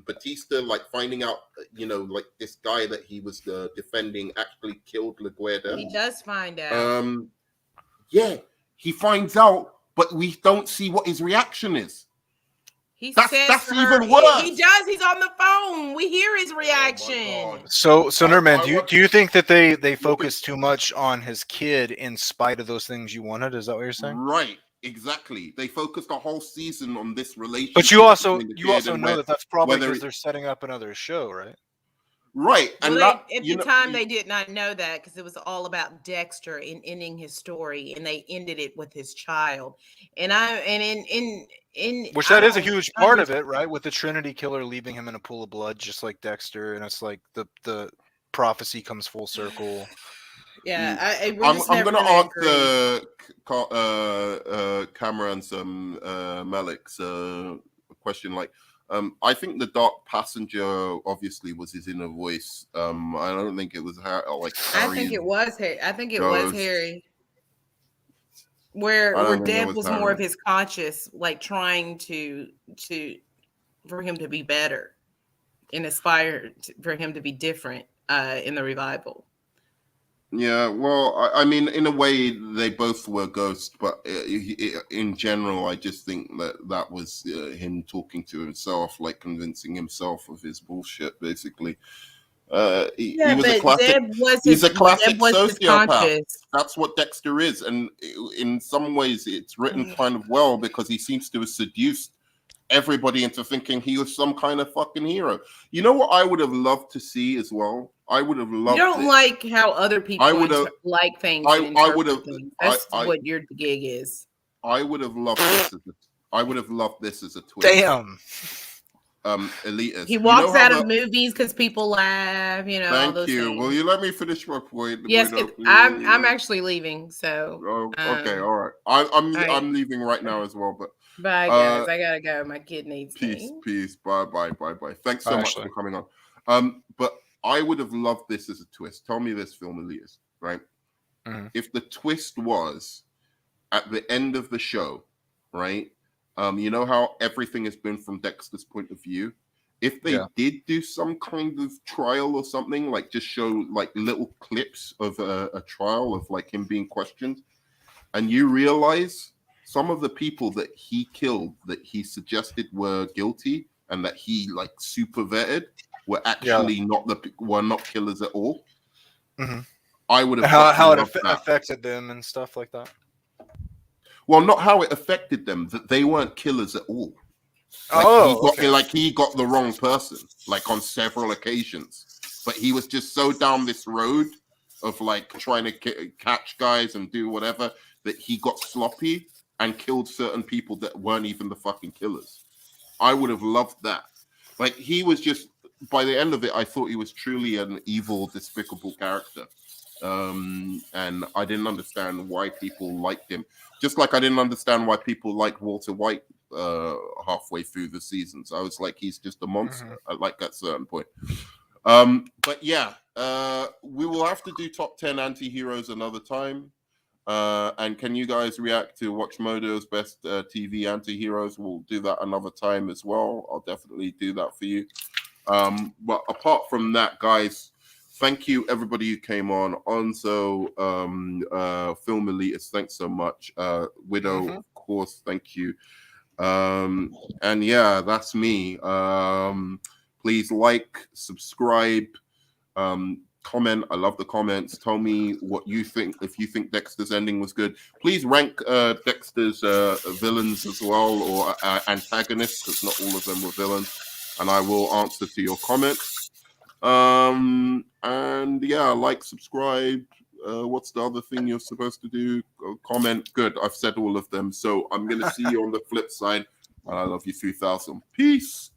Batista, like finding out, like this guy that he was defending actually killed LaGuardia. He does find out. Yeah, he finds out, but we don't see what his reaction is. That's even worse. He does. He's on the phone. We hear his reaction. So Nerdman, do you think that they focus too much on his kid in spite of those things you wanted? Is that what you're saying? Right. Exactly. They focused the whole season on this relationship. But you also know that that's probably because they're setting up another show, right? Right. Well, And at the time they did not know that because it was all about Dexter and ending his story, and they ended it with his child. And which that is a huge part of it, right? With the Trinity Killer leaving him in a pool of blood, just like Dexter, and it's like the prophecy comes full circle. Yeah, I'm going to answer Cameron's Malik's question. Like, I think the Dark Passenger obviously was his inner voice. I don't think it was like Harry. I think it was Harry. I think it was Harry. Where Deb was more of his conscious, like trying to for him to be better and aspire for him to be different in the revival. Yeah, well, I mean, in a way, they both were ghosts, but in general, I just think that was him talking to himself, like convincing himself of his bullshit, basically. He was a classic. He's a classic sociopath. That's what Dexter is, and in some ways, it's written kind of well because he seems to have seduced everybody into thinking he was some kind of fucking hero. You know what I would have loved to see as well? I would have loved. You don't like how other people like things. I would have. That's what your gig is. I would have loved this. I would have loved this as a twist. Damn. Elitist. He walks out of movies because people laugh. You know. Thank all those you. things. Will you let me finish my point? Yes, I'm actually leaving. So. Okay. All right. I'm leaving right now as well. But bye, guys. I gotta go. My kid needs me. Peace. Bye. Thanks so much for coming on. But I would have loved this as a twist. Tell me this, film elitist, right? Mm-hmm. If the twist was at the end of the show, right? You know how everything has been from Dexter's point of view? If they did do some kind of trial or something, like just show like little clips of a trial of like him being questioned, and you realize some of the people that he killed that he suggested were guilty and that he like super vetted were actually not killers at all. Mm-hmm. I would have how it affected them and stuff like that. Well, not how it affected them, that they weren't killers at all. Like, he got the wrong person, like on several occasions. But he was just so down this road of like trying to catch guys and do whatever that he got sloppy and killed certain people that weren't even the fucking killers. I would have loved that. Like, he was just, by the end of it, I thought he was truly an evil, despicable character. And I didn't understand why people liked him. Just like I didn't understand why people liked Walter White halfway through the seasons. I was like, he's just a monster. I like that certain point. But yeah, we will have to do top 10 anti-heroes another time. And can you guys react to Watchmodo's best TV anti-heroes? We'll do that another time as well. I'll definitely do that for you. But apart from that, guys, thank you everybody who came on. Onzo, Film Elitist, thanks so much. Widow, of course, thank you. And yeah, that's me. Please like, subscribe, comment. I love the comments. Tell me what you think. If you think Dexter's ending was good, please rank Dexter's villains as well, or antagonists, because not all of them were villains, and I will answer to your comments. And yeah, like, subscribe. What's the other thing you're supposed to do? Comment. Good, I've said all of them. So I'm gonna see you on the flip side, and I love you 3000. Peace.